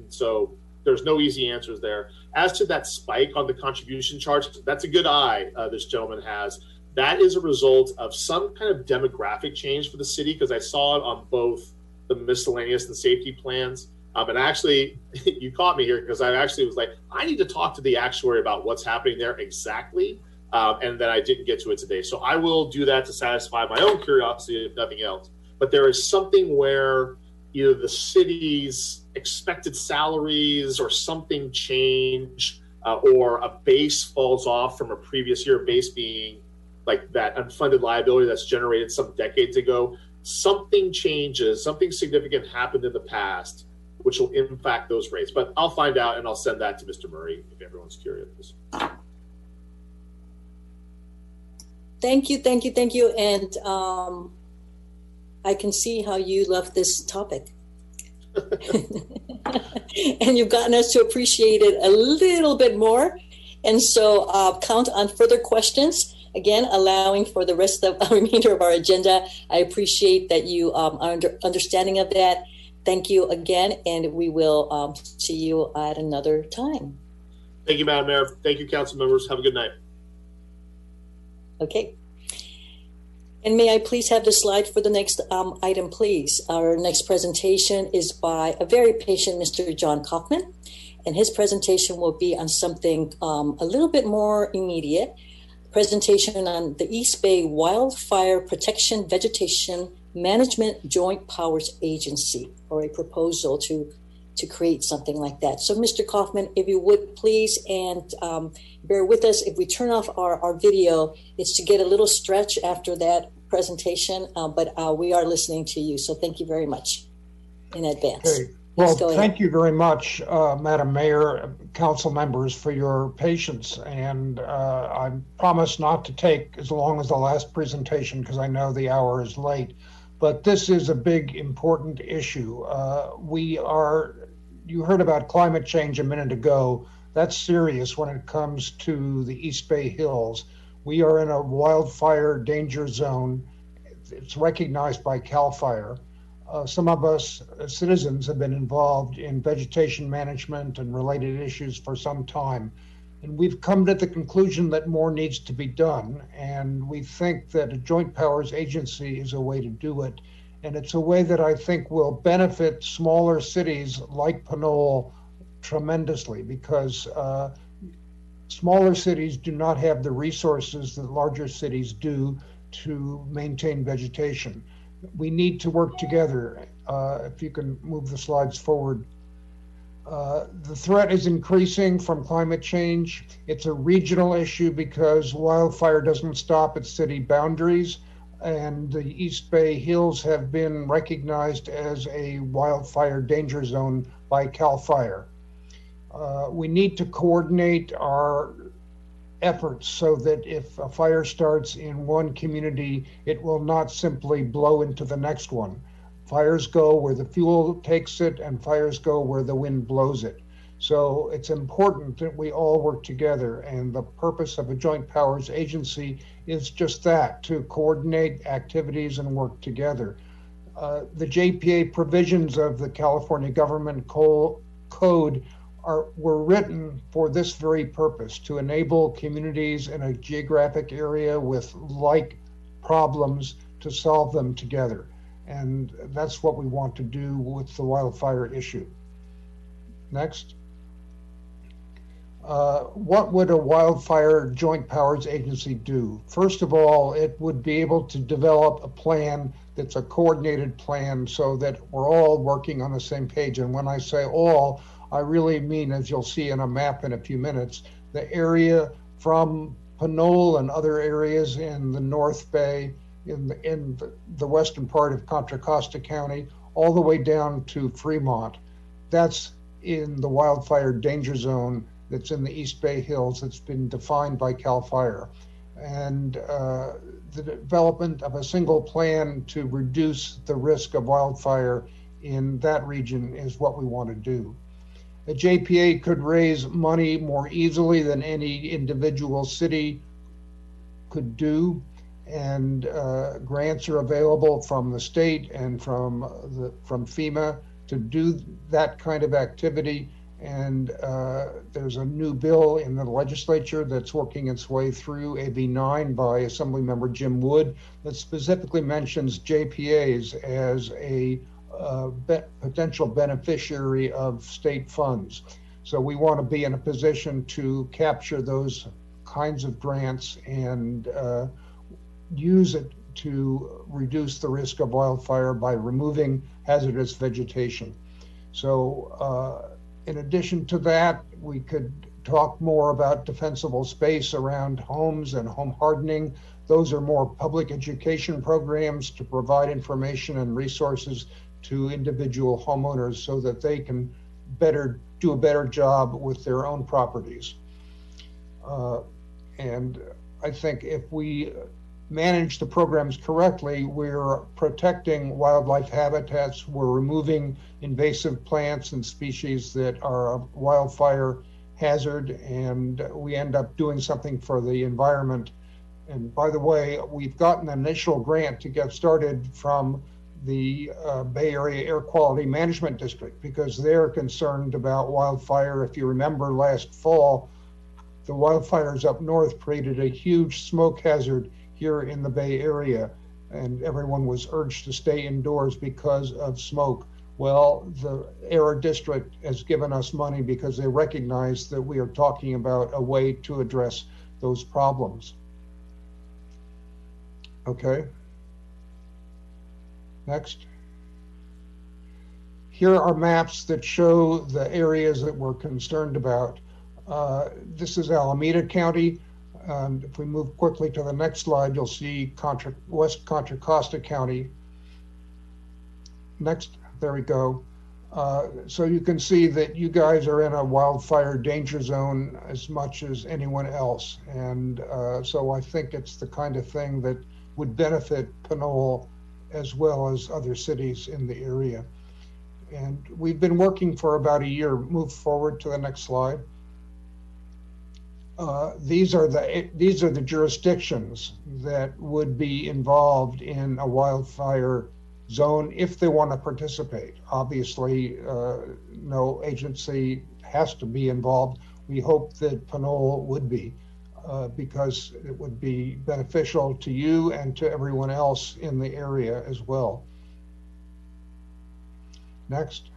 Speaker 18: So there's no easy answers there. As to that spike on the contribution charts, that's a good eye this gentleman has. That is a result of some kind of demographic change for the city, because I saw it on both the miscellaneous and safety plans. And actually, you caught me here because I actually was like, I need to talk to the actuary about what's happening there exactly. And then I didn't get to it today. So I will do that to satisfy my own curiosity, if nothing else. But there is something where either the city's expected salaries or something change, or a base falls off from a previous year, base being like that unfunded liability that's generated some decades ago. Something changes, something significant happened in the past, which will impact those rates. But I'll find out and I'll send that to Mr. Murray if everyone's curious.
Speaker 1: Thank you. And I can see how you love this topic. And you've gotten us to appreciate it a little bit more. And so count on further questions. Again, allowing for the rest of the remainder of our agenda. I appreciate that you are understanding of that. Thank you again, and we will see you at another time.
Speaker 18: Thank you, Madam Mayor. Thank you, council members. Have a good night.
Speaker 1: Okay. And may I please have the slide for the next item, please? Our next presentation is by a very patient Mr. John Kaufman, and his presentation will be on something a little bit more immediate. Presentation on the East Bay Wildfire Protection Vegetation Management Joint Powers Agency, or a proposal to create something like that. So Mr. Kaufman, if you would please, and bear with us if we turn off our video, it's to get a little stretch after that presentation, but we are listening to you. So thank you very much in advance.
Speaker 19: Okay. Well, thank you very much, Madam Mayor, council members, for your patience. And I promise not to take as long as the last presentation because I know the hour is late. But this is a big, important issue. You heard about climate change a minute ago. That's serious when it comes to the East Bay Hills. We are in a wildfire danger zone. It's recognized by CAL FIRE. Some of us citizens have been involved in vegetation management and related issues for some time. And we've come to the conclusion that more needs to be done. And we think that a joint powers agency is a way to do it. And it's a way that I think will benefit smaller cities like Pinole tremendously, because smaller cities do not have the resources that larger cities do to maintain vegetation. We need to work together. If you can move the slides forward. The threat is increasing from climate change. It's a regional issue because wildfire doesn't stop at city boundaries, and the East Bay Hills have been recognized as a wildfire danger zone by CAL FIRE. We need to coordinate our efforts so that if a fire starts in one community, it will not simply blow into the next one. Fires go where the fuel takes it, and fires go where the wind blows it. So it's important that we all work together, and the purpose of a joint powers agency is just that, to coordinate activities and work together. The JPA provisions of the California Government Code were written for this very purpose, to enable communities in a geographic area with like problems to solve them together. And that's what we want to do with the wildfire issue. Next. What would a wildfire joint powers agency do? First of all, it would be able to develop a plan that's a coordinated plan so that we're all working on the same page. And when I say all, I really mean, as you'll see in a map in a few minutes, the area from Pinole and other areas in the North Bay, in the western part of Contra Costa County, all the way down to Fremont. That's in the wildfire danger zone that's in the East Bay Hills that's been defined by CAL FIRE. And the development of a single plan to reduce the risk of wildfire in that region is what we want to do. The JPA could raise money more easily than any individual city could do, and grants are available from the state and from FEMA to do that kind of activity. And there's a new bill in the legislature that's working its way through, AB 9 by Assemblymember Jim Wood, that specifically mentions JPAs as a potential beneficiary of state funds. So we want to be in a position to capture those kinds of grants and use it to reduce the risk of wildfire by removing hazardous vegetation. So in addition to that, we could talk more about defensible space around homes and home hardening. Those are more public education programs to provide information and resources to individual homeowners so that they can do a better job with their own properties. And I think if we manage the programs correctly, we're protecting wildlife habitats, we're removing invasive plants and species that are a wildfire hazard, and we end up doing something for the environment. And by the way, we've gotten an initial grant to get started from the Bay Area Air Quality Management District because they're concerned about wildfire. If you remember last fall, the wildfires up north created a huge smoke hazard here in the Bay Area, and everyone was urged to stay indoors because of smoke. Well, the Air District has given us money because they recognize that we are talking about a way to address those problems. Okay. Next. Here are maps that show the areas that we're concerned about. This is Alameda County. If we move quickly to the next slide, you'll see West Contra Costa County. Next, there we go. So you can see that you guys are in a wildfire danger zone as much as anyone else. And so I think it's the kind of thing that would benefit Pinole as well as other cities in the area. And we've been working for about a year. Move forward to the next slide. These are the jurisdictions that would be involved in a wildfire zone if they want to participate. Obviously, no agency has to be involved. We hope that Pinole would be, because it would be beneficial to you and to everyone else in the area as well. Next.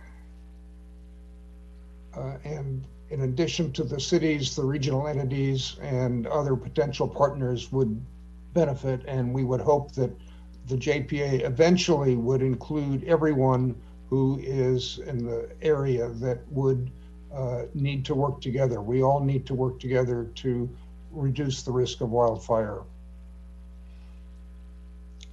Speaker 19: And in addition to the cities, the regional entities and other potential partners would benefit, and we would hope that the JPA eventually would include everyone who is in the area that would need to work together. We all need to work together to reduce the risk of wildfire.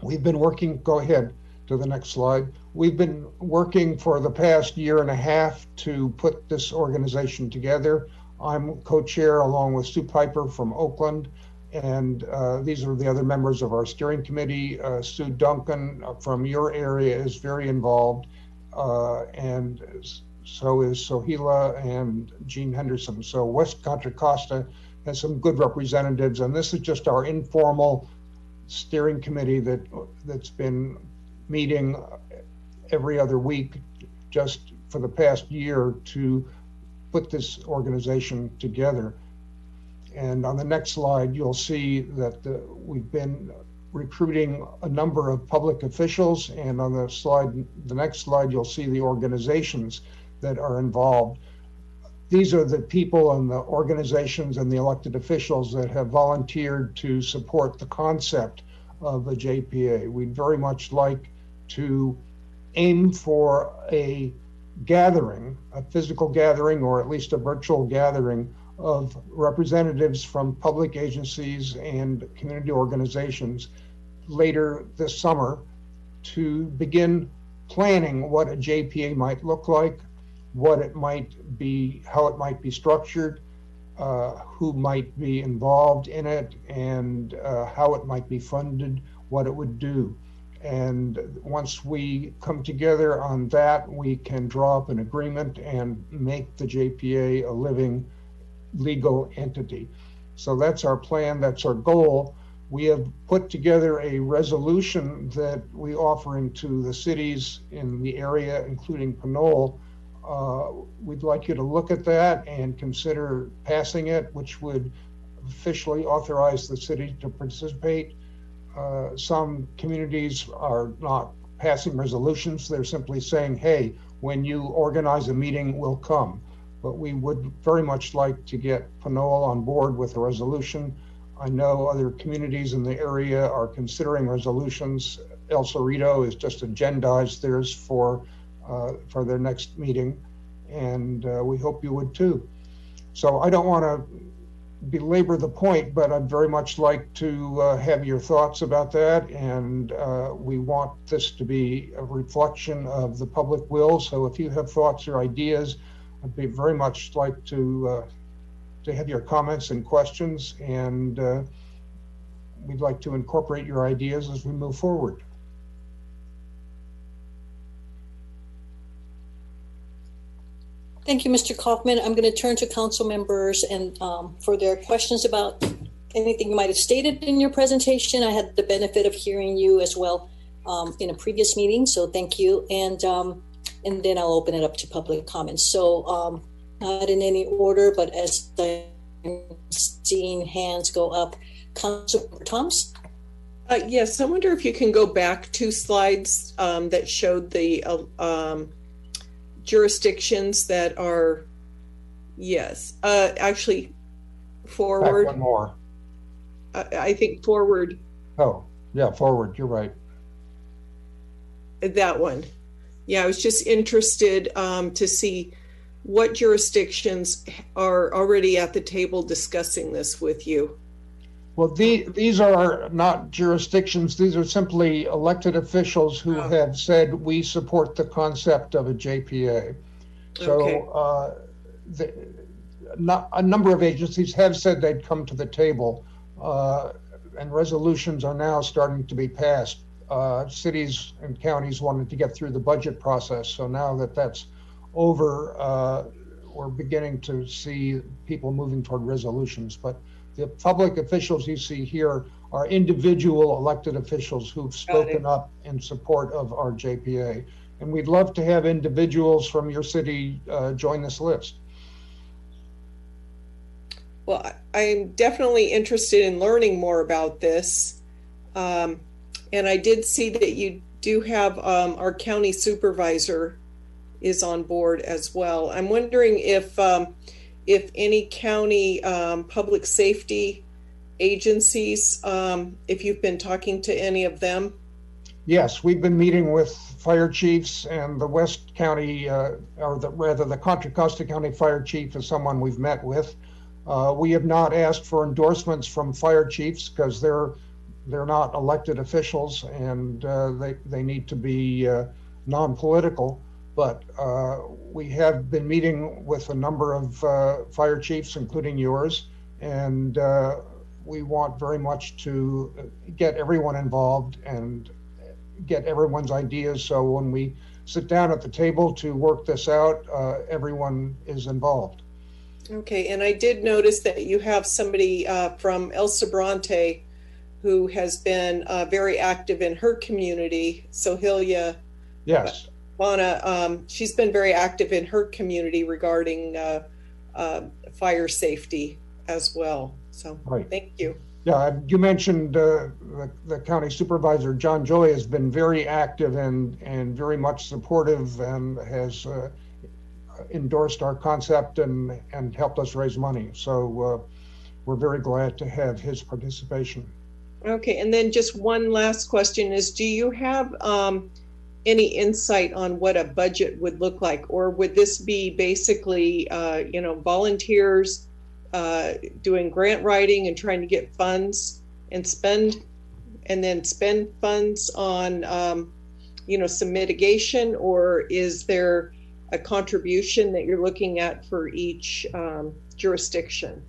Speaker 19: We've been working, go ahead to the next slide. We've been working for the past year and a half to put this organization together. I'm co-chair along with Sue Piper from Oakland, and these are the other members of our steering committee. Sue Duncan from your area is very involved, and so is Sohila and Jean Henderson. So West Contra Costa has some good representatives, and this is just our informal steering committee that's been meeting every other week just for the past year to put this organization together. And on the next slide, you'll see that we've been recruiting a number of public officials, and on the next slide, you'll see the organizations that are involved. these are the people and the organizations and the elected officials that have volunteered to support the concept of a JPA. We'd very much like to aim for a gathering, a physical gathering, or at least a virtual gathering of representatives from public agencies and community organizations later this summer to begin planning what a JPA might look like, what it might be, how it might be structured, who might be involved in it, and how it might be funded, what it would do. And once we come together on that, we can draw up an agreement and make the JPA a living legal entity. So that's our plan, that's our goal. We have put together a resolution that we offering to the cities in the area, including Pinole. We'd like you to look at that and consider passing it, which would officially authorize the city to participate. Some communities are not passing resolutions. They're simply saying, hey, when you organize a meeting, we'll come. But we would very much like to get Pinole on board with a resolution. I know other communities in the area are considering resolutions. El Cerrito has just agendized theirs for their next meeting, and we hope you would too. So I don't want to belabor the point, but I'd very much like to have your thoughts about that, and we want this to be a reflection of the public will. So if you have thoughts or ideas, I'd be very much like to have your comments and questions, and we'd like to incorporate your ideas as we move forward.
Speaker 1: Thank you, Mr. Kaufman. I'm going to turn to council members and for their questions about anything you might have stated in your presentation. I had the benefit of hearing you as well in a previous meeting, so thank you. And then I'll open it up to public comments. So not in any order, but as I'm seeing hands go up, Councilmember Thomas.
Speaker 14: Yes, I wonder if you can go back 2 slides that showed the jurisdictions that are, yes, actually forward.
Speaker 19: Back one more.
Speaker 14: I think forward.
Speaker 19: Oh, yeah, forward, you're right.
Speaker 14: That one. Yeah, I was just interested to see what jurisdictions are already at the table discussing this with you.
Speaker 19: Well, these are not jurisdictions. These are simply elected officials who have said we support the concept of a JPA. So a number of agencies have said they'd come to the table, and resolutions are now starting to be passed. Cities and counties wanted to get through the budget process. So now that that's over, we're beginning to see people moving toward resolutions. But the public officials you see here are individual elected officials who've spoken up in support of our JPA. And we'd love to have individuals from your city join this list.
Speaker 14: Well, I'm definitely interested in learning more about this. And I did see that you do have our county supervisor is on board as well. I'm wondering if any county public safety agencies, if you've been talking to any of them.
Speaker 19: Yes, we've been meeting with fire chiefs, and the West County, rather the Contra Costa County Fire Chief is someone we've met with. We have not asked for endorsements from fire chiefs because they're not elected officials, and they need to be non-political. But we have been meeting with a number of fire chiefs, including yours, and we want very much to get everyone involved and get everyone's ideas. So when we sit down at the table to work this out, everyone is involved.
Speaker 14: Okay, and I did notice that you have somebody from El Sobrante who has been very active in her community, Sohilia.
Speaker 19: Yes.
Speaker 14: She's been very active in her community regarding fire safety as well. So
Speaker 19: right.
Speaker 14: Thank you.
Speaker 19: Yeah, you mentioned the county supervisor, John Joy, has been very active and very much supportive and has endorsed our concept and helped us raise money. So we're very glad to have his participation.
Speaker 14: Okay, and then just one last question is, do you have any insight on what a budget would look like? Or would this be basically, volunteers doing grant writing and trying to get funds and spend funds on, some mitigation? Or is there a contribution that you're looking at for each jurisdiction?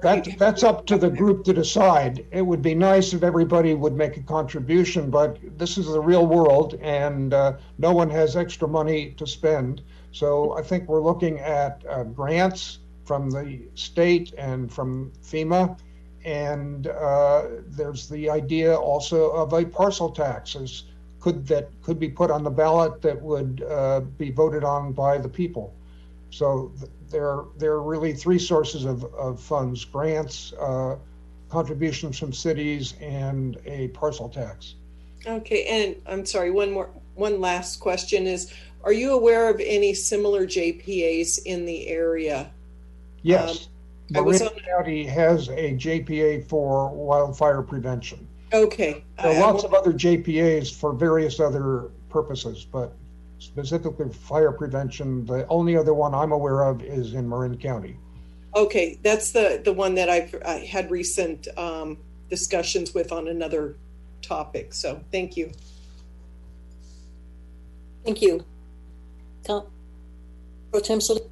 Speaker 19: That's up to the group to decide. It would be nice if everybody would make a contribution, but this is the real world, and no one has extra money to spend. So I think we're looking at grants from the state and from FEMA, and there's the idea also of a parcel tax that could be put on the ballot that would be voted on by the people. So there are really three sources of funds: grants, contributions from cities, and a parcel tax.
Speaker 14: Okay, and I'm sorry, one last question is, are you aware of any similar JPAs in the area?
Speaker 19: Yes, Marin County has a JPA for wildfire prevention.
Speaker 14: Okay.
Speaker 19: There are lots of other JPAs for various other purposes, but specifically fire prevention, the only other one I'm aware of is in Marin County.
Speaker 14: Okay, that's the one that I had recent discussions with on another topic. So thank you.
Speaker 1: Thank you. Pro Tem Solis.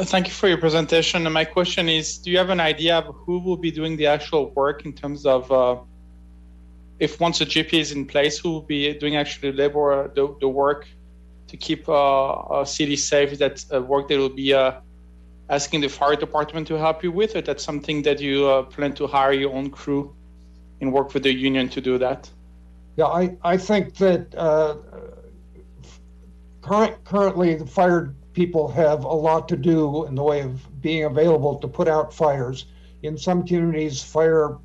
Speaker 11: Thank you for your presentation. And my question is, do you have an idea of who will be doing the actual work in terms of if once the GP is in place, who will be doing actually the work to keep a city safe? Is that work that will be asking the fire department to help you with, or that's something that you plan to hire your own crew and work with the union to do that?
Speaker 19: Yeah, I think that currently the fire people have a lot to do in the way of being available to put out fires. In some communities, fire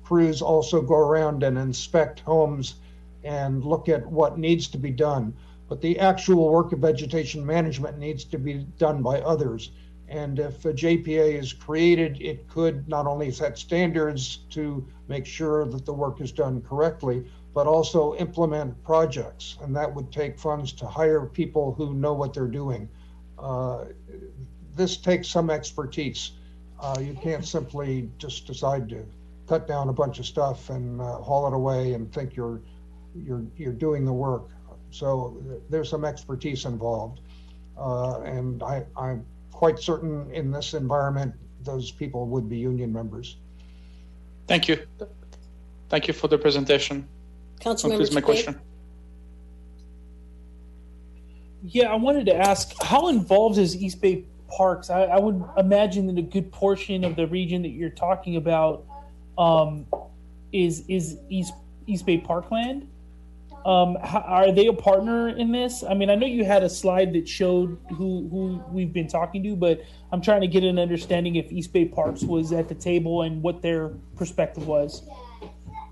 Speaker 19: crews also go around and inspect homes and look at what needs to be done. But the actual work of vegetation management needs to be done by others. And if a JPA is created, it could not only set standards to make sure that the work is done correctly, but also implement projects. And that would take funds to hire people who know what they're doing. This takes some expertise. You can't simply just decide to cut down a bunch of stuff and haul it away and think you're doing the work. So there's some expertise involved. And I'm quite certain in this environment, those people would be union members.
Speaker 11: Thank you. Thank you for the presentation. Concludes my question.
Speaker 12: Yeah, I wanted to ask, how involved is East Bay Parks? I would imagine that a good portion of the region that you're talking about is East Bay Parkland. Are they a partner in this? I mean, I know you had a slide that showed who we've been talking to, but I'm trying to get an understanding if East Bay Parks was at the table and what their perspective was.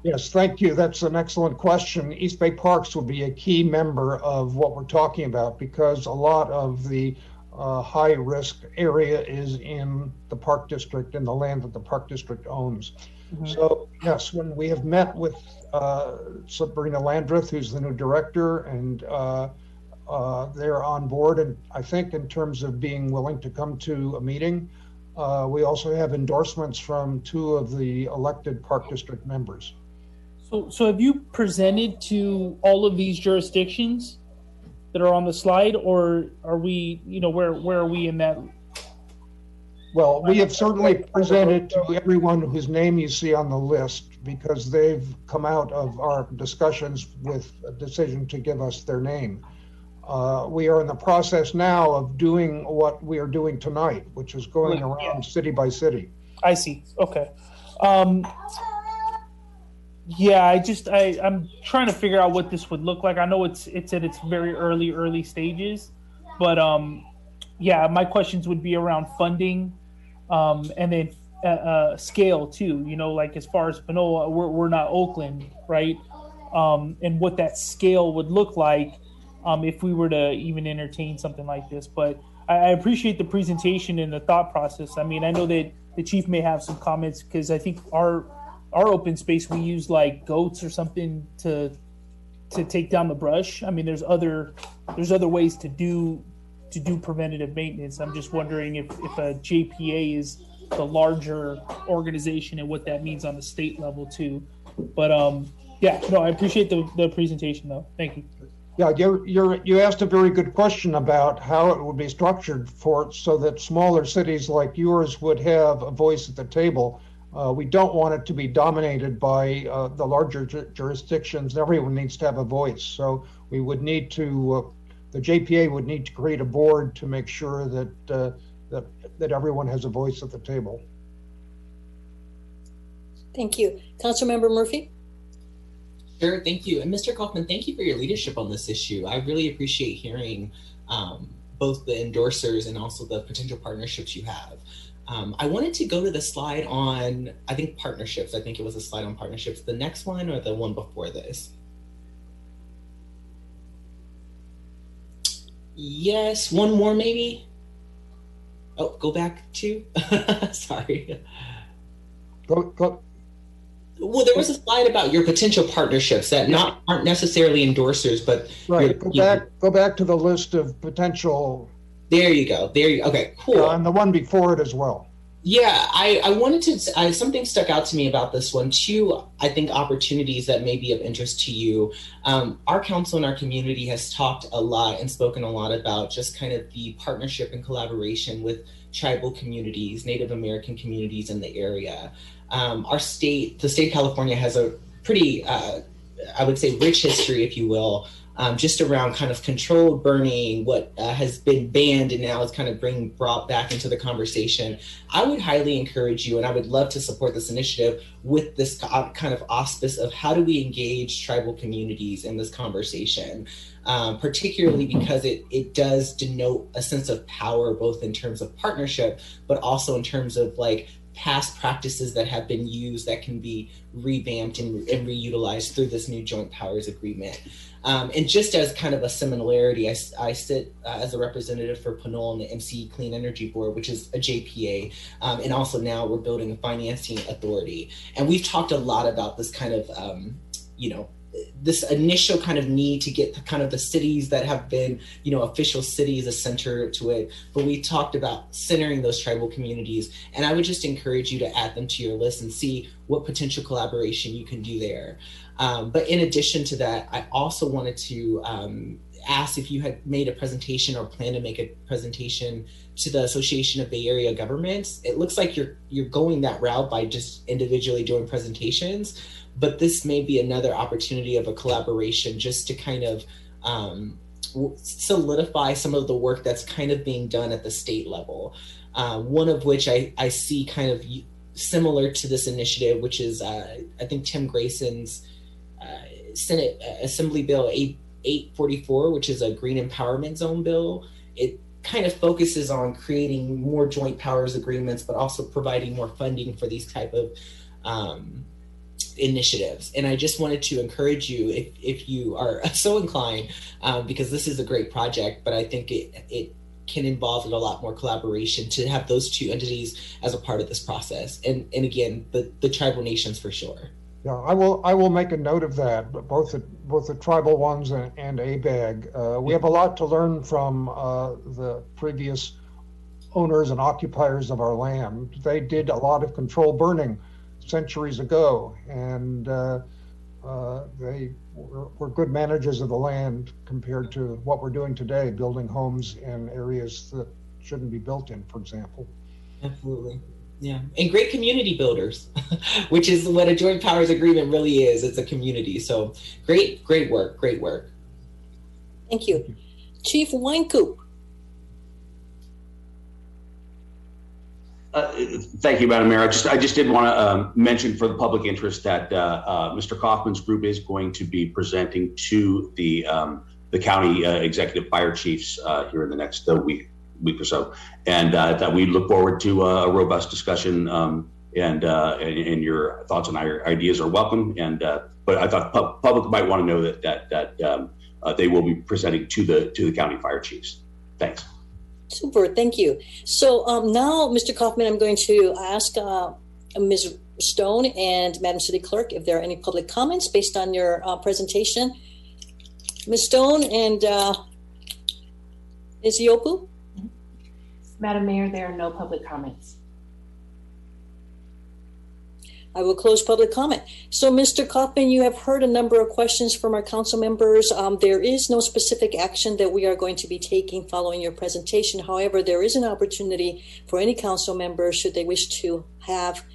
Speaker 19: Yes, thank you. That's an excellent question. East Bay Parks will be a key member of what we're talking about because a lot of the high risk area is in the Park District, in the land that the Park District owns. Mm-hmm. So yes, when we have met with Sabrina Landreth, who's the new director, and they're on board, and I think in terms of being willing to come to a meeting, we also have endorsements from 2 of the elected Park District members.
Speaker 12: So have you presented to all of these jurisdictions that are on the slide, or are we, where are we in that?
Speaker 19: Well, we have certainly presented to everyone whose name you see on the list because they've come out of our discussions with a decision to give us their name. We are in the process now of doing what we are doing tonight, which is going around city by city.
Speaker 12: I see. Okay. Yeah, I'm trying to figure out what this would look like. I know it's at its very early stages, but yeah, my questions would be around funding, and then scale too. Like as far as Pinole, we're not Oakland, right? and what that scale would look like if we were to even entertain something like this. But I appreciate the presentation and the thought process. I mean, I know that the chief may have some comments, because I think our open space, we use like goats or something to take down the brush. I mean, there's other ways to do preventative maintenance. I'm just wondering if a JPA is the larger organization and what that means on the state level too. But yeah, no, I appreciate the presentation though. Thank you.
Speaker 19: Yeah, you asked a very good question about how it would be structured so that smaller cities like yours would have a voice at the table. We don't want it to be dominated by the larger jurisdictions. Everyone needs to have a voice. So we would need to, the JPA would need to create a board to make sure that that everyone has a voice at the table.
Speaker 1: Thank you. Councilmember Murphy?
Speaker 13: Sure, thank you. And Mr. Kaufman, thank you for your leadership on this issue. I really appreciate hearing both the endorsers and also the potential partnerships you have. I wanted to go to the slide on, I think, partnerships. I think it was a slide on partnerships. The next one or the one before this? Yes, one more maybe? Oh, go back to, sorry.
Speaker 19: Go.
Speaker 13: Well, there was a slide about your potential partnerships that aren't necessarily endorsers, but
Speaker 19: right. Go back to the list of potential.
Speaker 13: There you go. Okay, cool.
Speaker 19: And the one before it as well.
Speaker 13: Yeah, I wanted to. Something stuck out to me about this one. Two, I think, opportunities that may be of interest to you. Our council and our community has talked a lot and spoken a lot about just kind of the partnership and collaboration with tribal communities, Native American communities in the area. Our state, the state of California, has a pretty, I would say, rich history, if you will, just around kind of controlled burning, what has been banned and now is kind of being brought back into the conversation. I would highly encourage you, and I would love to support this initiative with this kind of auspice of how do we engage tribal communities in this conversation, particularly because it does denote a sense of power, both in terms of partnership, but also in terms of like past practices that have been used that can be revamped and reutilized through this new joint powers agreement. And just as kind of a similarity, I sit as a representative for Pinole and the MC Clean Energy Board, which is a JPA, and also now we're building a financing authority. And we've talked a lot about this kind of, this initial kind of need to get kind of the cities that have been, official cities a center to it. But we talked about centering those tribal communities. And I would just encourage you to add them to your list and see what potential collaboration you can do there. But in addition to that, I also wanted to ask if you had made a presentation or plan to make a presentation to the Association of Bay Area Governments. It looks like you're going that route by just individually doing presentations, but this may be another opportunity of a collaboration just to kind of solidify some of the work that's kind of being done at the state level. One of which I see kind of similar to this initiative, which is I think Tim Grayson's Senate Assembly Bill 844, which is a green empowerment zone bill. It kind of focuses on creating more joint powers agreements, but also providing more funding for these type of initiatives. And I just wanted to encourage you, if you are so inclined, because this is a great project, but I think it can involve a lot more collaboration to have those two entities as a part of this process. And again, the tribal nations for sure.
Speaker 19: Yeah, I will make a note of that, but both the tribal ones and ABAG. We have a lot to learn from the previous owners and occupiers of our land. They did a lot of controlled burning centuries ago, and they were good managers of the land compared to what we're doing today, building homes in areas that shouldn't be built in, for example.
Speaker 13: Absolutely. Yeah, and great community builders, which is what a joint powers agreement really is. It's a community. So great work.
Speaker 1: Thank you. Chief Wynkoop.
Speaker 17: Thank you, Madam Mayor. I just did want to mention for the public interest that Mr. Kaufman's group is going to be presenting to the county executive fire chiefs here in the next week or so, and that we look forward to a robust discussion, and your thoughts and ideas are welcome. And but I thought public might want to know that they will be presenting to the county fire chiefs. Thanks.
Speaker 1: Super, thank you. So now, Mr. Kaufman, I'm going to ask Ms. Stone and Madam City Clerk if there are any public comments based on your presentation. Ms. Stone and Ms. Yopu?
Speaker 4: Madam Mayor, there are no public comments.
Speaker 1: I will close public comment. So, Mr. Kaufman, you have heard a number of questions from our council members. There is no specific action that we are going to be taking following your presentation. However, there is an opportunity for any council member, should they wish to have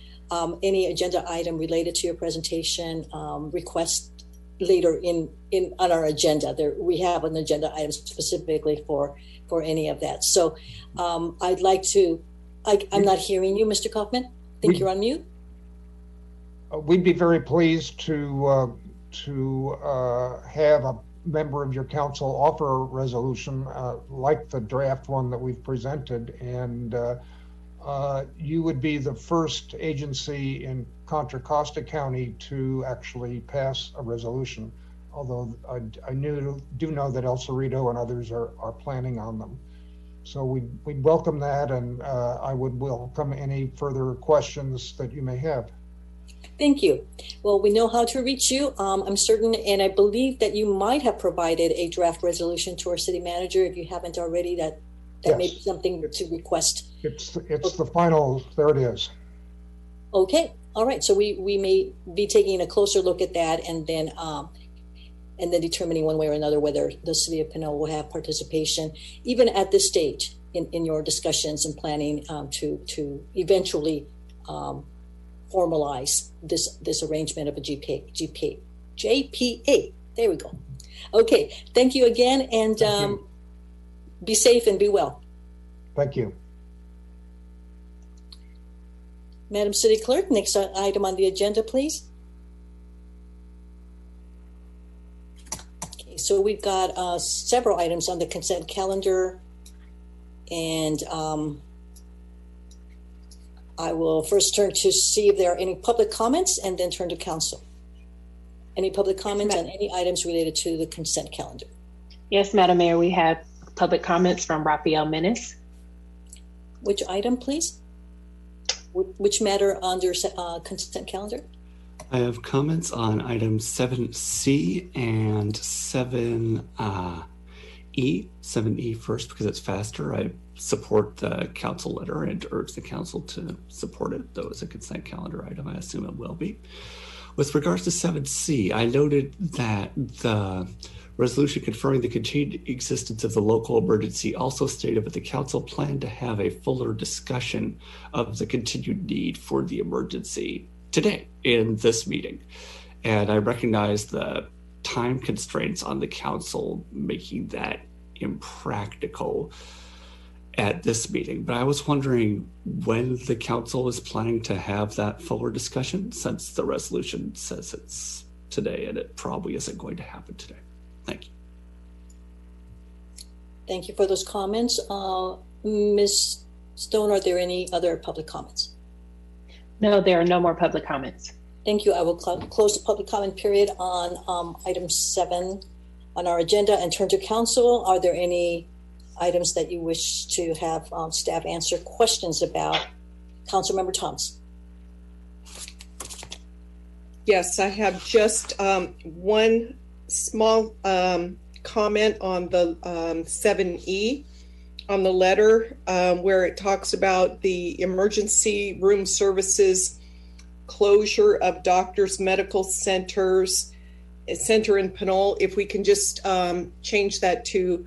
Speaker 1: any agenda item related to your presentation, request later on our agenda. We have an agenda item specifically for any of that. So I'd like to, I'm not hearing you, Mr. Kaufman. I think you're on mute.
Speaker 19: We'd be very pleased to have a member of your council offer a resolution like the draft one that we've presented, and you would be the first agency in Contra Costa County to actually pass a resolution, although I do know that El Cerrito and others are planning on them. So we'd welcome that, and I would welcome any further questions that you may have.
Speaker 1: Thank you. Well, we know how to reach you. I'm certain, and I believe that you might have provided a draft resolution to our city manager. If you haven't already, that
Speaker 19: Yes.
Speaker 1: may be something to request.
Speaker 19: It's the final, there it is.
Speaker 1: Okay, all right. So we may be taking a closer look at that, and then determining one way or another whether the city of Pinole will have participation, even at this stage in your discussions and planning to eventually formalize this arrangement of a JPA. There we go. Okay, thank you again, and be safe and be well.
Speaker 19: Thank you.
Speaker 1: Madam City Clerk, next item on the agenda, please. Okay, so we've got several items on the consent calendar, and I will first turn to see if there are any public comments and then turn to council. Any public comments on any items related to the consent calendar?
Speaker 4: Yes, Madam Mayor, we have public comments from Rafael Menace.
Speaker 1: Which item, please? Which matter under consent calendar?
Speaker 6: I have comments on items 7C and 7E. 7E first because it's faster. I support the council letter and urge the council to support it, though it's a consent calendar item. I assume it will be. With regards to 7C, I noted that the resolution confirming the continued existence of the local emergency also stated that the council planned to have a fuller discussion of the continued need for the emergency today in this meeting. And I recognize the time constraints on the council making that impractical at this meeting, but I was wondering when the council is planning to have that fuller discussion, since the resolution says it's today and it probably isn't going to happen today. Thank you.
Speaker 1: Thank you for those comments. Ms. Stone, are there any other public comments?
Speaker 4: No, there are no more public comments.
Speaker 1: Thank you. I will close the public comment period on item 7 on our agenda and turn to council. Are there any items that you wish to have staff answer questions about? Councilmember Thomas.
Speaker 14: Yes, I have just one small comment on the 7E on the letter where it talks about the emergency room services closure of doctors' medical centers, center in Pinole. If we can just change that to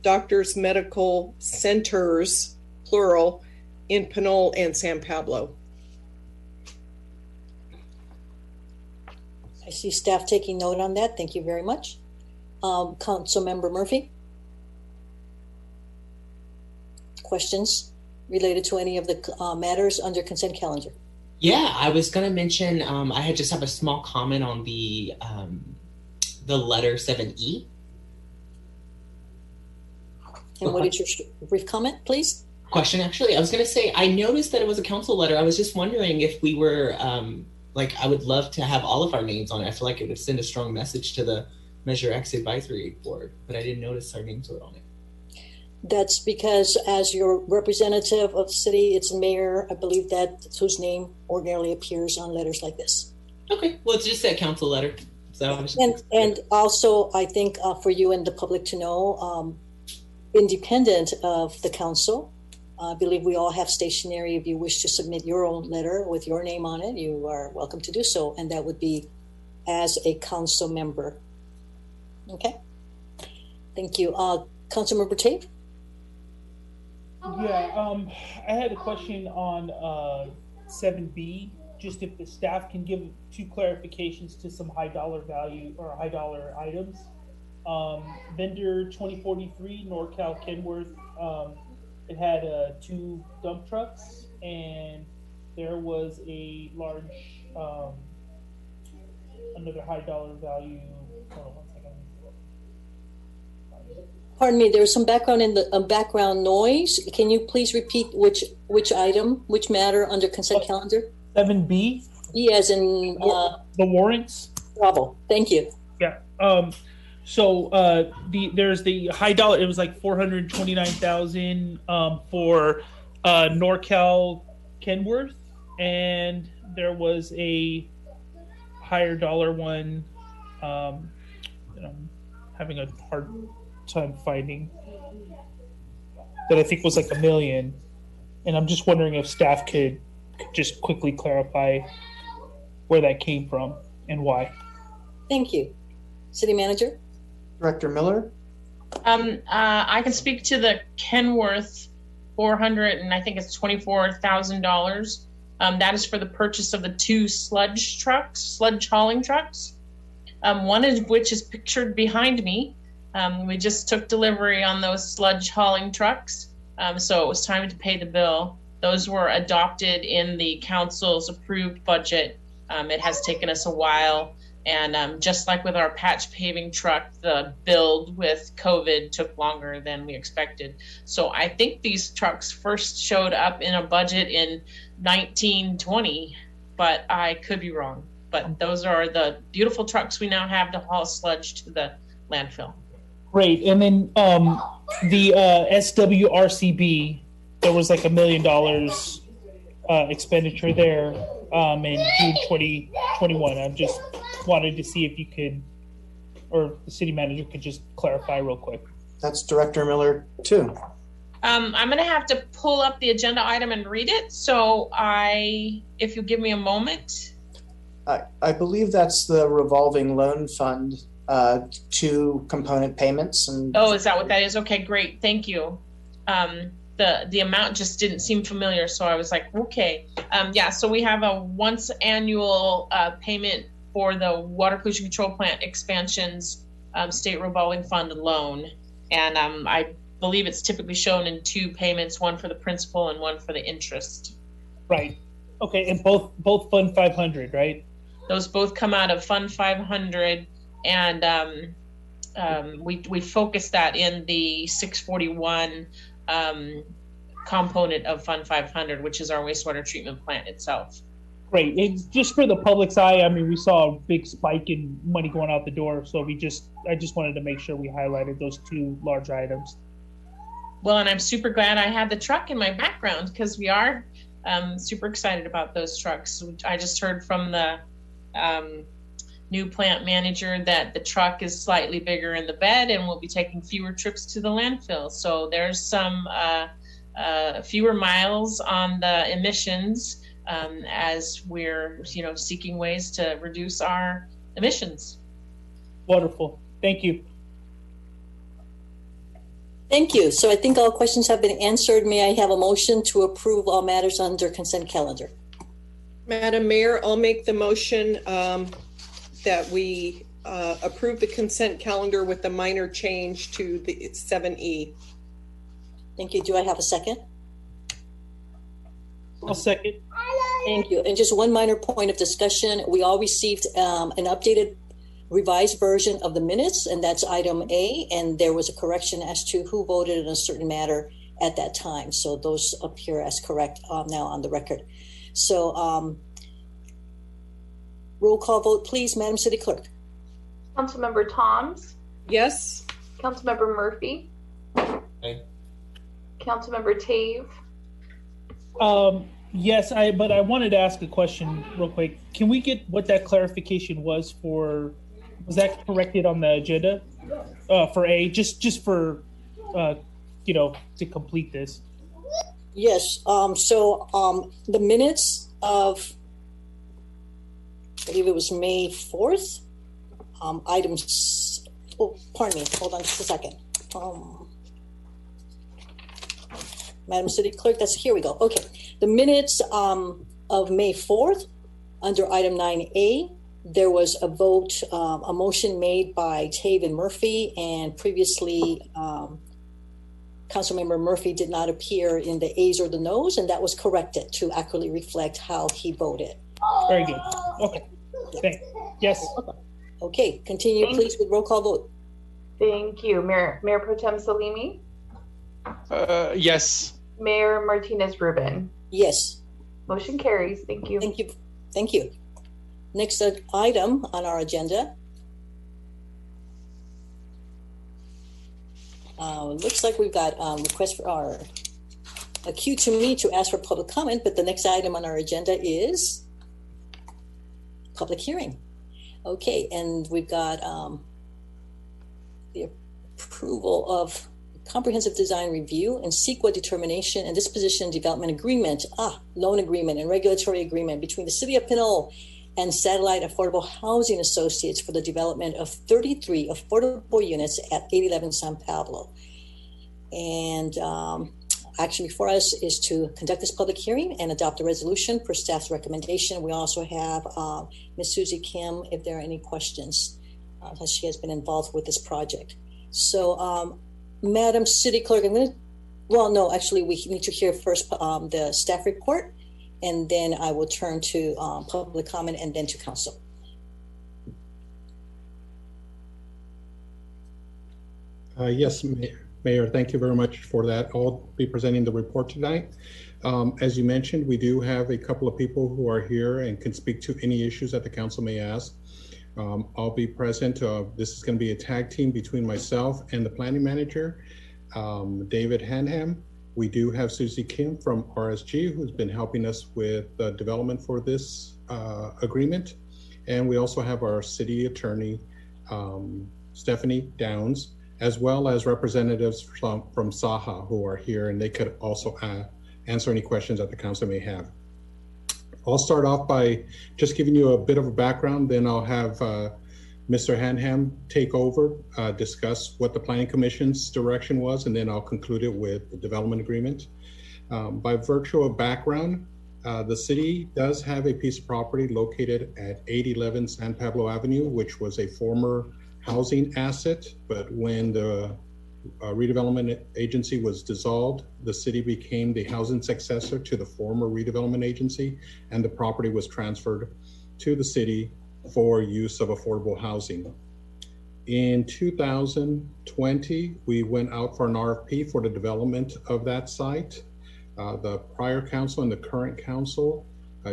Speaker 14: doctors' medical centers, plural, in Pinole and San Pablo.
Speaker 1: I see staff taking note on that. Thank you very much. Councilmember Murphy? Questions related to any of the matters under consent calendar?
Speaker 13: Yeah, I was going to mention, I just have a small comment on the letter 7E.
Speaker 1: And what is your brief comment, please?
Speaker 13: Question, actually. I was going to say, I noticed that it was a council letter. I was just wondering if we were Like, I would love to have all of our names on it. I feel like it would send a strong message to the Measure X Advisory Board, but I didn't notice our names were on it.
Speaker 1: That's because as your representative of the city, it's the mayor, I believe that's whose name ordinarily appears on letters like this.
Speaker 13: Okay, well, it's just a council letter. So
Speaker 1: and also, I think for you and the public to know, independent of the council, I believe we all have stationery. If you wish to submit your own letter with your name on it, you are welcome to do so. And that would be as a council member. Okay. Thank you. Councilmember Tate?
Speaker 12: Yeah, I had a question on 7B, just if the staff can give 2 clarifications to some high dollar value or high dollar items. Vendor 2043, NorCal Kenworth, it had 2 dump trucks, and there was a large, another high dollar value. Hold on 1 second.
Speaker 1: Pardon me, there was some background in the background noise. Can you please repeat which item, which matter under consent calendar?
Speaker 12: 7B?
Speaker 1: E as in
Speaker 12: the warrants.
Speaker 1: Bravo. Thank you.
Speaker 12: Yeah. So there's the high dollar. It was like 429,000 for NorCal Kenworth, and there was a higher dollar one. I'm having a hard time finding that I think was like $1 million, and I'm just wondering if staff could just quickly clarify where that came from and why.
Speaker 1: Thank you. City Manager?
Speaker 16: Director Miller?
Speaker 15: I can speak to the Kenworth 400, and I think it's $24,000. That is for the purchase of the 2 sludge hauling trucks. One of which is pictured behind me. We just took delivery on those sludge hauling trucks, so it was time to pay the bill. Those were adopted in the council's approved budget. It has taken us a while, and just like with our patch paving truck, the build with COVID took longer than we expected. So I think these trucks first showed up in a budget in 1920, but I could be wrong. But those are the beautiful trucks we now have to haul sludge to the landfill.
Speaker 12: Great. And then the SWRCB, there was like $1 million expenditure there in June 2021. I just wanted to see if you could, or the city manager could just clarify real quick.
Speaker 16: That's Director Miller too.
Speaker 15: I'm going to have to pull up the agenda item and read it. So if you give me a moment.
Speaker 16: I believe that's the revolving loan fund. 2 component payments. And
Speaker 15: oh, is that what that is? Okay, great. Thank you. The amount just didn't seem familiar, so I was like, okay. Yeah, so we have a once annual payment for the water pollution control plant expansions state revolving fund loan. And I believe it's typically shown in 2 payments, one for the principal and one for the interest.
Speaker 12: Right. Okay, and both Fund 500, right?
Speaker 15: Those both come out of Fund 500. And we focus that in the 641 component of Fund 500, which is our wastewater treatment plant itself.
Speaker 12: Great. It's just for the public's eye. I mean, we saw a big spike in money going out the door, so I just wanted to make sure we highlighted those 2 large items.
Speaker 15: Well, and I'm super glad I had the truck in my background because we are super excited about those trucks. I just heard from the new plant manager that the truck is slightly bigger in the bed and will be taking fewer trips to the landfill. So there's some fewer miles on the emissions as we're seeking ways to reduce our emissions.
Speaker 12: Wonderful. Thank you.
Speaker 1: Thank you. So I think all questions have been answered. May I have a motion to approve all matters under consent calendar?
Speaker 14: Madam Mayor, I'll make the motion that we approve the consent calendar with a minor change to the 7E.
Speaker 1: Thank you. Do I have a second?
Speaker 12: I'll second.
Speaker 1: Thank you. And just one minor point of discussion. We all received an updated revised version of the minutes, and that's item A, and there was a correction as to who voted in a certain matter at that time. So those appear as correct now on the record. So Roll call vote, please, Madam City Clerk.
Speaker 2: Councilmember Toms.
Speaker 14: Yes.
Speaker 2: Councilmember Murphy.
Speaker 3: Aye.
Speaker 2: Councilmember Tave.
Speaker 12: Yes, but I wanted to ask a question real quick. Can we get what that clarification was for? Was that corrected on the agenda for A? Just for to complete this.
Speaker 1: Yes. The minutes of, I believe it was May 4th. Items. Oh, pardon me. Hold on just a second. Madam City Clerk, here we go. Okay. The minutes of May 4th, under item 9A, there was a vote, a motion made by Tave and Murphy, and previously Councilmember Murphy did not appear in the ayes or the noes, and that was corrected to accurately reflect how he voted.
Speaker 12: Very good. Okay. Thanks. Yes.
Speaker 1: Okay. Continue, please, with roll call vote.
Speaker 2: Thank you. Mayor Pro Tem Salimi.
Speaker 11: Yes.
Speaker 2: Mayor Martinez-Rubin.
Speaker 1: Yes.
Speaker 2: Motion carries. Thank you.
Speaker 1: Thank you. Thank you. Next item on our agenda. Looks like we've got request for a cue to me to ask for public comment, but the next item on our agenda is public hearing. Okay, and we've got the approval of comprehensive design review and CEQA determination and disposition development agreement, loan agreement and regulatory agreement between the City of Pinole and Satellite Affordable Housing Associates for the development of 33 affordable units at 811 San Pablo. And action before us is to conduct this public hearing and adopt a resolution per staff's recommendation. We also have Ms. Susie Kim, if there are any questions, as she has been involved with this project. So, Madam City Clerk, we need to hear first the staff report, and then I will turn to public comment and then to council.
Speaker 20: Yes, Mayor, thank you very much for that. I'll be presenting the report tonight. As you mentioned, we do have a couple of people who are here and can speak to any issues that the council may ask. I'll be present. This is going to be a tag team between myself and the planning manager, David Hanham. We do have Susie Kim from RSG, who's been helping us with the development for this agreement. And we also have our city attorney, Stephanie Downs, as well as representatives from SAHA who are here, and they could also answer any questions that the council may have. I'll start off by just giving you a bit of a background, then I'll have Mr. Hanham take over, discuss what the Planning Commission's direction was, and then I'll conclude it with the development agreement. By virtue of background, the city does have a piece of property located at 811 San Pablo Avenue, which was a former housing asset, but when the redevelopment agency was dissolved, the city became the housing successor to the former redevelopment agency, and the property was transferred to the city for use of affordable housing. In 2020, we went out for an RFP for the development of that site. The prior council and the current council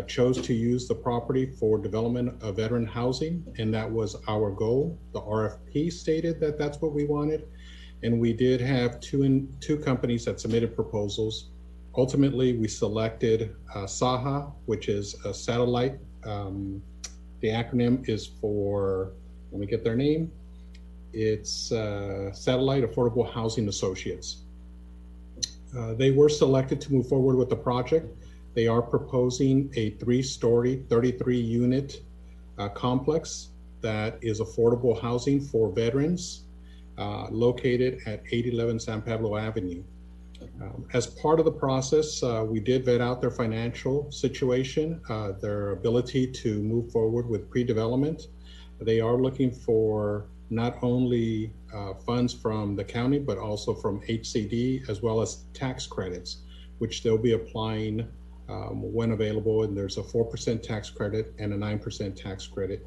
Speaker 20: chose to use the property for development of veteran housing, and that was our goal. The RFP stated that that's what we wanted, and we did have two companies that submitted proposals. Ultimately, we selected SAHA, which is a satellite. The acronym is for, let me get their name. It's Satellite Affordable Housing Associates. They were selected to move forward with the project. They are proposing a 3-story, 33-unit complex that is affordable housing for veterans located at 811 San Pablo Avenue. As part of the process, we did vet out their financial situation, their ability to move forward with pre-development. They are looking for not only funds from the county, but also from HCD, as well as tax credits, which they'll be applying when available. And there's a 4% tax credit and a 9% tax credit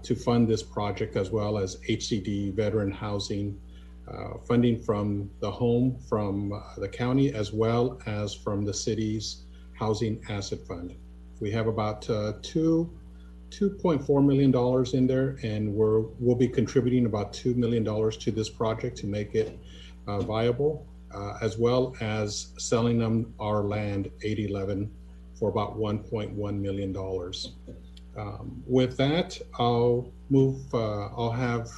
Speaker 20: to fund this project, as well as HCD veteran housing, funding from the home, from the county, as well as from the city's housing asset fund. We have about two $2.4 million in there, and we'll be contributing about $2 million to this project to make it viable, as well as selling them our land 811 for about $1.1 million. With that, I'll have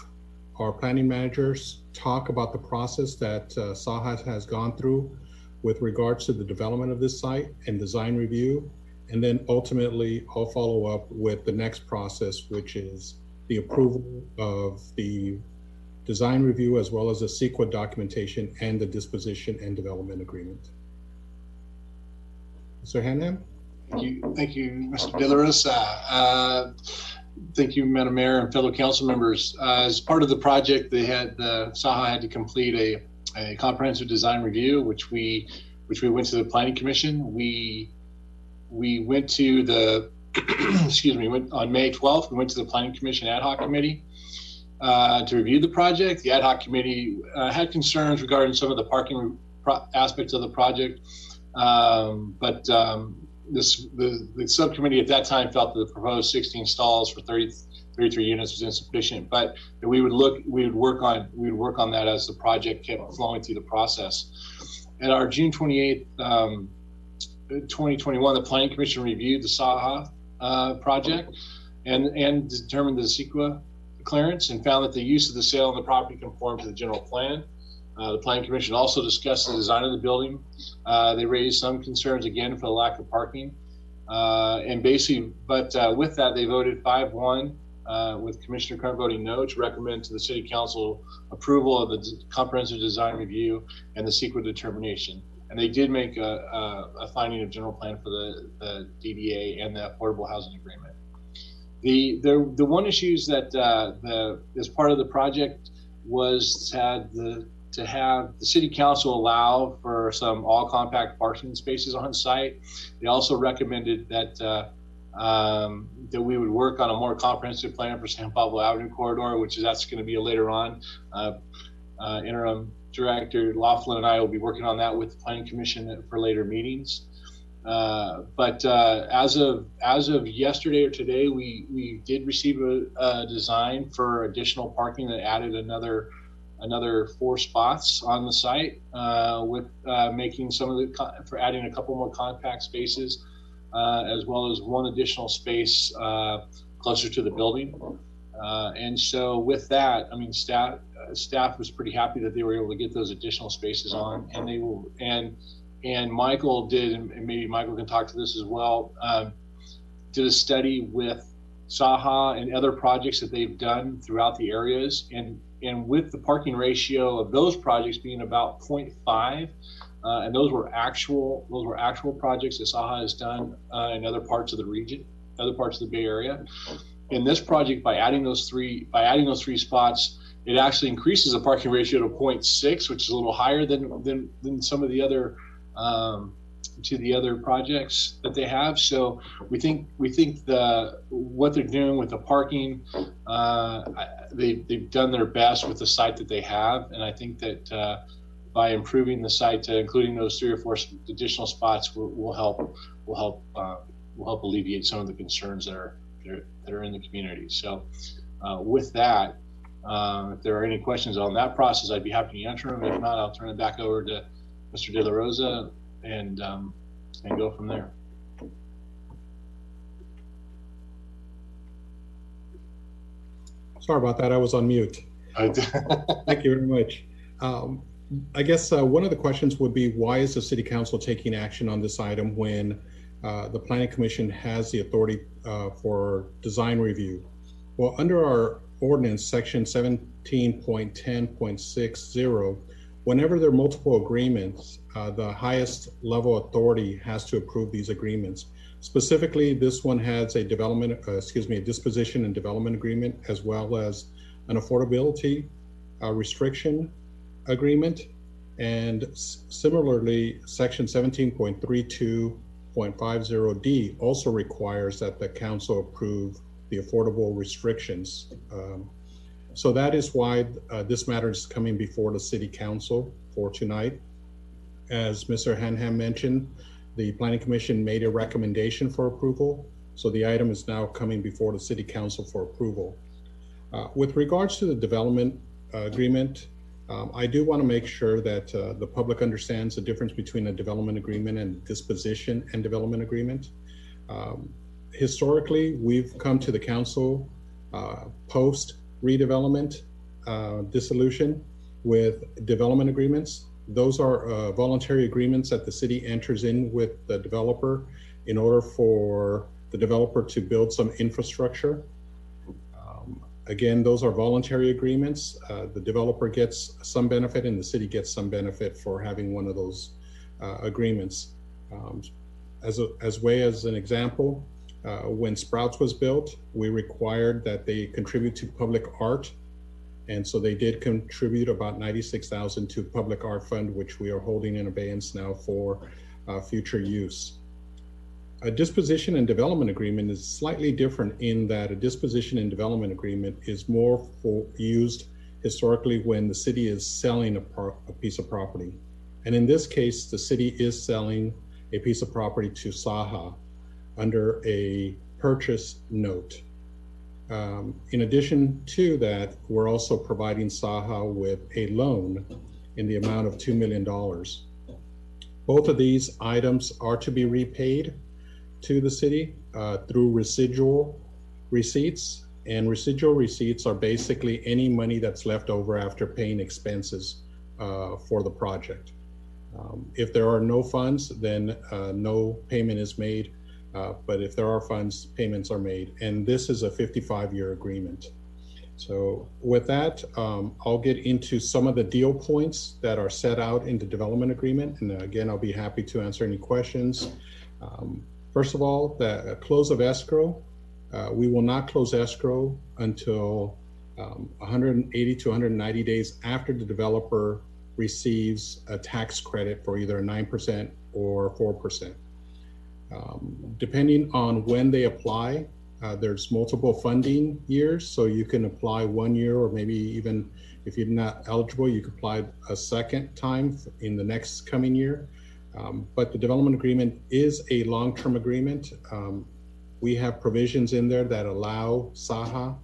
Speaker 20: our planning managers talk about the process that SAHA has gone through with regards to the development of this site and design review. And then ultimately, I'll follow up with the next process, which is the approval of the design review, as well as the CEQA documentation and the disposition and development agreement. Mr. Hanham?
Speaker 21: Thank you, Mr. De La Rosa. Thank you, Madam Mayor and fellow council members. As part of the project, SAHA had to complete a comprehensive design review, which we went to the Planning Commission. We went to the on May 12th. We went to the Planning Commission ad hoc committee to review the project. The ad hoc committee had concerns regarding some of the parking aspects of the project, but the subcommittee at that time felt that the proposed 16 stalls for 33 units was insufficient, but we would work on that as the project kept flowing through the process. At our June 28th, 2021, the Planning Commission reviewed the SAHA project and determined the CEQA clearance and found that the use of the sale of the property conformed to the general plan. The Planning Commission also discussed the design of the building. They raised some concerns again for the lack of parking. With that, they voted 5-1 with Commissioner Kern voting no to recommend to the City Council approval of the comprehensive design review and the CEQA determination. And they did make a finding of general plan for the DDA and the affordable housing agreement. The one issues that as part of the project was to have the City Council allow for some all compact parking spaces on site. They also recommended that we would work on a more comprehensive plan for San Pablo Avenue corridor, that's going to be later on. Interim Director Laughlin and I will be working on that with the Planning Commission for later meetings. But as of yesterday or today, we did receive a design for additional parking that added another 4 spots on the site, with making for adding a couple more compact spaces, as well as one additional space closer to the building. And so with that, I mean, staff was pretty happy that they were able to get those additional spaces on, and they will. And Michael did, and maybe Michael can talk to this as well. Did a study with SAHA and other projects that they've done throughout the areas, and with the parking ratio of those projects being about 0.5, and those were actual projects that SAHA has done in other parts of the region, other parts of the Bay Area. In this project, by adding those three spots, it actually increases the parking ratio to 0.6, which is a little higher than some of the other projects that they have. So we think what they're doing with the parking, they've done their best with the site that they have, and I think that by improving the site, including those 3 or 4 additional spots, will help alleviate some of the concerns that are in the community. So with that, if there are any questions on that process, I'd be happy to answer them. If not, I'll turn it back over to Mr. De La Rosa and go from there.
Speaker 20: Sorry about that. I was on mute. Thank you very much. I guess one of the questions would be, why is the City Council taking action on this item when the Planning Commission has the authority for design review? Well, under our ordinance, section 17.10.60, whenever there are multiple agreements, the highest level authority has to approve these agreements. Specifically, this one has a disposition and development agreement, as well as an affordability restriction agreement. And similarly, section 17.32.50D also requires that the council approve the affordable restrictions. So that is why this matter is coming before the City Council for tonight. As Mr. Hanham mentioned, the Planning Commission made a recommendation for approval. So the item is now coming before the City Council for approval. With regards to the development agreement, I do want to make sure that the public understands the difference between a development agreement and disposition and development agreement. Historically, we've come to the council post redevelopment dissolution with development agreements. Those are voluntary agreements that the city enters in with the developer in order for the developer to build some infrastructure. Again, those are voluntary agreements. The developer gets some benefit and the city gets some benefit for having one of those agreements. As an example, when Sprouts was built, we required that they contribute to public art. And so they did contribute about $96,000 to public art fund, which we are holding in abeyance now for future use. A disposition and development agreement is slightly different in that a disposition and development agreement is more used historically when the city is selling a piece of property. And in this case, the city is selling a piece of property to Saha under a purchase note. In addition to that, we're also providing Saha with a loan in the amount of $2 million. Both of these items are to be repaid to the city through residual receipts. And residual receipts are basically any money that's left over after paying expenses for the project. If there are no funds, then no payment is made. But if there are funds, payments are made. And this is a 55-year agreement. So with that, I'll get into some of the deal points that are set out in the development agreement. And again, I'll be happy to answer any questions. First of all, the close of escrow. We will not close escrow until 180 to 190 days after the developer receives a tax credit for either 9% or 4%. Depending on when they apply, there's multiple funding years, so you can apply 1 year, or maybe even if you're not eligible, you can apply a second time in the next coming year. But the development agreement is a long-term agreement. We have provisions in there that allow Saha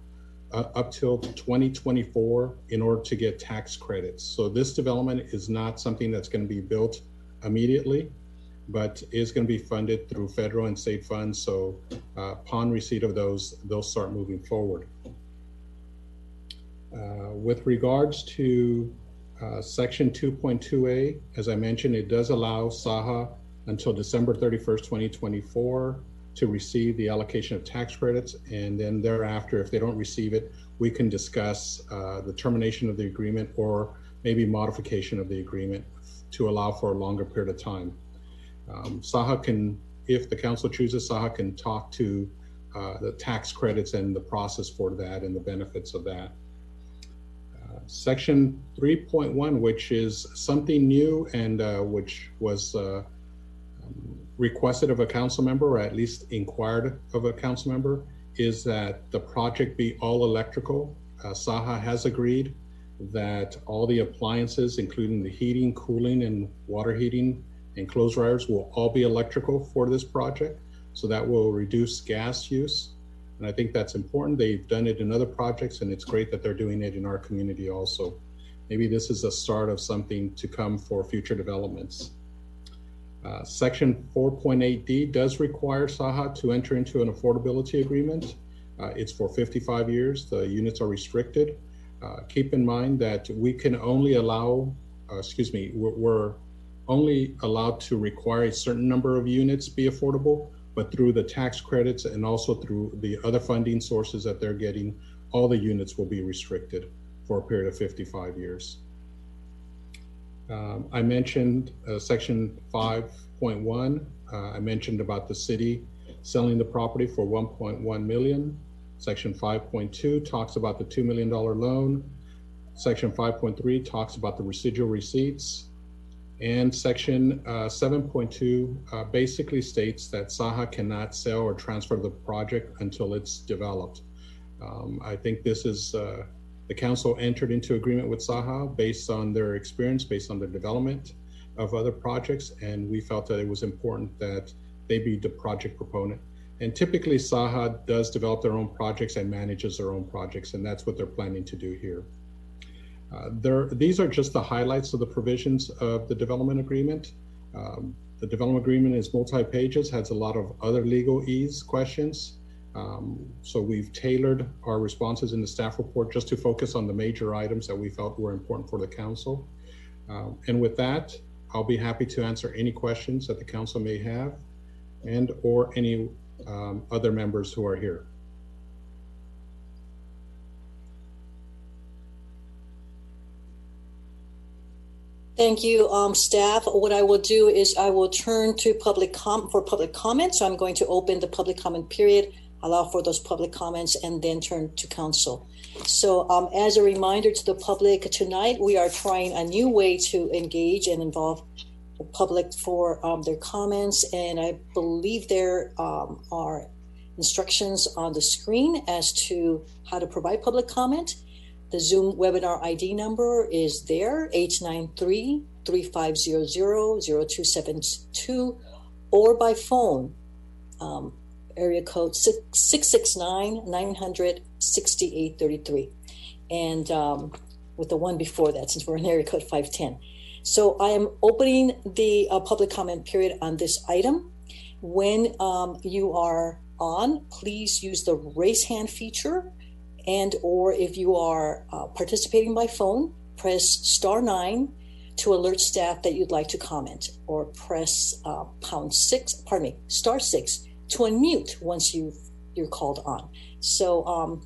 Speaker 20: up till 2024 in order to get tax credits. So this development is not something that's going to be built immediately, but is going to be funded through federal and state funds. So upon receipt of those, they'll start moving forward. With regards to Section 2.2A, as I mentioned, it does allow Saha until December 31st, 2024 to receive the allocation of tax credits. And then thereafter, if they don't receive it, we can discuss the termination of the agreement or maybe modification of the agreement to allow for a longer period of time. Saha can, if the council chooses, Saha can talk to the tax credits and the process for that and the benefits of that. Section 3.1, which is something new and which was requested of a council member, or at least inquired of a council member, is that the project be all electrical. Saha has agreed that all the appliances, including the heating, cooling, and water heating and clothes dryers, will all be electrical for this project. So that will reduce gas use. And I think that's important. They've done it in other projects, and it's great that they're doing it in our community also. Maybe this is a start of something to come for future developments. Section 4.8D does require Saha to enter into an affordability agreement. It's for 55 years. The units are restricted. Keep in mind that we can only allow, we're only allowed to require a certain number of units be affordable, but through the tax credits and also through the other funding sources that they're getting, all the units will be restricted for a period of 55 years. I mentioned Section 5.1. I mentioned about the city selling the property for $1.1 million. Section 5.2 talks about the $2 million loan. Section 5.3 talks about the residual receipts. And Section 7.2 basically states that Saha cannot sell or transfer the project until it's developed. I think this is, the council entered into agreement with Saha based on their experience, based on the development of other projects, and we felt that it was important that they be the project proponent. And typically Saha does develop their own projects and manages their own projects, and that's what they're planning to do here. These are just the highlights of the provisions of the development agreement. The development agreement is multi-pages, has a lot of other legalese questions. So we've tailored our responses in the staff report just to focus on the major items that we felt were important for the council. And with that, I'll be happy to answer any questions that the council may have and or any other members who are here.
Speaker 1: Thank you, staff. What I will do is I will turn to public comment. So I'm going to open the public comment period, allow for those public comments, and then turn to council. So as a reminder to the public, tonight we are trying a new way to engage and involve the public for their comments. And I believe there are instructions on the screen as to how to provide public comment. The Zoom webinar ID number is there, 893-3500-0272, or by phone, area code 669-900-6833. And with the one before that, since we're in area code 510. So I am opening the public comment period on this item. When you are on, please use the raise hand feature, and or if you are participating by phone, press *9 to alert staff that you'd like to comment, or press *6 to unmute once you're called on. So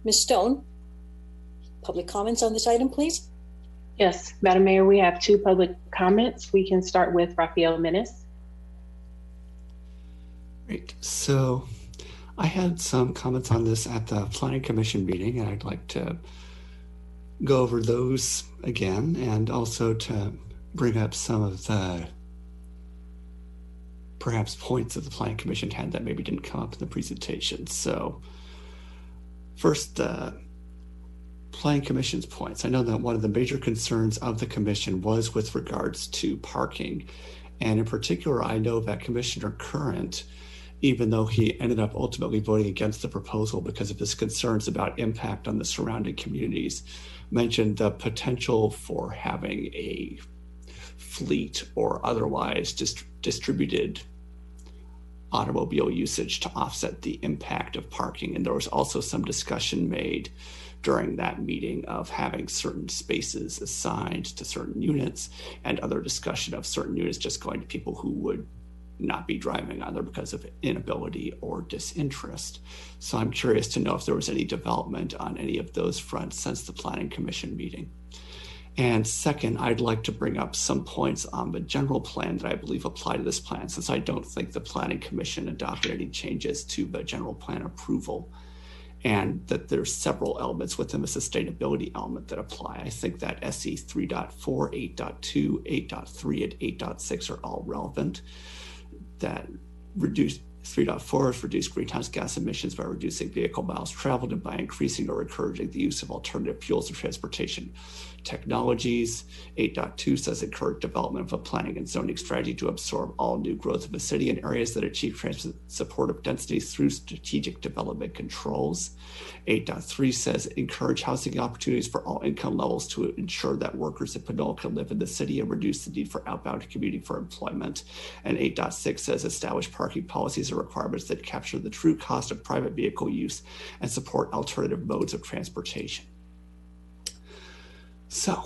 Speaker 1: Ms. Stone, public comments on this item, please.
Speaker 4: Yes, Madam Mayor, we have 2 public comments. We can start with Rafael Menace.
Speaker 6: Great. So I had some comments on this at the Planning Commission meeting, and I'd like to go over those again, and also to bring up some of the perhaps points that the Planning Commission had that maybe didn't come up in the presentation. So first, the Planning Commission's points. I know that one of the major concerns of the Commission was with regards to parking. And in particular, I know that Commissioner Current, even though he ended up ultimately voting against the proposal because of his concerns about impact on the surrounding communities, mentioned the potential for having a fleet or otherwise distributed automobile usage to offset the impact of parking. And there was also some discussion made during that meeting of having certain spaces assigned to certain units, and other discussion of certain units just going to people who would not be driving either because of inability or disinterest. So I'm curious to know if there was any development on any of those fronts since the Planning Commission meeting. And second, I'd like to bring up some points on the general plan that I believe apply to this plan, since I don't think the Planning Commission adopted any changes to the general plan approval, and that there's several elements within the sustainability element that apply. I think that SE 3.4, 8.2, 8.3, and 8.6 are all relevant. That reduce 3.4 is reduce greenhouse gas emissions by reducing vehicle miles traveled and by increasing or encouraging the use of alternative fuels and transportation technologies. 8.2 says encourage development of a planning and zoning strategy to absorb all new growth of a city in areas that achieve transit supportive densities through strategic development controls. 8.3 says encourage housing opportunities for all income levels to ensure that workers in Pinole can live in the city and reduce the need for outbound commuting for employment. And 8.6 says establish parking policies and requirements that capture the true cost of private vehicle use and support alternative modes of transportation. So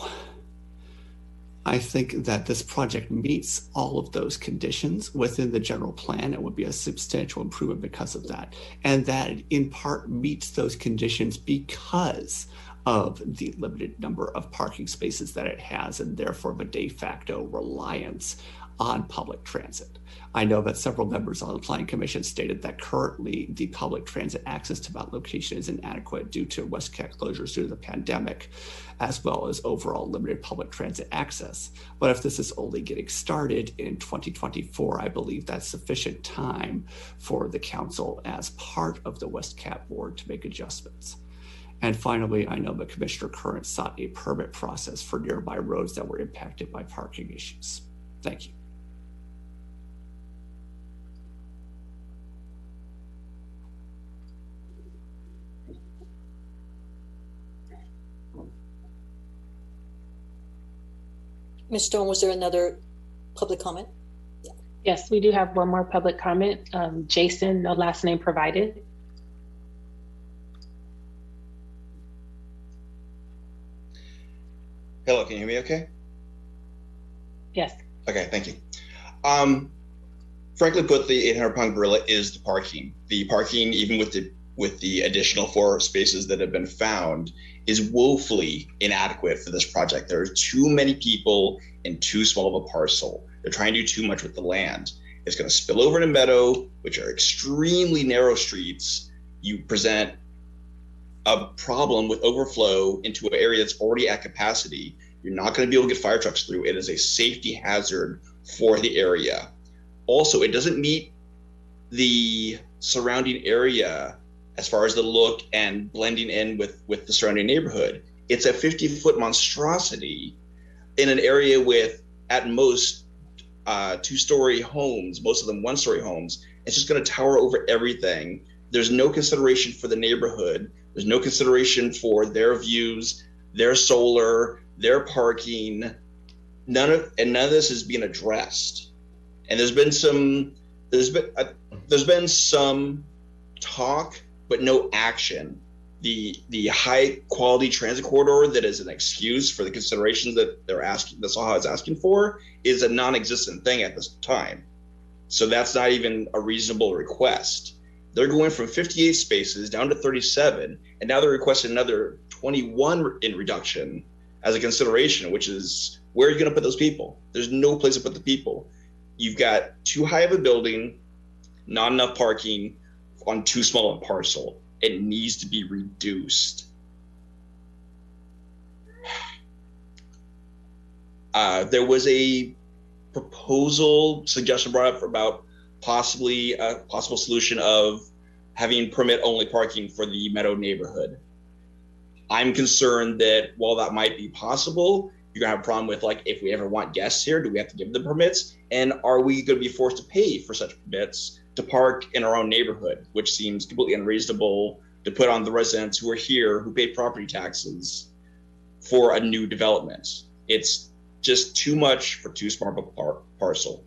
Speaker 6: I think that this project meets all of those conditions within the general plan. It would be a substantial improvement because of that. And that it in part meets those conditions because of the limited number of parking spaces that it has, and therefore the de facto reliance on public transit. I know that several members on the Planning Commission stated that currently the public transit access to that location is inadequate due to WestCat closures due to the pandemic, as well as overall limited public transit access. But if this is only getting started in 2024, I believe that's sufficient time for the council as part of the WestCat board to make adjustments. And finally, I know that Commissioner Current sought a permit process for nearby roads that were impacted by parking issues. Thank you.
Speaker 1: Ms. Stone, was there another public comment?
Speaker 4: Yes, we do have one more public comment. Jason, no last name provided.
Speaker 5: Hello, can you hear me okay?
Speaker 4: Yes.
Speaker 5: Okay, thank you. Frankly put, the 800-pound gorilla is the parking. The parking, even with the additional 4 spaces that have been found, is woefully inadequate for this project. There are too many people in too small of a parcel. They're trying to do too much with the land. It's going to spill over in a meadow, which are extremely narrow streets. You present a problem with overflow into an area that's already at capacity. You're not going to be able to get fire trucks through. It is a safety hazard for the area. Also, it doesn't meet the surrounding area as far as the look and blending in with the surrounding neighborhood. It's a 50-foot monstrosity in an area with, at most, 2-story homes, most of them 1-story homes. It's just going to tower over everything. There's no consideration for the neighborhood. There's no consideration for their views, their solar, their parking. None of this is being addressed. And there's been some talk, but no action. The high quality transit corridor that is an excuse for the considerations that that SAHA is asking for is a non-existent thing at this time. So that's not even a reasonable request. They're going from 58 spaces down to 37, and now they're requesting another 21 in reduction as a consideration, which is, where are you going to put those people? There's no place to put the people. You've got too high of a building, not enough parking on too small a parcel. It needs to be reduced. There was a suggestion brought up about possibly a possible solution of having permit-only parking for the Meadow neighborhood. I'm concerned that while that might be possible, you're gonna have a problem with, like, if we ever want guests here, do we have to give them permits? And are we gonna be forced to pay for such permits to park in our own neighborhood, which seems completely unreasonable to put on the residents who are here, who pay property taxes for a new development. It's just too much for too small of a parcel.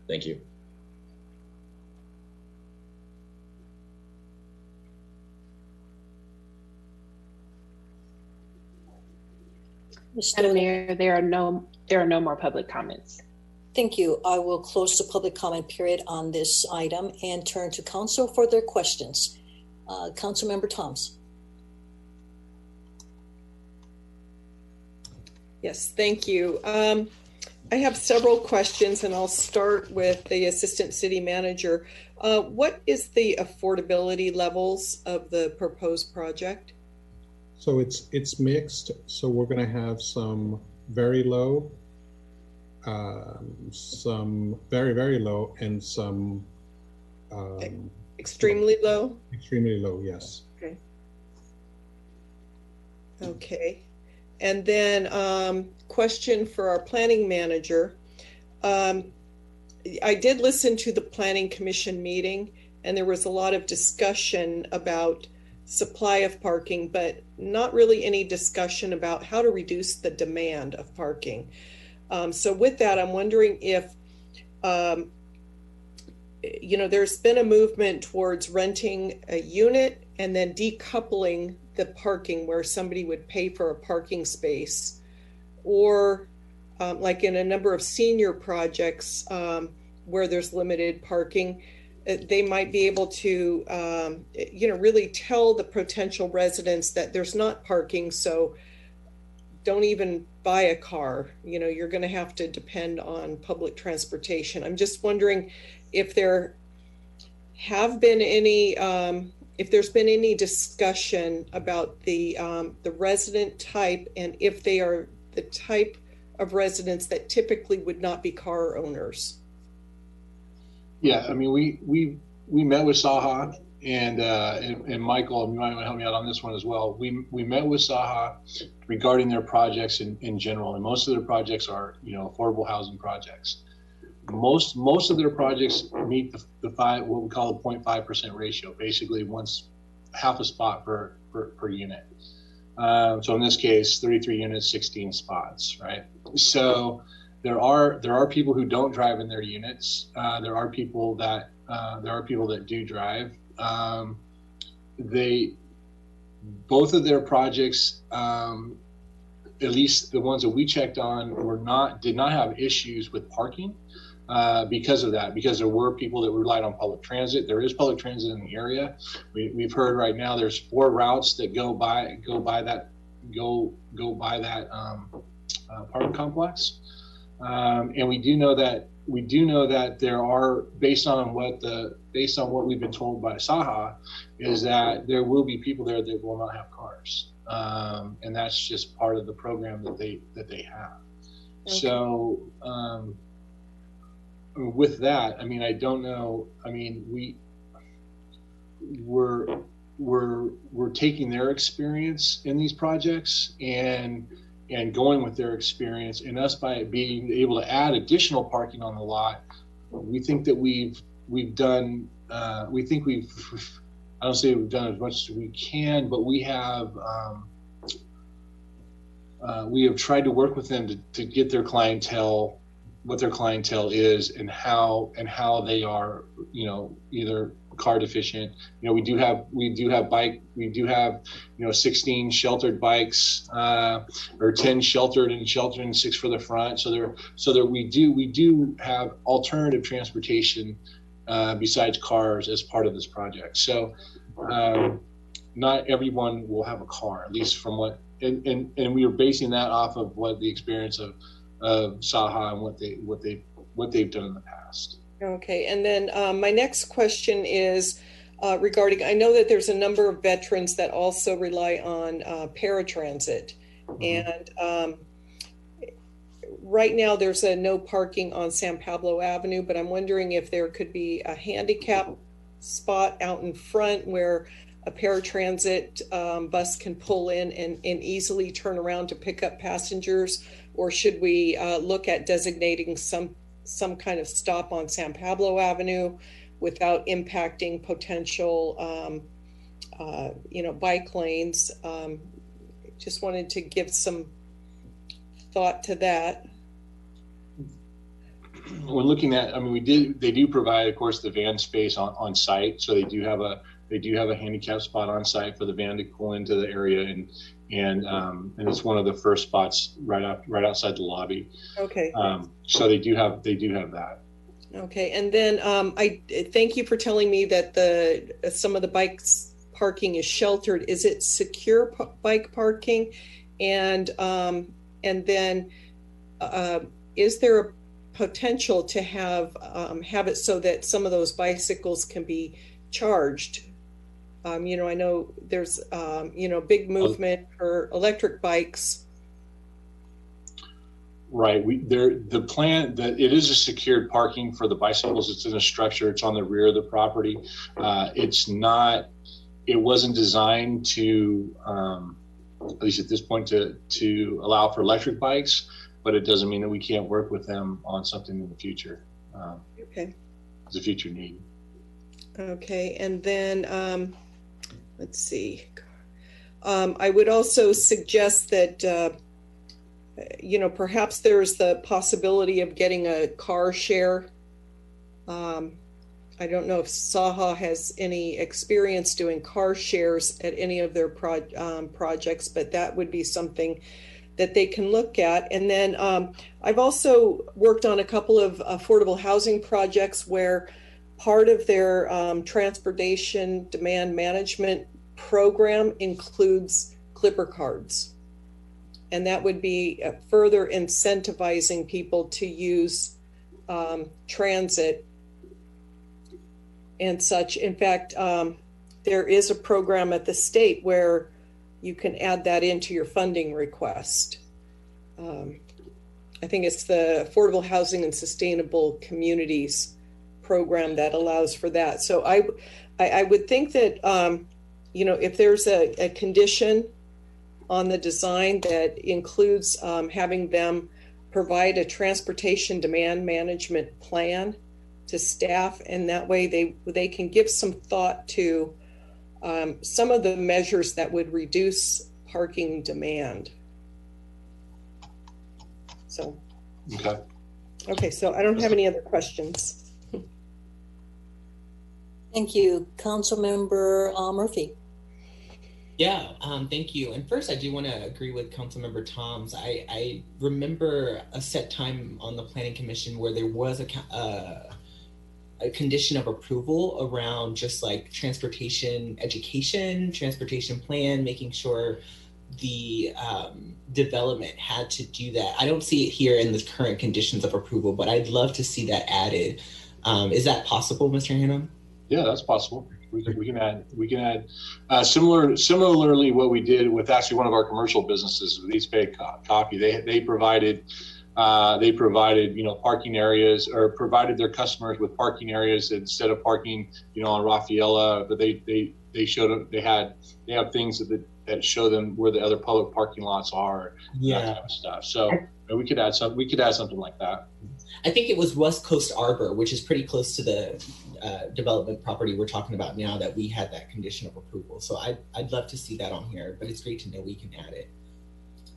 Speaker 5: Thank you.
Speaker 4: Madam Mayor, there are no more public comments.
Speaker 1: Thank you. I will close the public comment period on this item and turn to council for their questions. Councilmember Thoms.
Speaker 14: Yes, thank you. I have several questions, and I'll start with the Assistant City Manager. What is the affordability levels of the proposed project?
Speaker 20: So it's mixed. So we're going to have some very low, some very, very low, and some
Speaker 14: extremely low?
Speaker 20: Extremely low, yes.
Speaker 14: Okay. Okay. And then question for our planning manager. I did listen to the Planning Commission meeting, and there was a lot of discussion about supply of parking, but not really any discussion about how to reduce the demand of parking. So with that, I'm wondering if, there's been a movement towards renting a unit and then decoupling the parking where somebody would pay for a parking space, or like in a number of senior projects where there's limited parking, they might be able to, really tell the potential residents that there's not parking, so don't even buy a car. You're going to have to depend on public transportation. I'm just wondering if there have been any, if there's been any discussion about the resident type, and if they are the type of residents that typically would not be car owners.
Speaker 21: Yeah, I mean, we met with SAHA, and Michael, you might want to help me out on this one as well. We met with SAHA regarding their projects in general, and most of their projects are, affordable housing projects. Most of their projects meet what we call the 0.5% ratio, basically half a spot per unit. So in this case, 33 units, 16 spots, right? So there are people who don't drive in their units. There are people that do drive. Both of their projects, at least the ones that we checked on, did not have issues with parking because of that. Because there were people that relied on public transit. There is public transit in the area. We've heard right now there's 4 routes that go by that apartment complex, and we do know that there are, based on what we've been told by Saha, is that there will be people there that will not have cars, and that's just part of the program that they have. Okay. So with that, I mean, I don't know. I mean, we're taking their experience in these projects and going with their experience, and us by being able to add additional parking on the lot, we think that we've done. We think I don't say we've done as much as we can, but we have tried to work with them to get their clientele, what their clientele is, and how they are, either car deficient. We do have 16 sheltered bikes, or 10 sheltered and 6 for the front. So we do have alternative transportation besides cars as part of this project. So not everyone will have a car, at least from what, and we are basing that off of what the experience of Saha and what they've done in the past.
Speaker 14: Okay, and then my next question is regarding, I know that there's a number of veterans that also rely on paratransit. Mm-hmm. And right now there's a no parking on San Pablo Avenue, but I'm wondering if there could be a handicap spot out in front where a paratransit bus can pull in and easily turn around to pick up passengers, or should we look at designating some kind of stop on San Pablo Avenue without impacting potential, bike lanes? Just wanted to give some thought to that.
Speaker 21: When looking at, I mean, they do provide, of course, the van space on site. So they do have a handicap spot on site for the van to pull into the area, and it's one of the first spots right outside the lobby. Okay. So they do have that.
Speaker 14: Okay, and then I thank you for telling me that some of the bikes parking is sheltered. Is it secure bike parking? And then is there a potential to have it so that some of those bicycles can be charged? I know there's big movement for electric bikes.
Speaker 21: Right. The plan that it is a secured parking for the bicycles. It's in a structure. It's on the rear of the property. It wasn't designed to, at least at this point, to allow for electric bikes, but it doesn't mean that we can't work with them on something in the future. Okay. It's a future need.
Speaker 14: Okay. And then, let's see. I would also suggest that, perhaps there's the possibility of getting a car share. I don't know if Saha has any experience doing car shares at any of their projects, but that would be something that they can look at. And then I've also worked on a couple of affordable housing projects where part of their transportation demand management program includes Clipper cards. And that would be further incentivizing people to use transit and such. In fact, there is a program at the state where you can add that into your funding request. I think it's the Affordable Housing and Sustainable Communities program that allows for that. So I would think that, if there's a condition on the design that includes having them provide a transportation demand management plan to staff, and that way they can give some thought to some of the measures that would reduce parking demand. So
Speaker 21: Okay.
Speaker 14: Okay, so I don't have any other questions.
Speaker 1: Thank you. Councilmember Murphy.
Speaker 13: Yeah, thank you. And first, I do want to agree with Councilmember Toms. I remember a set time on the Planning Commission where there was a condition of approval around just like transportation education, transportation plan, making sure the development had to do that. I don't see it here in the current conditions of approval, but I'd love to see that added. Is that possible, Mr. Hannum?
Speaker 21: Yeah, that's possible. We can add similarly what we did with actually one of our commercial businesses with East Bay Coffee. They provided parking areas, or provided their customers with parking areas instead of parking on Raffaella, but they showed them they have things that show them where the other public parking lots are, that kind of stuff. So we could add something like that.
Speaker 13: I think it was West Coast Arbor, which is pretty close to the development property we're talking about now, that we had that condition of approval. So I'd love to see that on here, but it's great to know we can add it.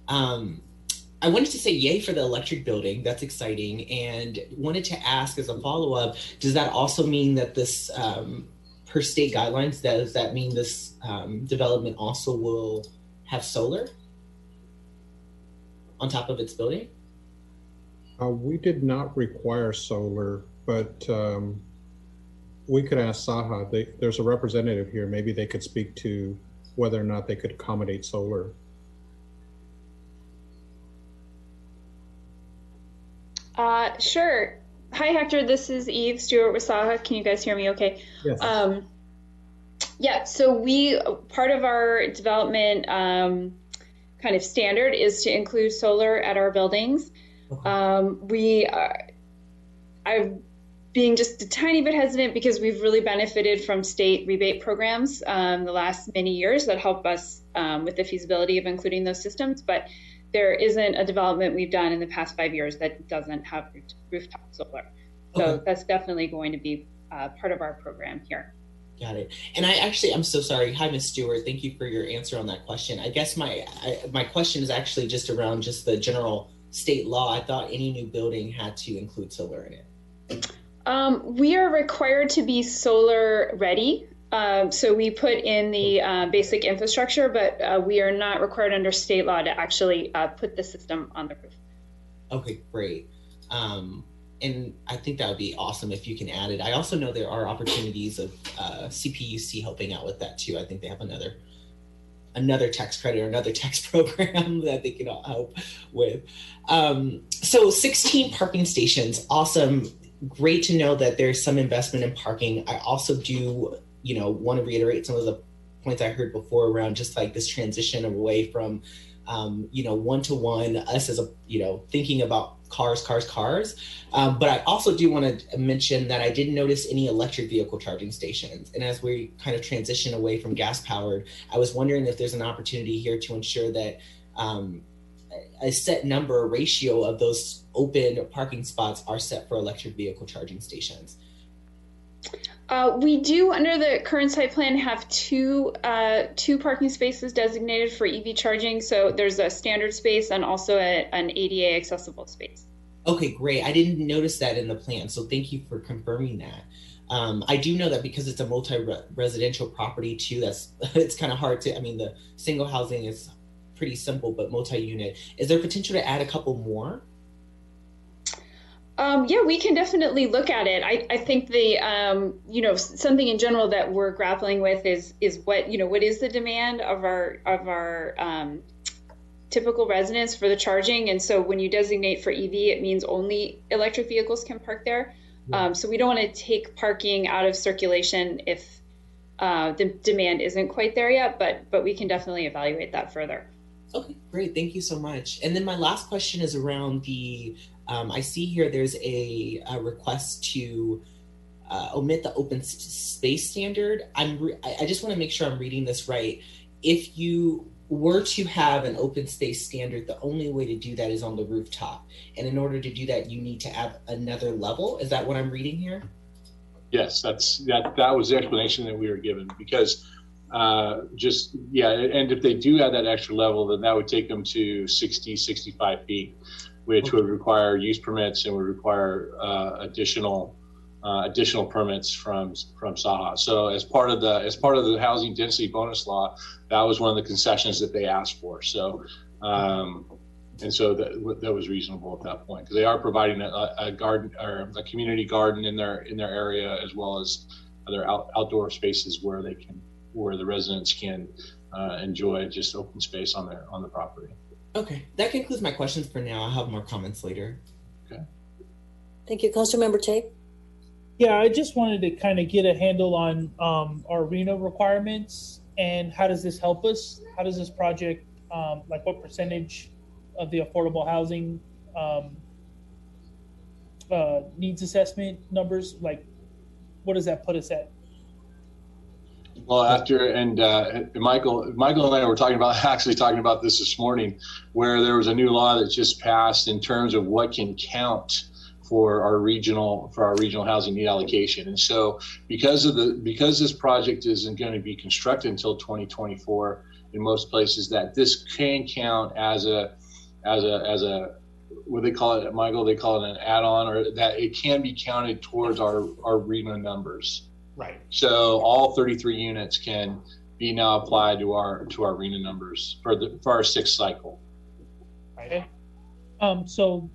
Speaker 13: I wanted to say yay for the electric building. That's exciting. And wanted to ask as a follow-up, does that also mean that this, per state guidelines, does that mean this development also will have solar on top of its building?
Speaker 20: We did not require solar, but we could ask Saha. There's a representative here. Maybe they could speak to whether or not they could accommodate solar.
Speaker 7: Sure. Hi, Hector. This is Eve Stewart with Saha. Can you guys hear me okay?
Speaker 20: Yes.
Speaker 7: Yeah, so part of our development kind of standard is to include solar at our buildings. I'm being just a tiny bit hesitant because we've really benefited from state rebate programs the last many years that help us with the feasibility of including those systems, but there isn't a development we've done in the past 5 years that doesn't have rooftop solar. So that's definitely going to be part of our program here.
Speaker 13: Got it. And I'm so sorry. Hi, Ms. Stewart. Thank you for your answer on that question. I guess my question is actually just around just the general state law. I thought any new building had to include solar in it.
Speaker 7: We are required to be solar ready. So we put in the basic infrastructure, but we are not required under state law to actually put the system on the roof.
Speaker 13: Okay, great. And I think that would be awesome if you can add it. I also know there are opportunities of CPUC helping out with that too. I think they have another tax credit or another tax program that they can help with. So 16 parking stations, awesome. Great to know that there's some investment in parking. I also do, want to reiterate some of the points I heard before around just like this transition away from, one-to-one, us as thinking about cars. But I also do want to mention that I didn't notice any electric vehicle charging stations. And as we kind of transition away from gas powered, I was wondering if there's an opportunity here to ensure that a set number, a ratio of those open parking spots are set for electric vehicle charging stations.
Speaker 7: We do, under the current site plan, have two parking spaces designated for EV charging. So there's a standard space and also an ADA accessible space.
Speaker 13: Okay, great. I didn't notice that in the plan, so thank you for confirming that. I do know that because it's a multi-residential property too, it's kind of hard to, the single housing is pretty simple, but multi-unit. Is there potential to add a couple more?
Speaker 7: Yeah, we can definitely look at it. I think the, something in general that we're grappling with is what is the demand of our typical residents for the charging. And so when you designate for EV, it means only electric vehicles can park there. So we don't want to take parking out of circulation if the demand isn't quite there yet, but we can definitely evaluate that further.
Speaker 13: Okay, great. Thank you so much. And then my last question is around the, I see here there's a request to omit the open space standard. I just want to make sure I'm reading this right. If you were to have an open space standard, the only way to do that is on the rooftop. And in order to do that, you need to add another level. Is that what I'm reading here?
Speaker 21: Yes, that was the explanation that we were given, because and if they do add that extra level, then that would take them to 65 feet. which would require use permits and would require additional permits from SAHA. So as part of the housing density bonus law, that was one of the concessions that they asked for. So and so that was reasonable at that point, because they are providing a garden or a community garden in their area, as well as other outdoor spaces where the residents can enjoy just open space on the property.
Speaker 13: Okay, that concludes my questions for now. I'll have more comments later.
Speaker 21: Okay.
Speaker 1: Thank you, Councilmember Tate.
Speaker 12: Yeah, I just wanted to kind of get a handle on our RENA requirements and how does this help us? How does this project, like what percentage of the affordable housing needs assessment numbers, like what does that put us at?
Speaker 21: Well, Michael and I were talking about this morning, where there was a new law that just passed in terms of what can count for our regional housing need allocation. And so because this project isn't going to be constructed until 2024 in most places, that this can count as a what they call it, Michael, they call it an add-on, or that it can be counted towards our RENA numbers.
Speaker 3: Right.
Speaker 21: So all 33 units can be now applied to our RENA numbers for our sixth cycle.
Speaker 12: Right. So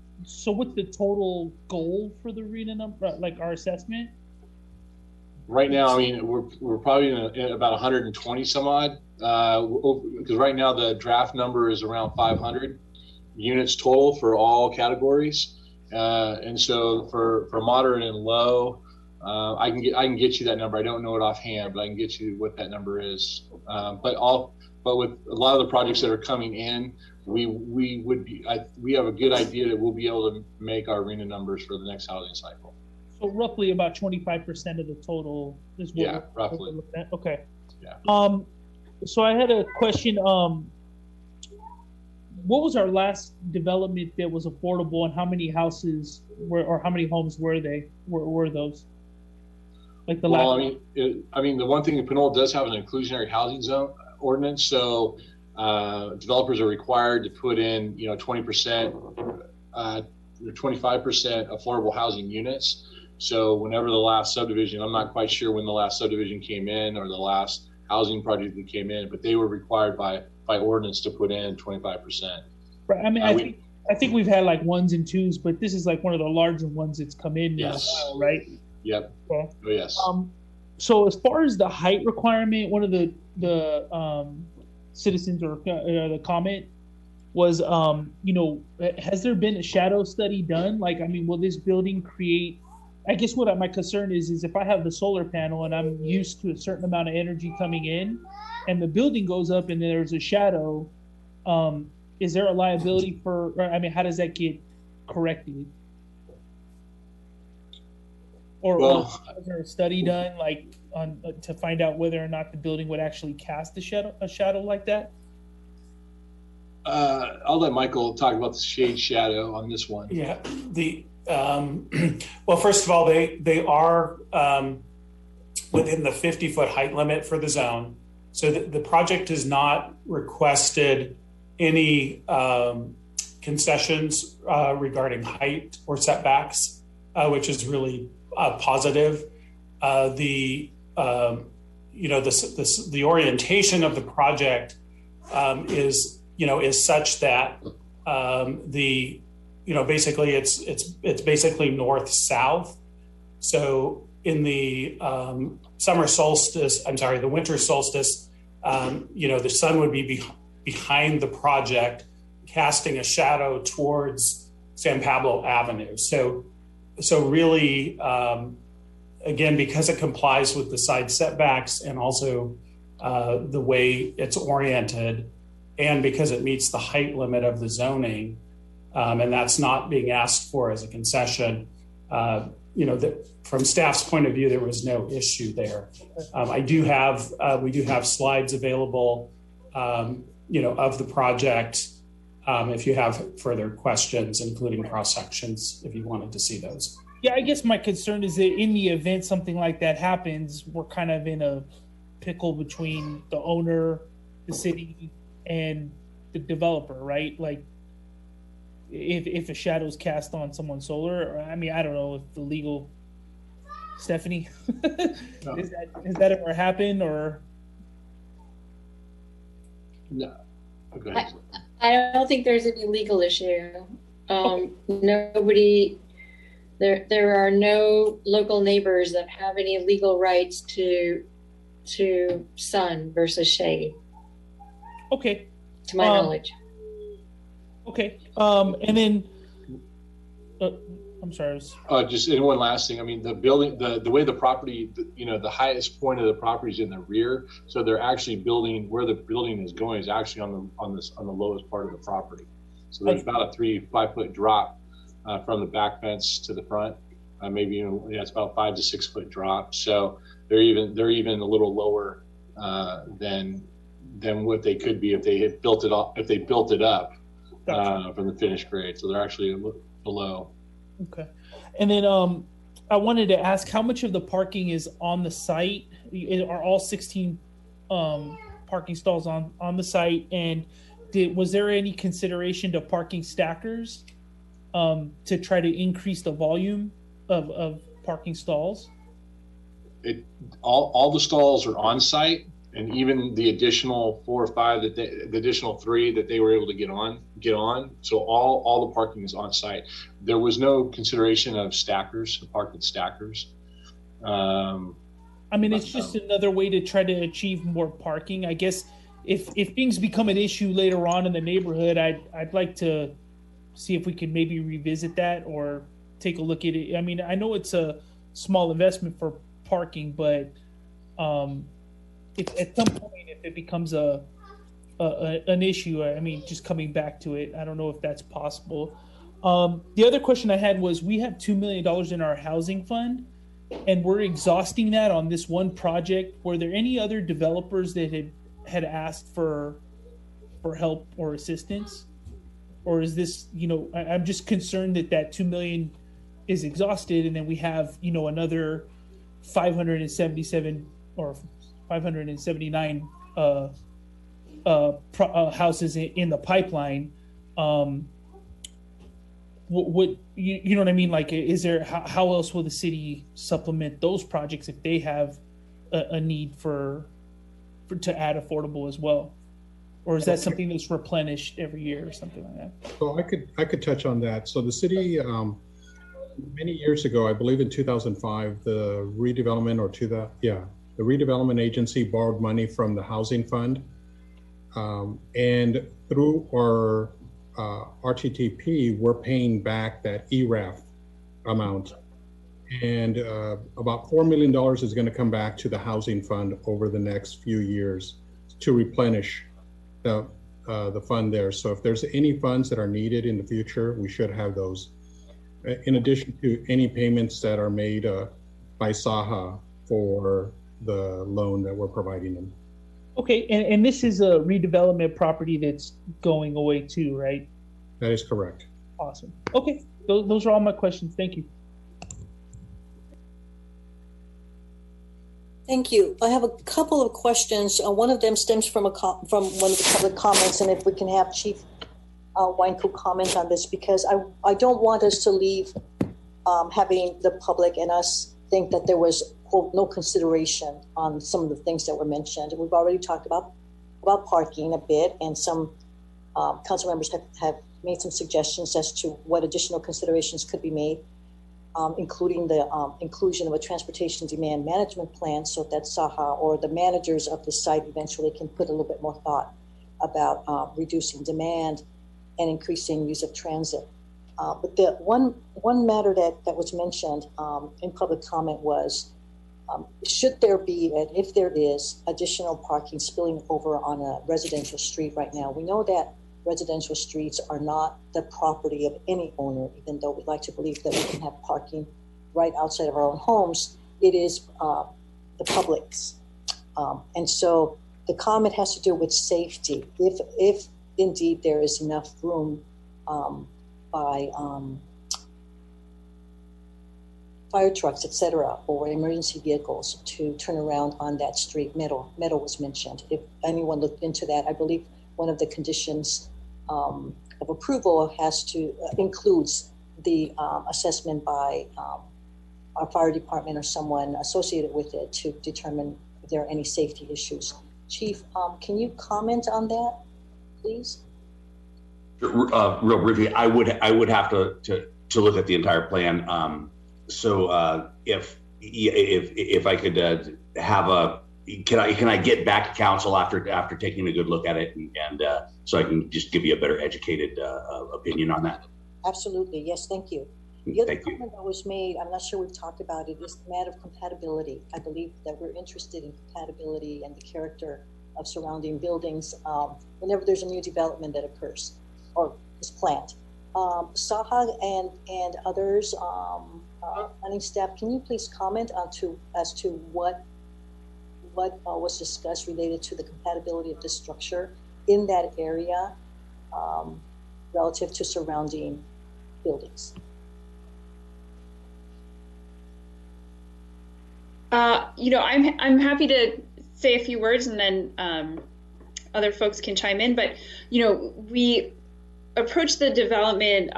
Speaker 12: what's the total goal for the RENA number, like our assessment?
Speaker 21: Right now, I mean, we're probably in about 120 some odd, because right now the draft number is around 500 units total for all categories, and so for moderate and low, I can get you that number. I don't know it offhand, but I can get you what that number is. But with a lot of the projects that are coming in, we have a good idea that we'll be able to make our RENA numbers for the next housing cycle.
Speaker 12: So roughly about 25% of the total is what we're looking at. Okay.
Speaker 21: Yeah.
Speaker 12: So I had a question. What was our last development that was affordable, and how many houses or how many homes were those? Like the last.
Speaker 21: I mean, the one thing in Pinole does have an inclusionary housing zone ordinance, so developers are required to put in 20%, 25% affordable housing units. So whenever the last subdivision, I'm not quite sure when the last subdivision came in or the last housing project that came in, but they were required by ordinance to put in 25%.
Speaker 12: Right. I mean, I think we've had like ones and twos, but this is like one of the larger ones that's come in now, right?
Speaker 21: Yep.
Speaker 12: Okay.
Speaker 21: Oh, yes.
Speaker 12: So as far as the height requirement, one of the citizens or the comment was, has there been a shadow study done? Like, I mean, will this building create? I guess what my concern is if I have the solar panel and I'm used to a certain amount of energy coming in, and the building goes up and there's a shadow, is there a liability for? I mean, how does that get corrected? Or was there a study done to find out whether or not the building would actually cast a shadow like that?
Speaker 21: I'll let Michael talk about the shade shadow on this one.
Speaker 3: Yeah. Well, first of all, they are within the 50-foot height limit for the zone. So the project has not requested any concessions regarding height or setbacks, which is really positive. The orientation of the project is such that basically it's basically north south. So in the the winter solstice, the sun would be behind the project, casting a shadow towards San Pablo Avenue. So really, again, because it complies with the side setbacks and also the way it's oriented, and because it meets the height limit of the zoning, and that's not being asked for as a concession, from staff's point of view, there was no issue there. We do have slides available, of the project. If you have further questions, including cross sections, if you wanted to see those.
Speaker 12: Yeah, I guess my concern is that in the event something like that happens, we're kind of in a pickle between the owner, the city, and the developer, right? Like, if a shadow's cast on someone's solar. Or, I mean, I don't know if the legal, Stephanie, has that ever happened or?
Speaker 21: No. Okay.
Speaker 8: I don't think there's any legal issue. Nobody, there are no local neighbors that have any legal rights to sun versus shade.
Speaker 12: Okay.
Speaker 8: To my knowledge.
Speaker 12: Okay. And then, I'm sorry.
Speaker 21: Just one last thing. I mean, the building, the way the property, the highest point of the property is in the rear. So they're actually building where the building is going is actually on the lowest part of the property. So there's about a 3-5 foot drop from the back fence to the front. Maybe it's about 5 to 6 foot drop. So they're even a little lower than what they could be if they had built it up. If they built it up from the finished grade, so they're actually a little below.
Speaker 12: Okay. And then I wanted to ask how much of the parking is on the site? Are all 16 parking stalls on the site? And was there any consideration to parking stackers to try to increase the volume of parking stalls?
Speaker 21: All the stalls are on site, and even the additional 4 or 5 the additional 3 that they were able to get on. So all the parking is on site. There was no consideration of parking stackers.
Speaker 12: I mean, it's just another way to try to achieve more parking. I guess if things become an issue later on in the neighborhood, I'd like to see if we could maybe revisit that or take a look at it. I mean, I know it's a small investment for parking, but if at some point if it becomes an issue, I mean, just coming back to it, I don't know if that's possible. The other question I had was, we have $2 million in our housing fund, and we're exhausting that on this one project. Were there any other developers that had asked for help or assistance? Or is this, I'm just concerned that $2 million is exhausted, and then we have, another 577 or 579 houses in the pipeline. What you know what I mean? Like, is there how else will the city supplement those projects if they have a need for to add affordable as well, or is that something that's replenished every year or something like that?
Speaker 20: So I could touch on that. So the city, many years ago, I believe in 2005, the redevelopment agency borrowed money from the housing fund, and through our RTTP, we're paying back that ERAF amount, and about $4 million is going to come back to the housing fund over the next few years to replenish the fund there. So if there's any funds that are needed in the future, we should have those, in addition to any payments that are made by Saha for the loan that we're providing them.
Speaker 12: Okay, and this is a redevelopment property that's going away too, right?
Speaker 20: That is correct.
Speaker 12: Awesome. Okay, those are all my questions. Thank you.
Speaker 1: Thank you. I have a couple of questions. One of them stems from one of the public comments, and if we can have Chief Wynkoop comment on this, because I don't want us to leave having the public and us think that there was, quote, no consideration on some of the things that were mentioned. We've already talked about parking a bit, and some council members have made some suggestions as to what additional considerations could be made, including the inclusion of a transportation demand management plan, so that Saha or the managers of the site eventually can put a little bit more thought about reducing demand and increasing use of transit. But the one matter that was mentioned in public comment was, should there be, and if there is, additional parking spilling over on a residential street right now? We know that residential streets are not the property of any owner, even though we like to believe that we can have parking right outside of our own homes. It is the public's. And so the comment has to do with safety. If indeed there is enough room by fire trucks, etc., or emergency vehicles to turn around on that street. Metal was mentioned. If anyone looked into that, I believe one of the conditions of approval has to includes the assessment by our fire department or someone associated with it to determine if there are any safety issues. Chief, can you comment on that, please?
Speaker 17: Real briefly, I would have to look at the entire plan. So if I could have a, can I get back to council after taking a good look at it, and so I can just give you a better educated opinion on that?
Speaker 1: Absolutely, yes, thank you. The other comment that was made, I'm not sure we've talked about it, is the matter of compatibility. I believe that we're interested in compatibility and the character of surrounding buildings whenever there's a new development that occurs or is planned. Saha and others, planning staff, can you please comment as to what was discussed related to the compatibility of the structure in that area relative to surrounding buildings?
Speaker 7: I'm happy to say a few words, and then other folks can chime in. But we approached the development,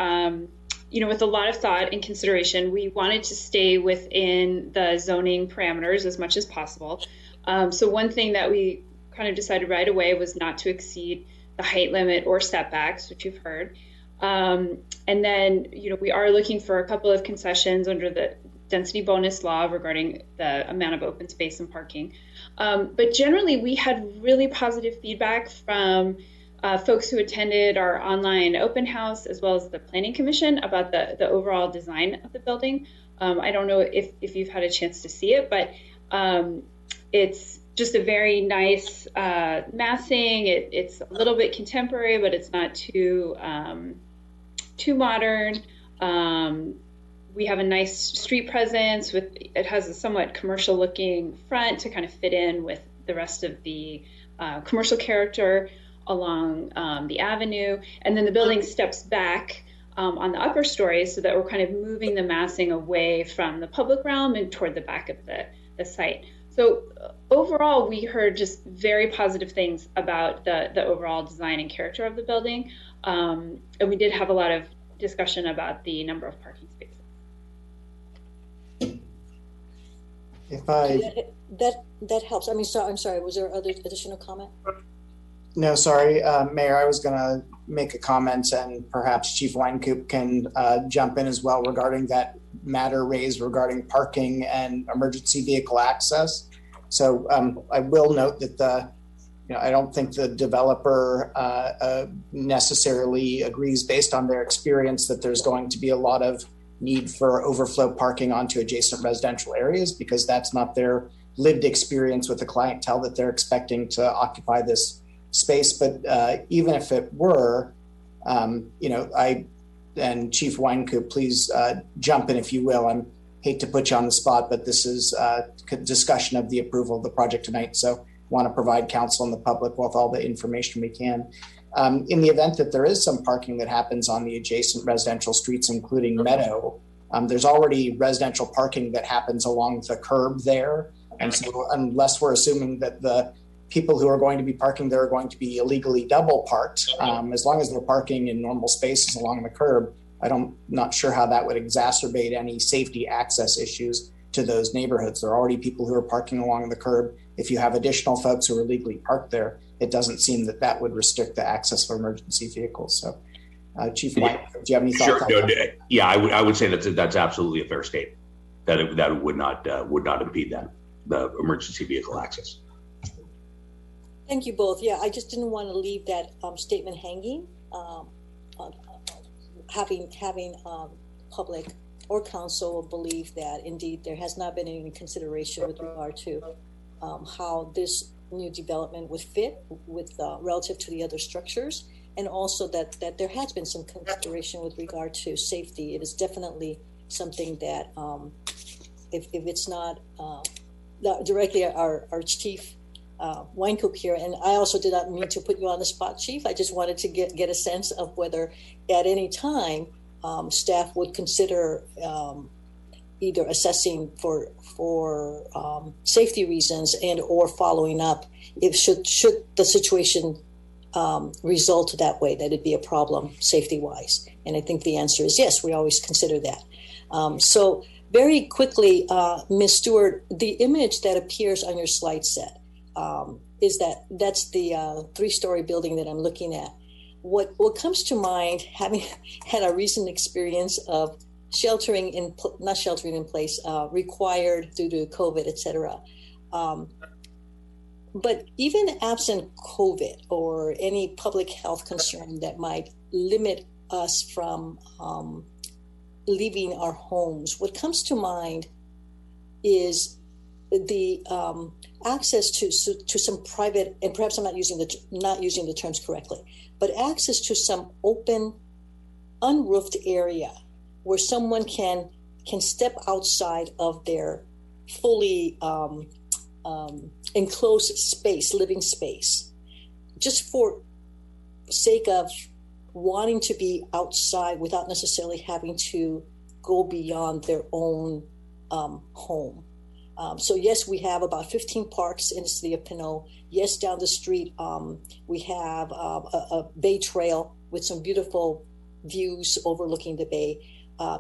Speaker 7: with a lot of thought and consideration. We wanted to stay within the zoning parameters as much as possible. So one thing that we kind of decided right away was not to exceed the height limit or setbacks, which you've heard. And then, we are looking for a couple of concessions under the density bonus law regarding the amount of open space and parking. But generally, we had really positive feedback from folks who attended our online open house, as well as the Planning Commission, about the overall design of the building. I don't know if you've had a chance to see it, but it's just a very nice massing. It's a little bit contemporary, but it's not too modern. We have a nice street presence it has a somewhat commercial looking front to kind of fit in with the rest of the commercial character along the avenue. And then the building steps back on the upper story, so that we're kind of moving the massing away from the public realm and toward the back of the site. So overall, we heard just very positive things about the overall design and character of the building. And we did have a lot of discussion about the number of parking spaces.
Speaker 1: That helps. I mean, I'm sorry, was there other additional comment?
Speaker 16: No, sorry, Mayor, I was going to make a comment, and perhaps Chief Wynkoop can jump in as well regarding that matter raised regarding parking and emergency vehicle access. So I will note that I don't think the developer necessarily agrees, based on their experience, that there's going to be a lot of need for overflow parking onto adjacent residential areas, because that's not their lived experience with the clientele that they're expecting to occupy this space. But even if it were, and Chief Wynkoop, please jump in if you will. I hate to put you on the spot, but this is a discussion of the approval of the project tonight. So want to provide council and the public with all the information we can. In the event that there is some parking that happens on the adjacent residential streets, including Meadow, there's already residential parking that happens along the curb there. And so unless we're assuming that the people who are going to be parking there are going to be illegally double parked, as long as they're parking in normal spaces along the curb, I'm not sure how that would exacerbate any safety access issues to those neighborhoods. There are already people who are parking along the curb. If you have additional folks who are illegally parked there, it doesn't seem that would restrict the access for emergency vehicles. So, Chief White, do you have any thoughts?
Speaker 17: Sure. Yeah, I would say that's absolutely a fair statement. That it would not impede the emergency vehicle access.
Speaker 1: Thank you both. Yeah, I just didn't want to leave that statement hanging. Having public or council believe that indeed there has not been any consideration with regard to how this new development would fit with relative to the other structures, and also that there has been some consideration with regard to safety. It is definitely something that if it's not directly our Chief Wynkoop here, and I also did not mean to put you on the spot, Chief. I just wanted to get a sense of whether at any time staff would consider either assessing for safety reasons and or following up if should the situation result that way, that it'd be a problem safety-wise. And I think the answer is yes, we always consider that. So very quickly, Ms. Stewart, the image that appears on your slide set that's the 3-story building that I'm looking at. What comes to mind, having had a recent experience of not sheltering in place, required due to COVID, et cetera. But even absent COVID or any public health concern that might limit us from leaving our homes, what comes to mind is the access to some private, and perhaps I'm not using the terms correctly, but access to some open, unroofed area where someone can step outside of their fully enclosed space, living space, just for sake of wanting to be outside without necessarily having to go beyond their own home. So yes, we have about 15 parks in the city of Pinole. Yes, down the street, we have a bay trail with some beautiful views overlooking the bay.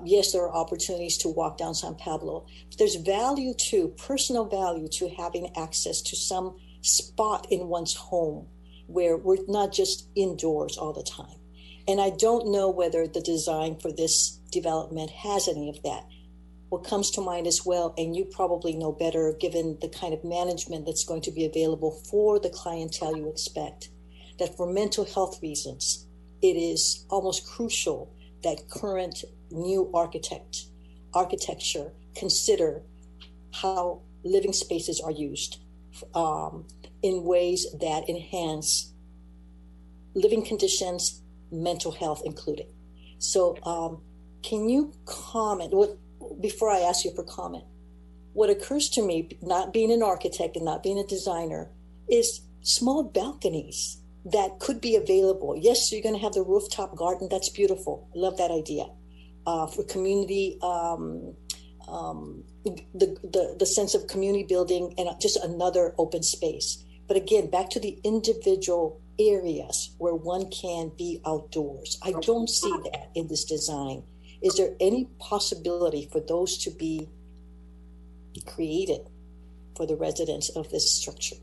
Speaker 1: Yes, there are opportunities to walk down San Pablo. But there's personal value to having access to some spot in one's home where we're not just indoors all the time. And I don't know whether the design for this development has any of that. What comes to mind as well, and you probably know better given the kind of management that's going to be available for the clientele you expect, that for mental health reasons, it is almost crucial that current new architecture consider how living spaces are used in ways that enhance living conditions, mental health included. So can you comment, before I ask you for comment, what occurs to me, not being an architect and not being a designer, is small balconies that could be available. Yes, you're going to have the rooftop garden. That's beautiful. I love that idea. For community, the sense of community building and just another open space. But again, back to the individual areas where one can be outdoors. I don't see that in this design. Is there any possibility for those to be created for the residents of this structure?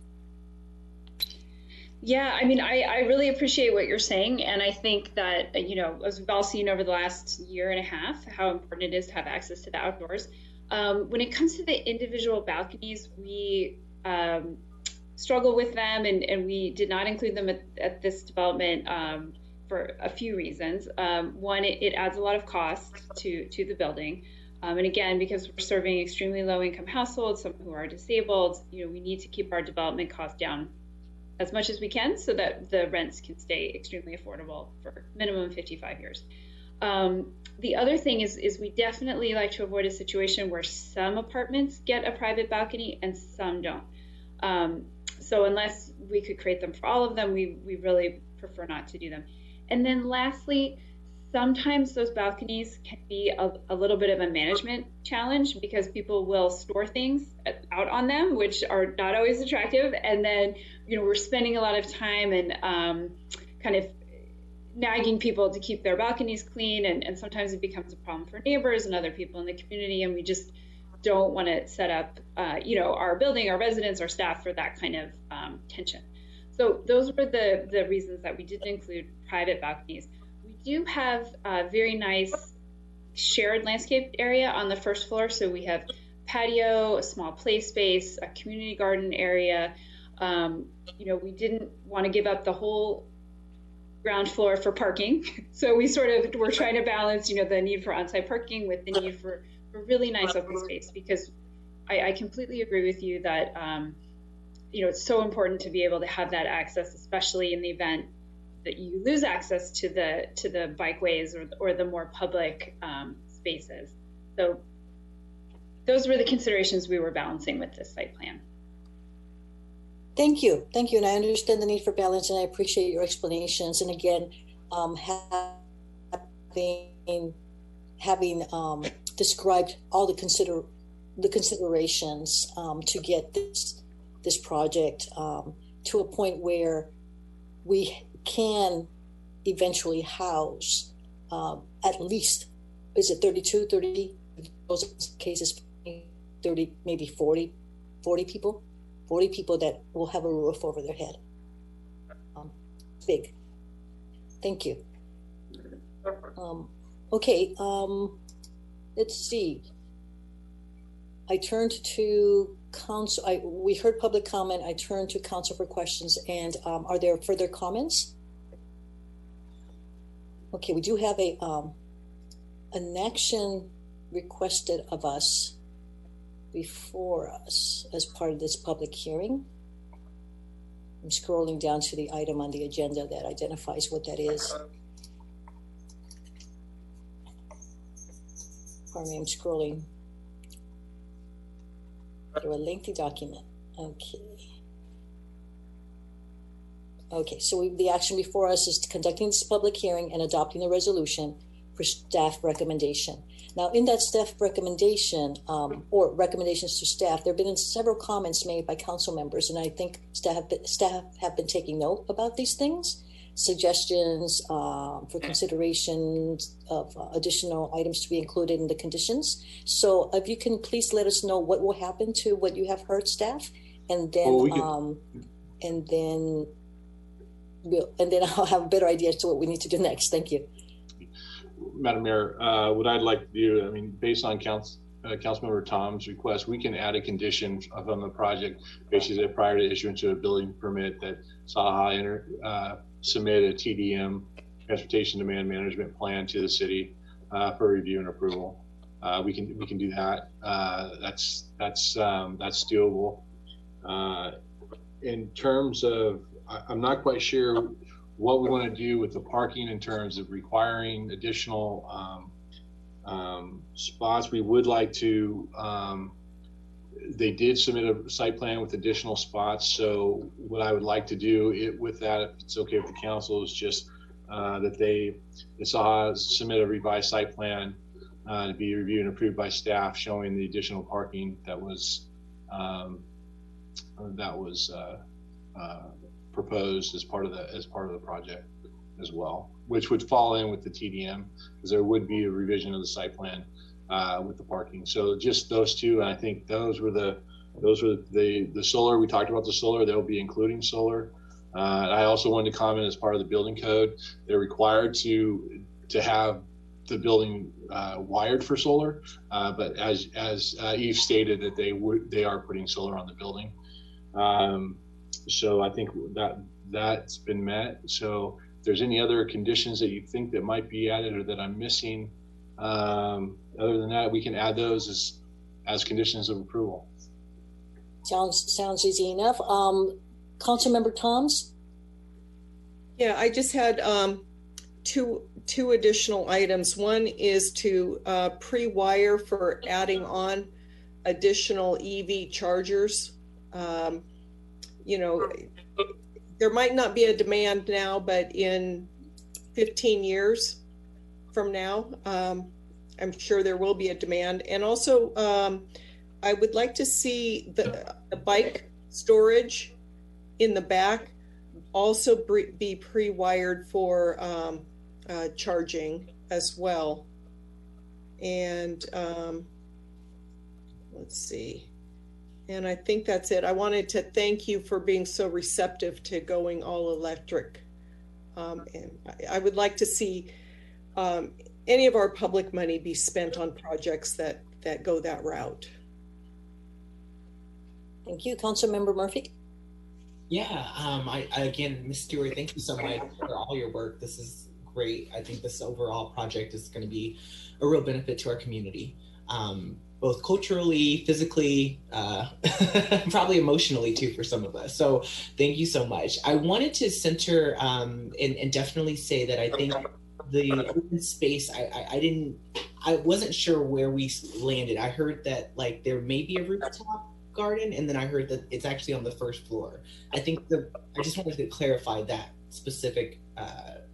Speaker 7: Yeah, I mean, I really appreciate what you're saying. And I think that, as we've all seen over the last year and a half, how important it is to have access to the outdoors. When it comes to the individual balconies, we struggle with them, and we did not include them at this development for a few reasons. One, it adds a lot of cost to the building. And again, because we're serving extremely low income households, some who are disabled, we need to keep our development costs down as much as we can so that the rents can stay extremely affordable for minimum 55 years. The other thing is we definitely like to avoid a situation where some apartments get a private balcony and some don't. So unless we could create them for all of them, we really prefer not to do them. And then lastly, sometimes those balconies can be a little bit of a management challenge because people will store things out on them, which are not always attractive. And then, we're spending a lot of time and kind of nagging people to keep their balconies clean. And sometimes it becomes a problem for neighbors and other people in the community. And we just don't want to set up, our building, our residents, our staff for that kind of tension. So those were the reasons that we didn't include private balconies. We do have a very nice shared landscape area on the first floor. So we have patio, a small play space, a community garden area. We didn't want to give up the whole ground floor for parking. So we're trying to balance, the need for on-site parking with the need for really nice open space, because I completely agree with you that, it's so important to be able to have that access, especially in the event that you lose access to the bikeways or the more public spaces. So those were the considerations we were balancing with this site plan.
Speaker 1: Thank you. And I understand the need for balance, and I appreciate your explanations. And again, having described all the considerations to get this project to a point where we can eventually house at least, is it 32, 30, those cases, 30, maybe 40 people? 40 people that will have a roof over their head. Big. Thank you. Okay, let's see. I turned to council. We heard public comment. I turned to council for questions. And are there further comments? Okay, we do have an action requested of us before us as part of this public hearing. I'm scrolling down to the item on the agenda that identifies what that is. Pardon me, I'm scrolling through a lengthy document. Okay, so the action before us is conducting this public hearing and adopting a resolution for staff recommendation. Now, in that staff recommendation or recommendations to staff, there have been several comments made by council members, and I think staff have been taking note about these things, suggestions for consideration of additional items to be included in the conditions. So if you can please let us know what will happen to what you have heard, staff, and then and then I'll have a better idea as to what we need to do next. Thank you.
Speaker 21: Madam Mayor, what I'd like to do, I mean, based on Councilmember Tom's request, we can add a condition on the project, basically that prior to issuance of a building permit, that SAHA submit a TDM, Transportation Demand Management Plan, to the city for review and approval. We can do that. That's doable. In terms of, I'm not quite sure what we want to do with the parking in terms of requiring additional spots. We would like to, they did submit a site plan with additional spots. So what I would like to do with that, if it's okay with the council, is just that they submit a revised site plan to be reviewed and approved by staff, showing the additional parking that was proposed as part of the project as well, which would fall in with the TDM, because there would be a revision of the site plan with the parking. So just those two, and I think those were the solar. We talked about the solar. They'll be including solar. I also wanted to comment, as part of the building code, they're required to have the building wired for solar, but as Eve stated, that they are putting solar on the building. So I think that's been met. So if there's any other conditions that you think that might be added or that I'm missing, other than that, we can add those as conditions of approval.
Speaker 1: Sounds easy enough. Councilmember Toms?
Speaker 14: Yeah, I just had two additional items. One is to pre-wire for adding on additional EV chargers. You know, there might not be a demand now, but in 15 years from now, I'm sure there will be a demand. And also, I would like to see the bike storage in the back also be pre-wired for charging as well. And let's see. And I think that's it. I wanted to thank you for being so receptive to going all electric. And I would like to see any of our public money be spent on projects that go that route.
Speaker 1: Thank you. Councilmember Murphy?
Speaker 13: Yeah, I again, Ms. Stewart, thank you so much for all your work. This is great. I think this overall project is going to be a real benefit to our community. Both culturally, physically, probably emotionally too for some of us. So thank you so much. I wanted to center and definitely say that I think the open space, I wasn't sure where we landed. I heard that like there may be a rooftop garden, and then I heard that it's actually on the first floor. I think I just wanted to clarify that specific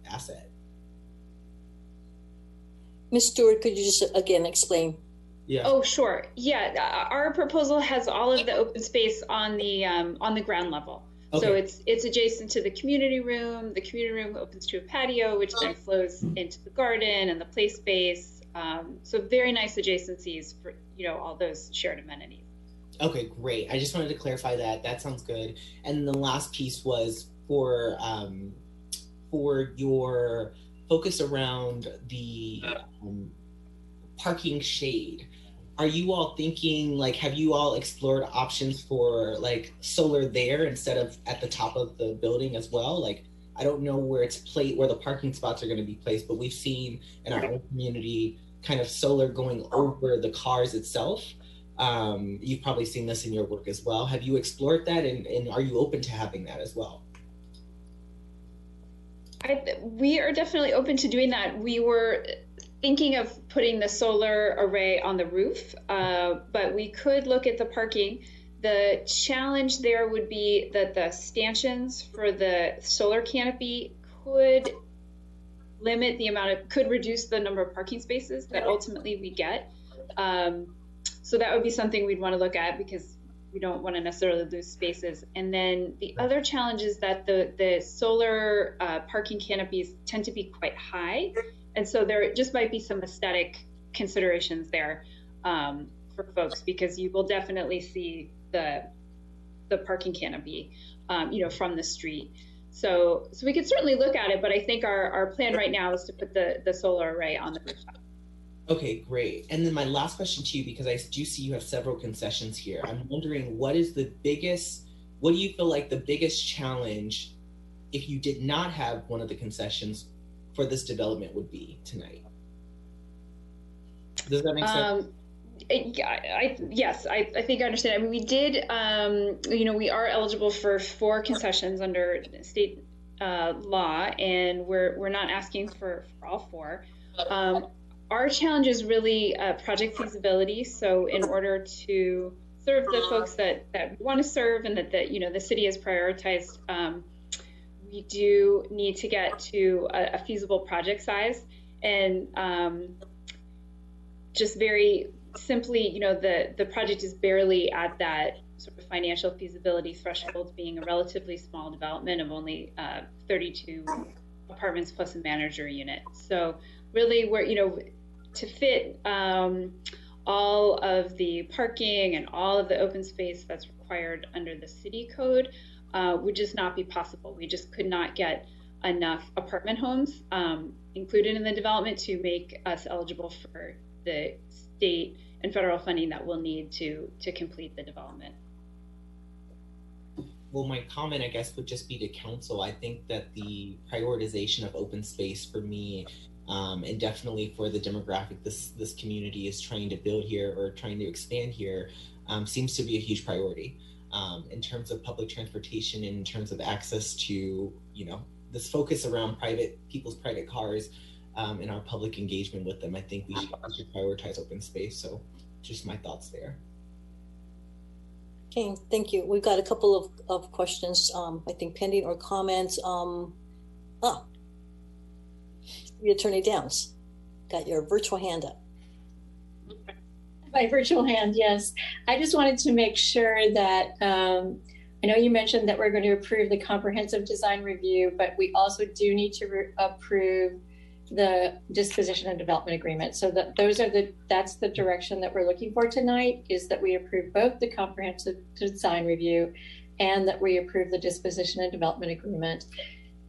Speaker 13: asset.
Speaker 1: Ms. Stewart, could you just again explain?
Speaker 7: Yeah. Oh, sure. Yeah, our proposal has all of the open space on the ground level. Okay. So it's adjacent to the community room. The community room opens to a patio, which then flows into the garden and the play space. So very nice adjacencies for, you know, all those shared amenities.
Speaker 13: Okay, great. I just wanted to clarify that. That sounds good. And the last piece was for your focus around the parking shade. Are you all thinking, like, have you all explored options for like solar there instead of at the top of the building as well? Like, I don't know where where the parking spots are going to be placed, but we've seen in our own community kind of solar going over the cars itself. You've probably seen this in your work as well. Have you explored that, and are you open to having that as well?
Speaker 7: We are definitely open to doing that. We were thinking of putting the solar array on the roof, but we could look at the parking. The challenge there would be that the stanchions for the solar canopy could limit the amount could reduce the number of parking spaces that ultimately we get. So that would be something we'd want to look at because we don't want to necessarily lose spaces. And then the other challenge is that the solar parking canopies tend to be quite high. And so there just might be some aesthetic considerations there for folks, because you will definitely see the parking canopy, you know, from the street. So we could certainly look at it, but I think our plan right now is to put the solar array on the rooftop.
Speaker 13: Okay, great. And then my last question to you, because I do see you have several concessions here. I'm wondering, what do you feel like the biggest challenge if you did not have one of the concessions for this development would be tonight? Does that make sense?
Speaker 7: Yes, I think I understand. I mean, we did, you know, we are eligible for 4 concessions under state law, and we're not asking for all 4. Our challenge is really project feasibility. So in order to serve the folks that we want to serve and that you know, the city has prioritized, we do need to get to a feasible project size. And just very simply, you know, the project is barely at that sort of financial feasibility threshold, being a relatively small development of only 32 apartments plus a manager unit. So really, we're, you know, to fit all of the parking and all of the open space that's required under the city code would just not be possible. We just could not get enough apartment homes included in the development to make us eligible for the state and federal funding that we'll need to complete the development.
Speaker 13: Well, my comment, I guess, would just be to council. I think that the prioritization of open space for me, and definitely for the demographic this community is trying to build here or trying to expand here, seems to be a huge priority in terms of public transportation, in terms of access to, you know, this focus around people's private cars, and our public engagement with them. I think we should prioritize open space. So just my thoughts there.
Speaker 1: Okay, thank you. We've got a couple of questions, I think, pending or comments. Attorney Downs, got your virtual hand up.
Speaker 8: My virtual hand, yes. I just wanted to make sure that, I know you mentioned that we're going to approve the comprehensive design review, but we also do need to approve the disposition and development agreement. So that's the direction that we're looking for tonight, is that we approve both the comprehensive design review and that we approve the disposition and development agreement.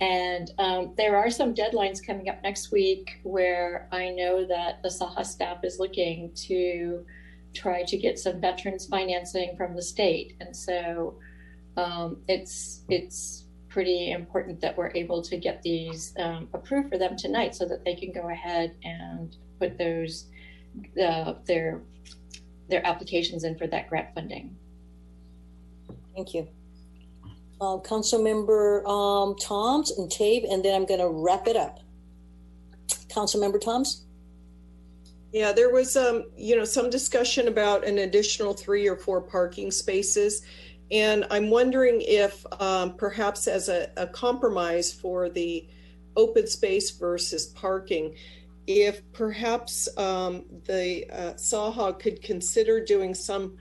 Speaker 8: And there are some deadlines coming up next week where I know that the SAHA staff is looking to try to get some veterans financing from the state. And so it's pretty important that we're able to get these approved for them tonight so that they can go ahead and put those their applications in for that grant funding.
Speaker 1: Thank you. Councilmember Toms and Tabe, and then I'm going to wrap it up. Councilmember Toms?
Speaker 14: Yeah, there was you know, some discussion about an additional 3 or 4 parking spaces. And I'm wondering if perhaps as a compromise for the open space versus parking, if perhaps the SAHA could consider doing some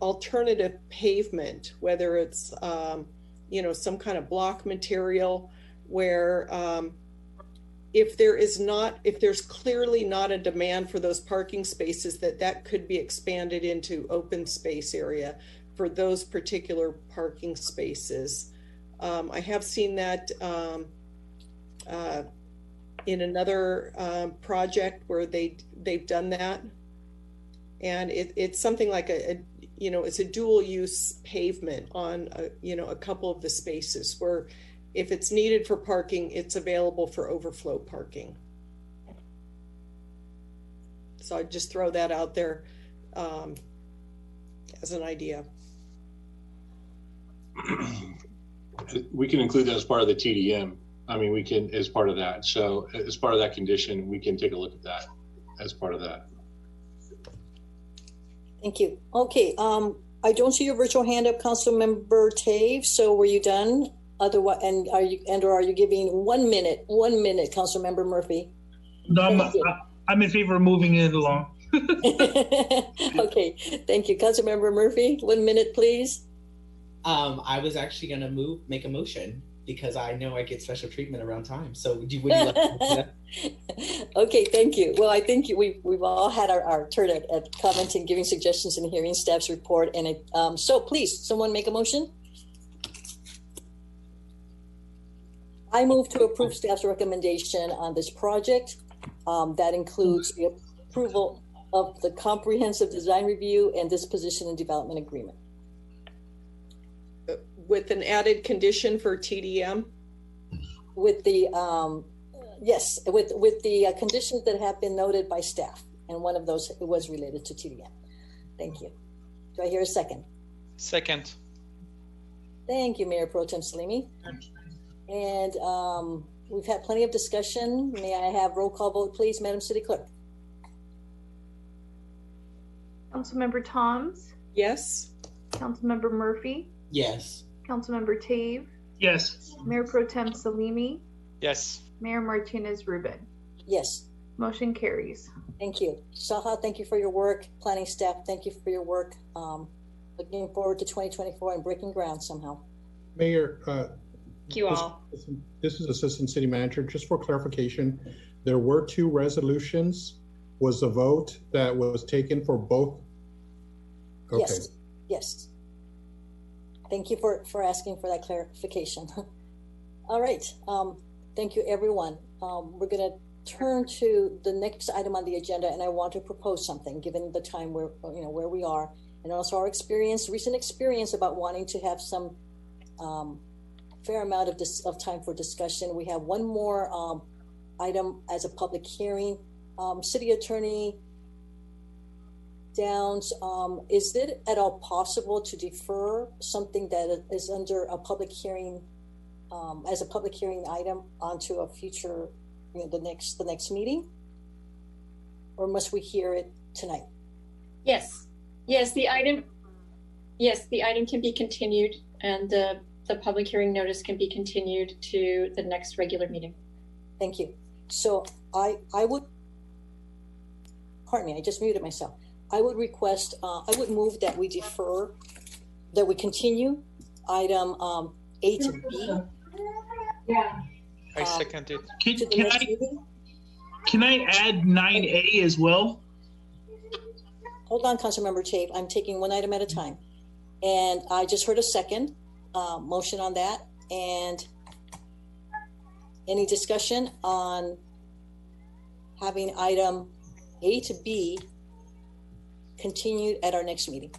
Speaker 14: alternative pavement, whether it's, some kind of block material where if there's clearly not a demand for those parking spaces, that could be expanded into open space area for those particular parking spaces. I have seen that in another project where they've done that, and it's something like it's a dual use pavement on a couple of the spaces where if it's needed for parking, it's available for overflow parking. So I'd just throw that out there as an idea.
Speaker 21: We can include that as part of the TDM. I mean, we can, as part of that. So as part of that condition, we can take a look at that as part of that.
Speaker 1: Thank you. Okay, I don't see your virtual hand up, Councilmember Taves. So were you done? Otherwise, and are you giving 1 minute? 1 minute, Councilmember Murphy.
Speaker 12: No, I'm in favor of moving it along.
Speaker 1: Okay, thank you, Councilmember Murphy. 1 minute, please.
Speaker 13: I was actually going to make a motion because I know I get special treatment around time. So would you like to do that?
Speaker 1: Okay, thank you. Well, I think we've all had our turn at commenting, giving suggestions, and hearing staff's report. And so please, someone make a motion. I move to approve staff's recommendation on this project. That includes the approval of the comprehensive design review and disposition and development agreement.
Speaker 14: With an added condition for TDM?
Speaker 1: With the, yes, with the conditions that have been noted by staff. And one of those was related to TDM. Thank you. Do I hear a second?
Speaker 11: Second.
Speaker 1: Thank you, Mayor Pro Tem Salimi. And we've had plenty of discussion. May I have roll call vote, please, Madam City Clerk?
Speaker 2: Councilmember Toms?
Speaker 14: Yes.
Speaker 2: Councilmember Murphy?
Speaker 13: Yes.
Speaker 2: Councilmember Tave?
Speaker 12: Yes.
Speaker 2: Mayor Pro Tem Salimi?
Speaker 11: Yes.
Speaker 2: Mayor Martinez Rubin?
Speaker 1: Yes.
Speaker 2: Motion carries.
Speaker 1: Thank you. Saha, thank you for your work. Planning staff, thank you for your work. Looking forward to 2024 and breaking ground somehow.
Speaker 20: Mayor,
Speaker 7: thank you all.
Speaker 20: This is Assistant City Manager. Just for clarification, there were 2 resolutions. Was the vote that was taken for both? Okay.
Speaker 1: Yes. Yes. Thank you for asking for that clarification. All right. Thank you, everyone. We're going to turn to the next item on the agenda, and I want to propose something, given the time where we are, and also our recent experience about wanting to have some fair amount of time for discussion. We have one more item as a public hearing. City Attorney Downs, is it at all possible to defer something that is under a public hearing as a public hearing item onto a future, the next meeting, or must we hear it tonight?
Speaker 8: Yes, the item can be continued, and the public hearing notice can be continued to the next regular meeting.
Speaker 1: Thank you. So I would, pardon me, I just muted myself. I would request, I would move that we defer, that we continue item A to B.
Speaker 8: Yeah.
Speaker 11: I second it.
Speaker 12: Can I add 9A as well?
Speaker 1: Hold on, Councilmember Tate. I'm taking one item at a time. And I just heard a second motion on that. And any discussion on having item A to B continued at our next meeting?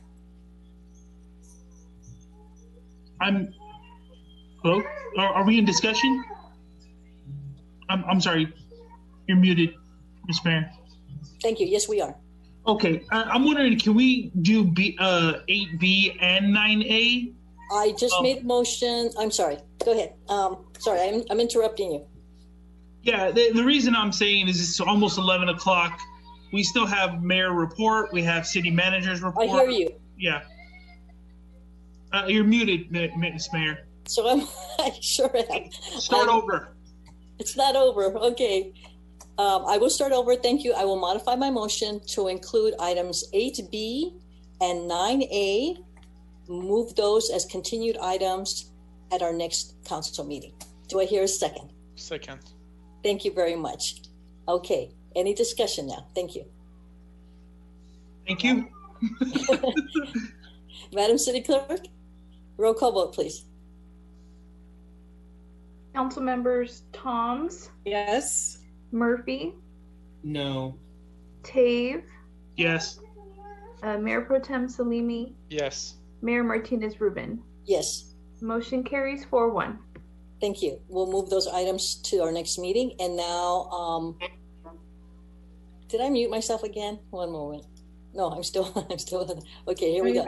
Speaker 12: Hello? Are we in discussion? I'm sorry. You're muted, Ms. Mayor.
Speaker 1: Thank you. Yes, we are.
Speaker 12: Okay. I'm wondering, can we do 8B and 9A?
Speaker 1: I just made a motion. I'm sorry. Go ahead. Sorry, I'm interrupting you.
Speaker 12: Yeah, the reason I'm saying is it's almost 11 o'clock. We still have mayor report. We have city manager's report.
Speaker 1: I hear you.
Speaker 12: Yeah. You're muted, Ms. Mayor.
Speaker 1: So I sure am.
Speaker 12: Start over.
Speaker 1: It's not over. Okay. I will start over. Thank you. I will modify my motion to include items A to B and 9A, move those as continued items at our next council meeting. Do I hear a second?
Speaker 11: Second.
Speaker 1: Thank you very much. Okay, any discussion now? Thank you.
Speaker 9: Thank you.
Speaker 1: Madam City Clerk, roll call vote, please.
Speaker 2: Council members Toms.
Speaker 14: Yes.
Speaker 2: Murphy.
Speaker 13: No.
Speaker 2: Tave.
Speaker 9: Yes.
Speaker 2: Mayor Pro Tem Salimi.
Speaker 11: Yes.
Speaker 2: Mayor Martinez Rubin.
Speaker 1: Yes.
Speaker 2: Motion carries 4-1.
Speaker 1: Thank you. We'll move those items to our next meeting. And now, did I mute myself again? One moment. No, I'm still. Okay, here we go.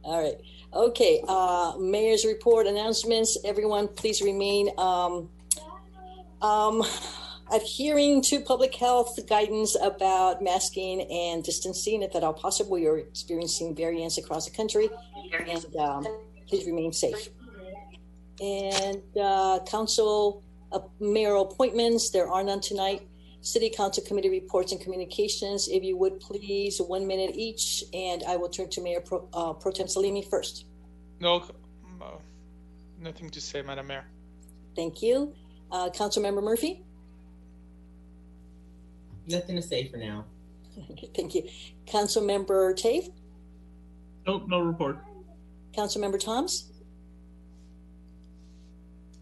Speaker 1: All right. Okay. Mayor's report announcements. Everyone, please remain adhering to public health guidance about masking and distancing. If at all possible, you're experiencing variants across the country, and please remain safe. And council mayoral appointments, there are none tonight. City council committee reports and communications, if you would please, 1 minute each, and I will turn to Mayor Pro Tem Salimi first.
Speaker 11: No, nothing to say, Madam Mayor.
Speaker 1: Thank you. Councilmember Murphy?
Speaker 13: Nothing to say for now.
Speaker 1: Thank you. Councilmember Tave?
Speaker 9: Nope, no report.
Speaker 1: Councilmember Toms?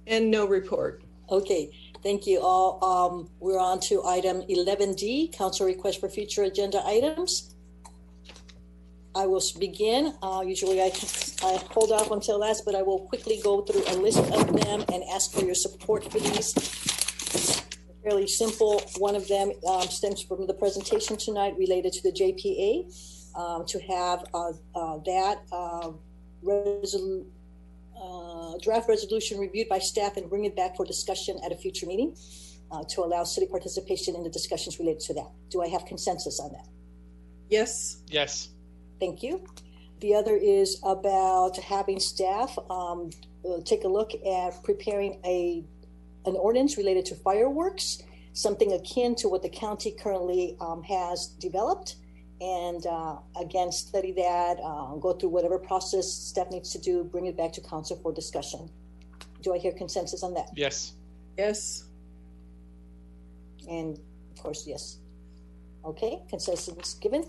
Speaker 14: And no report.
Speaker 1: Okay, thank you all. We're on to item 11D, council request for future agenda items. I will begin. Usually I hold off until last, but I will quickly go through a list of them and ask for your support for these. Fairly simple. One of them stems from the presentation tonight related to the JPA, to have draft resolution reviewed by staff and bring it back for discussion at a future meeting to allow city participation in the discussions related to that. Do I have consensus on that?
Speaker 14: Yes.
Speaker 11: Yes.
Speaker 1: Thank you. The other is about having staff take a look at preparing an ordinance related to fireworks, something akin to what the county currently has developed. And again, study that, go through whatever process staff needs to do, bring it back to council for discussion. Do I hear consensus on that?
Speaker 11: Yes.
Speaker 14: Yes.
Speaker 1: And of course, yes. Okay, consensus given.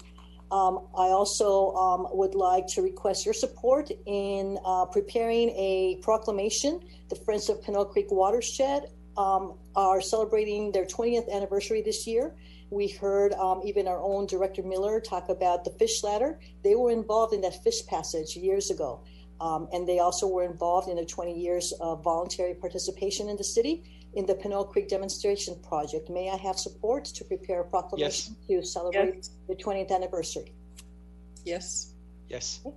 Speaker 1: I also would like to request your support in preparing a proclamation. The Friends of Pinole Creek Watershed are celebrating their 20th anniversary this year. We heard even our own Director Miller talk about the fish ladder. They were involved in that fish passage years ago. And they also were involved in the 20 years of voluntary participation in the city in the Pinole Creek Demonstration Project. May I have support to prepare a proclamation to celebrate the 20th anniversary?
Speaker 14: Yes.
Speaker 11: Yes.
Speaker 1: Okay.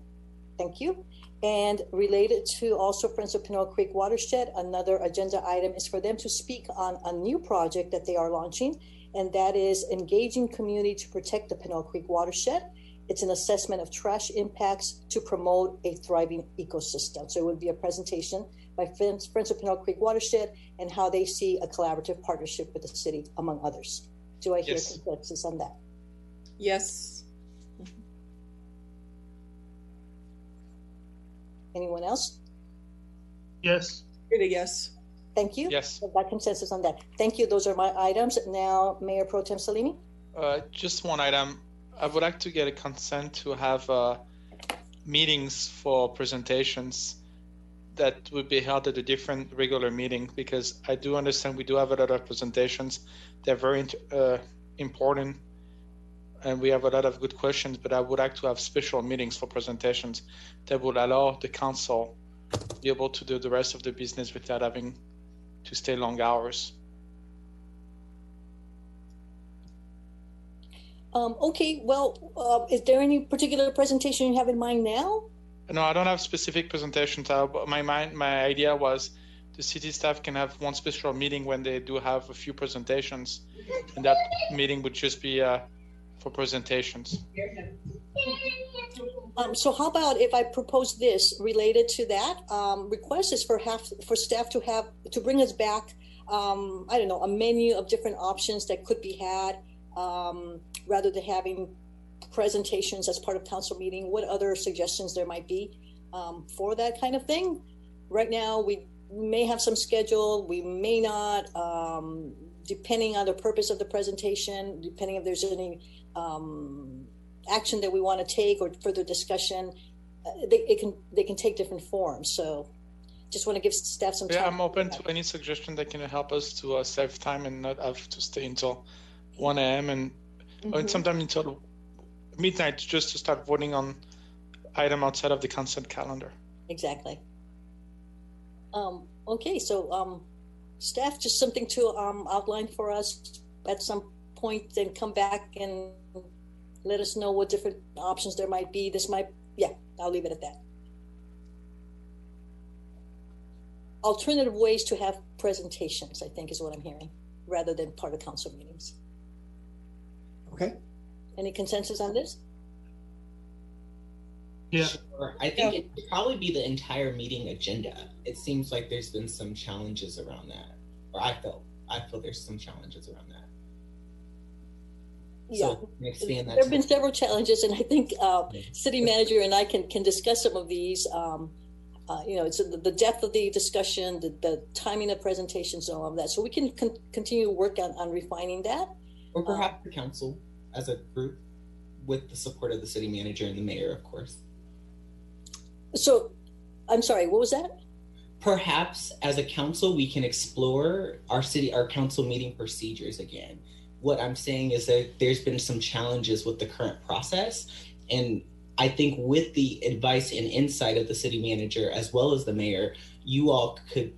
Speaker 1: Thank you. And related to also Friends of Pinole Creek Watershed, another agenda item is for them to speak on a new project that they are launching, and that is engaging community to protect the Pinole Creek Watershed. It's an assessment of trash impacts to promote a thriving ecosystem. So it would be a presentation by Friends of Pinole Creek Watershed and how they see a collaborative partnership with the city, among others. Do I hear consensus on that?
Speaker 14: Yes.
Speaker 1: Anyone else?
Speaker 9: Yes.
Speaker 14: Yes.
Speaker 1: Thank you.
Speaker 11: Yes.
Speaker 1: I've got consensus on that. Thank you. Those are my items. Now, Mayor Pro Tem Salimi.
Speaker 11: Just one item. I would like to get a consent to have meetings for presentations that would be held at a different regular meeting, because I do understand we do have a lot of presentations. They're very important, and we have a lot of good questions, but I would like to have special meetings for presentations that would allow the council to be able to do the rest of the business without having to stay long hours.
Speaker 1: Okay, well, is there any particular presentation you have in mind now?
Speaker 11: No, I don't have specific presentations. My idea was the city staff can have one special meeting when they do have a few presentations, and that meeting would just be for presentations.
Speaker 1: So how about if I propose this related to that? Request is for staff to bring us back, I don't know, a menu of different options that could be had, rather than having presentations as part of council meeting, what other suggestions there might be for that kind of thing. Right now, we may have some scheduled, we may not, depending on the purpose of the presentation, depending if there's any action that we want to take or further discussion, they can take different forms. So just want to give staff some time.
Speaker 11: Yeah, I'm open to any suggestion that can help us to save time and not have to stay until 1 a.m. and sometime until midnight just to start voting on item outside of the consent calendar.
Speaker 1: Exactly. Okay, so staff, just something to outline for us at some point, then come back and let us know what different options there might be. I'll leave it at that. Alternative ways to have presentations, I think, is what I'm hearing, rather than part of council meetings.
Speaker 16: Okay.
Speaker 1: Any consensus on this?
Speaker 9: Yeah.
Speaker 13: Sure. I think it would probably be the entire meeting agenda. It seems like there's been some challenges around that, or I feel there's some challenges around that.
Speaker 1: Yeah,
Speaker 13: so expand that.
Speaker 1: There have been several challenges, and I think city manager and I can discuss some of these. It's the depth of the discussion, the timing of presentations, and all of that. So we can continue to work on refining that.
Speaker 13: Or perhaps the council as a group with the support of the city manager and the mayor, of course.
Speaker 1: So, I'm sorry, what was that?
Speaker 13: Perhaps as a council, we can explore our council meeting procedures again. What I'm saying is that there's been some challenges with the current process. And I think with the advice and insight of the city manager, as well as the mayor, you all could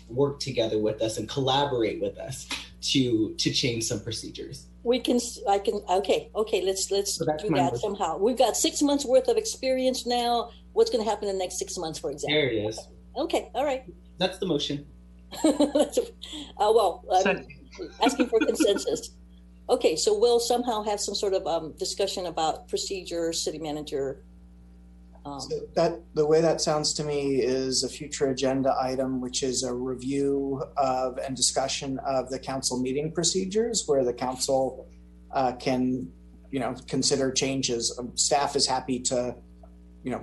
Speaker 13: work together with us and collaborate with us to change some procedures.
Speaker 1: Okay, let's do that somehow. We've got 6 months worth of experience now. What's going to happen in the next 6 months, for example?
Speaker 13: There it is.
Speaker 1: Okay, all right.
Speaker 13: That's the motion.
Speaker 1: Asking for consensus. Okay, so we'll somehow have some sort of discussion about procedure, city manager.
Speaker 16: So the way that sounds to me is a future agenda item, which is a review of and discussion of the council meeting procedures, where the council can, consider changes. Staff is happy to,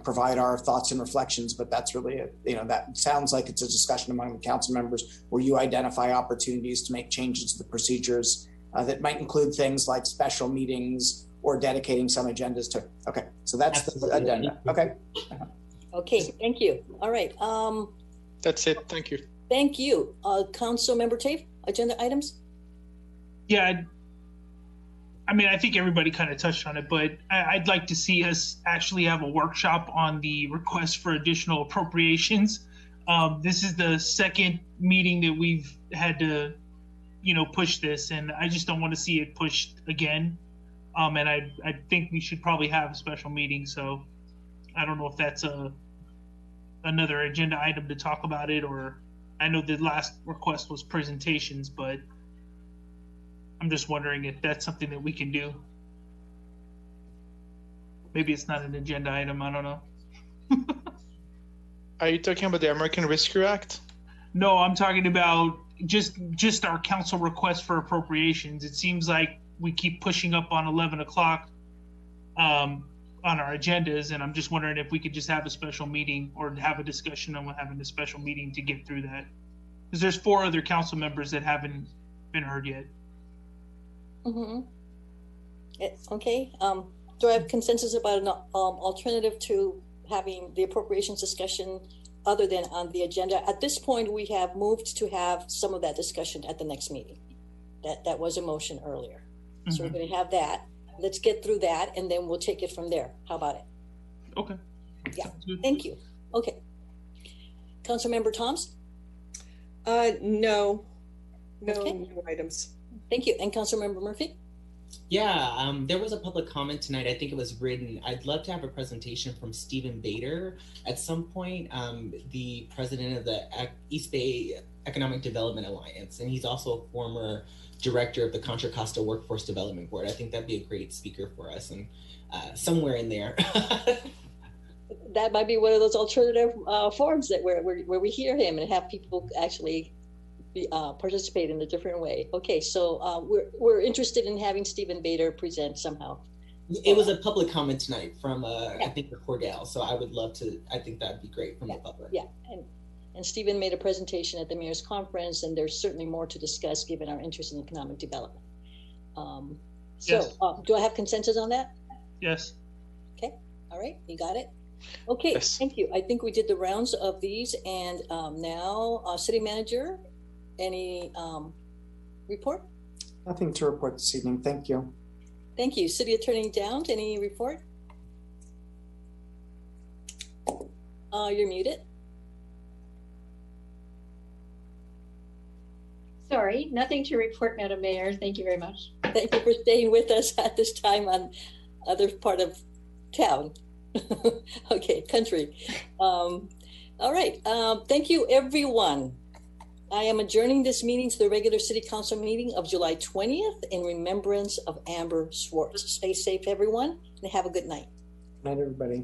Speaker 16: provide our thoughts and reflections, but that's really it. That sounds like it's a discussion among the council members where you identify opportunities to make changes to the procedures that might include things like special meetings or dedicating some agendas to. Okay, so that's the agenda. Okay.
Speaker 1: Okay, thank you. All right.
Speaker 11: That's it. Thank you.
Speaker 1: Thank you. Council Member Tate, agenda items?
Speaker 9: Yeah, I think everybody kind of touched on it, but I'd like to see us actually have a workshop on the request for additional appropriations. This is the second meeting that we've had to, push this, and I just don't want to see it pushed again. And I think we should probably have a special meeting. So I don't know if that's another agenda item to talk about it, or I know the last request was presentations, but I'm just wondering if that's something that we can do. Maybe it's not an agenda item. I don't know.
Speaker 11: Are you talking about the American Rescue Act?
Speaker 9: No, I'm talking about just our council request for appropriations. It seems like we keep pushing up on 11 o'clock on our agendas, and I'm just wondering if we could just have a special meeting or have a discussion on having a special meeting to get through that. Because there's 4 other council members that haven't been heard yet.
Speaker 1: Okay. Do I have consensus about an alternative to having the appropriations discussion other than on the agenda? At this point, we have moved to have some of that discussion at the next meeting. That was a motion earlier. So we're going to have that. Let's get through that, and then we'll take it from there. How about it?
Speaker 9: Okay.
Speaker 1: Yeah. Thank you. Okay. Councilmember Toms?
Speaker 14: No items.
Speaker 1: Thank you. And Councilmember Murphy?
Speaker 13: Yeah, there was a public comment tonight. I think it was written. I'd love to have a presentation from Stephen Bader at some point, the president of the East Bay Economic Development Alliance, and he's also a former director of the Contra Costa Workforce Development Board. I think that'd be a great speaker for us, and somewhere in there.
Speaker 1: That might be one of those alternative forums that where we hear him and have people actually participate in a different way. Okay, so we're interested in having Stephen Bader present somehow
Speaker 13: It was a public comment tonight from, I think, the Cordell. So I would love to, I think that'd be great from the public.
Speaker 1: Yeah, and Stephen made a presentation at the mayor's conference, and there's certainly more to discuss given our interest in economic development.
Speaker 9: Yes.
Speaker 1: Do I have consensus on that?
Speaker 9: Yes.
Speaker 1: Okay, all right, you got it. Okay,
Speaker 11: Yes.
Speaker 1: Thank you. I think we did the rounds of these, and now, city manager, any report?
Speaker 16: Nothing to report this evening. Thank you.
Speaker 1: Thank you. City Attorney Downs, any report? You're muted.
Speaker 8: Sorry, nothing to report, Madam Mayor. Thank you very much.
Speaker 1: Thank you for staying with us at this time on other part of town. Okay, country. All right. Thank you, everyone. I am adjourning this meeting to the regular City Council meeting of July 20th in remembrance of Amber Swartz. Stay safe, everyone, and have a good night.
Speaker 16: Good night, everybody.